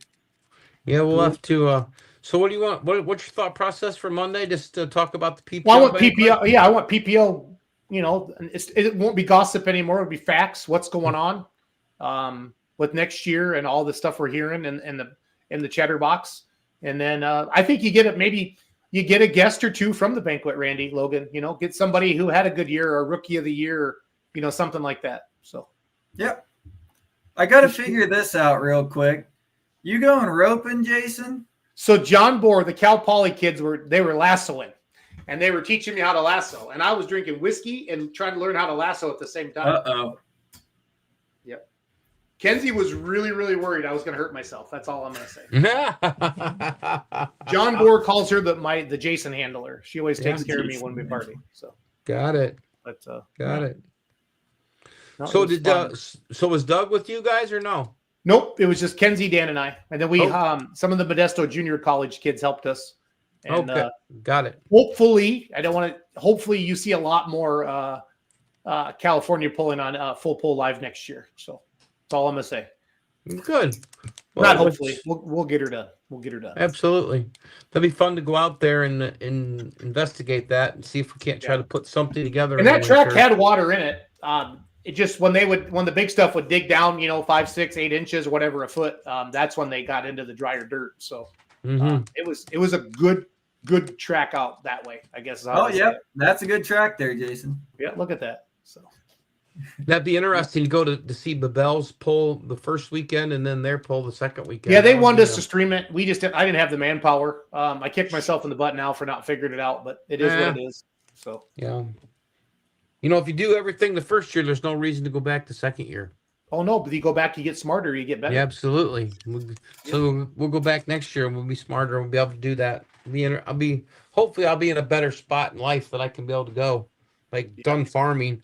F: Yeah, we'll have to. So, what do you want? What's your thought process for Monday? Just to talk about the PPO.
D: Well, I want PPO. Yeah, I want PPO. It won't be gossip anymore. It'll be facts. What's going on with next year and all the stuff we're hearing in the chatterbox. And then I think you get it. Maybe you get a guest or two from the banquet, Randy, Logan. Get somebody who had a good year or rookie of the year, or something like that. So,
B: yep. I got to figure this out real quick. You going roping, Jason?
D: So John Bohr, the Cal Poly kids were lassoing, and they were teaching me how to lasso, and I was drinking whiskey and trying to learn how to lasso at the same time.
B: Uh-oh.
D: Yep. Kenzie was really, really worried I was going to hurt myself. That's all I'm going to say. John Bohr calls her the Jason handler. She always takes care of me when we party. So
F: got it.
D: But
F: got it.
D: No,
F: so was Doug with you guys or no?
D: Nope, it was just Kenzie, Dan, and I. And then we some of the Modesto Junior College kids helped us. And,
F: okay, got it.
D: Hopefully, hopefully you see a lot more California pulling on Full Pull Live next year. So that's all I'm gonna say.
F: Good.
D: Well, not hopefully. We'll get her done. We'll get her done.
F: Absolutely. That'd be fun to go out there and investigate that and see if we can't try to put something together.
D: And that track had water in it. It just when the big stuff would dig down, 5, 6, 8 inches, whatever a foot, that's when they got into the drier dirt. So it was a good track out that way, I guess.
B: Oh, yeah, that's a good track there, Jason.
D: Yeah, look at that. So
F: That'd be interesting to go to see the Bells pull the first weekend and then their pull the second weekend.
D: Yeah, they
F: That would
D: wanted
F: be
D: us to stream it. I didn't have the manpower. I kicked myself in the butt now for not figuring it out, but it is what it is. So
F: yeah. If you do everything the first year, there's no reason to go back the second year.
D: oh no, but you go back, you get smarter, you get better.
F: Yeah, absolutely. So we'll go back next year and we'll be smarter. We'll be able to do that. Hopefully I'll be in a better spot in life that I can be able to go. Like done farming.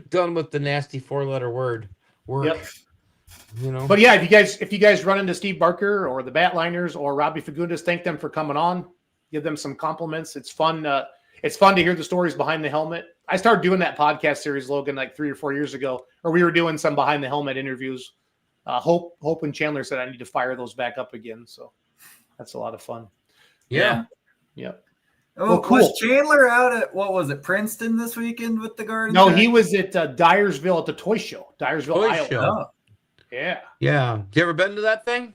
F: Done with the nasty 4-letter word. Work.
D: Yep. But yeah, if you guys run into Steve Barker or the Batliners or Robbie Fagundes, thank them for coming on. Give them some compliments. It's fun. It's fun to hear the stories behind the helmet. I started doing that podcast series, Logan, like 3 or 4 years ago, or we were doing some behind the helmet interviews. Hope and Chandler said I need to fire those back up again. So that's a lot of fun.
B: Yeah.
D: Well, cool.
B: Was Chandler out at, what was it, Princeton this weekend with the Garden?
D: No,
B: Track?
D: he was at Dyersville at the toy show. Dyersville, Iowa.
F: Show.
D: Yeah.
F: Yeah. You ever been to that thing?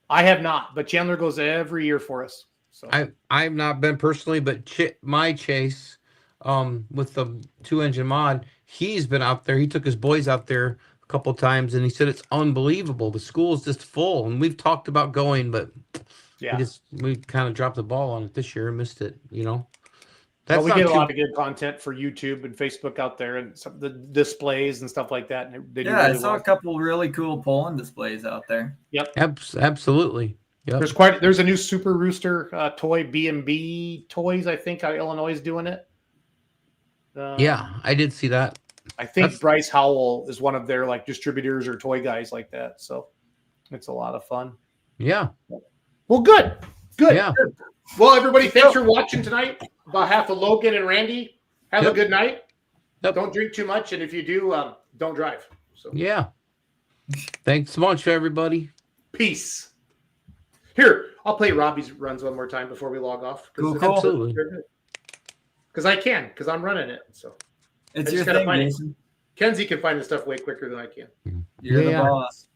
D: I have not, but Chandler goes every year for us. So
F: I've not been personally, but my Chase, with the 2-engine mod, he's been out there. He took his boys out there a couple times, and he said it's unbelievable. The school is just full, and we've talked about going, but we kind of dropped the ball on it this year and missed it.
D: Well, we get a lot of good content for YouTube and Facebook out there, and some the displays and stuff like that. And they do really
B: I saw a couple really cool polling displays out there.
D: Yep,
F: absolutely. Yep.
D: There's a new Super Rooster toy, B&B Toys. I think Illinois is doing it.
F: Yeah, I did see that.
D: I think Bryce Howell is one of their like distributors or toy guys like that. So it's a lot of fun.
F: Yeah.
D: Well, good.
F: Yeah.
D: Good. Well, everybody, thanks for watching tonight. About half of Logan and Randy. Have a good night.
F: Yep.
D: Don't drink too much, and if you do, don't drive. So
F: yeah. Thanks so much, everybody.
D: Peace. Here, I'll play Robbie's runs one more time before we log off.
B: Cool.
F: Absolutely.
D: Because I'm running it. So
B: it's your thing, Jason.
D: Kenzie can find the stuff way quicker than I can.
B: You're the boss.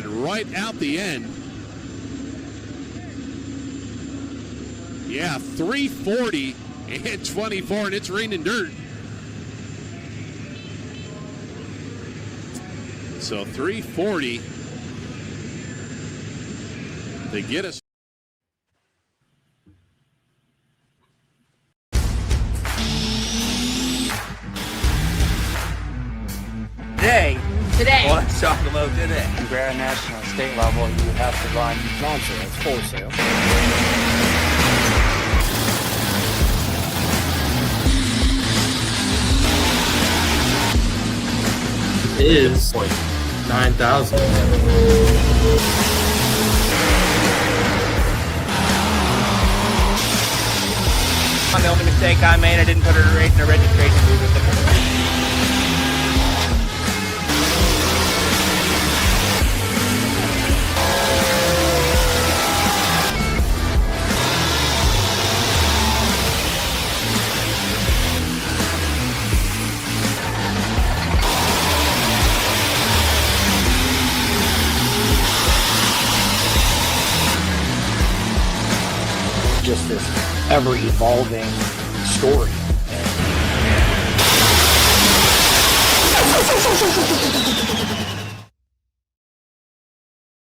L: Right out the end. Yeah, 340 and 24, and it's raining dirt. So 340 to get us.
M: Today.
N: Let's talk about today.
M: Grand national state level, you have to run non-sales, wholesale.
N: Is 9,000.
M: The only mistake I made, I didn't put a rate in the registration book with the just this ever-evolving story.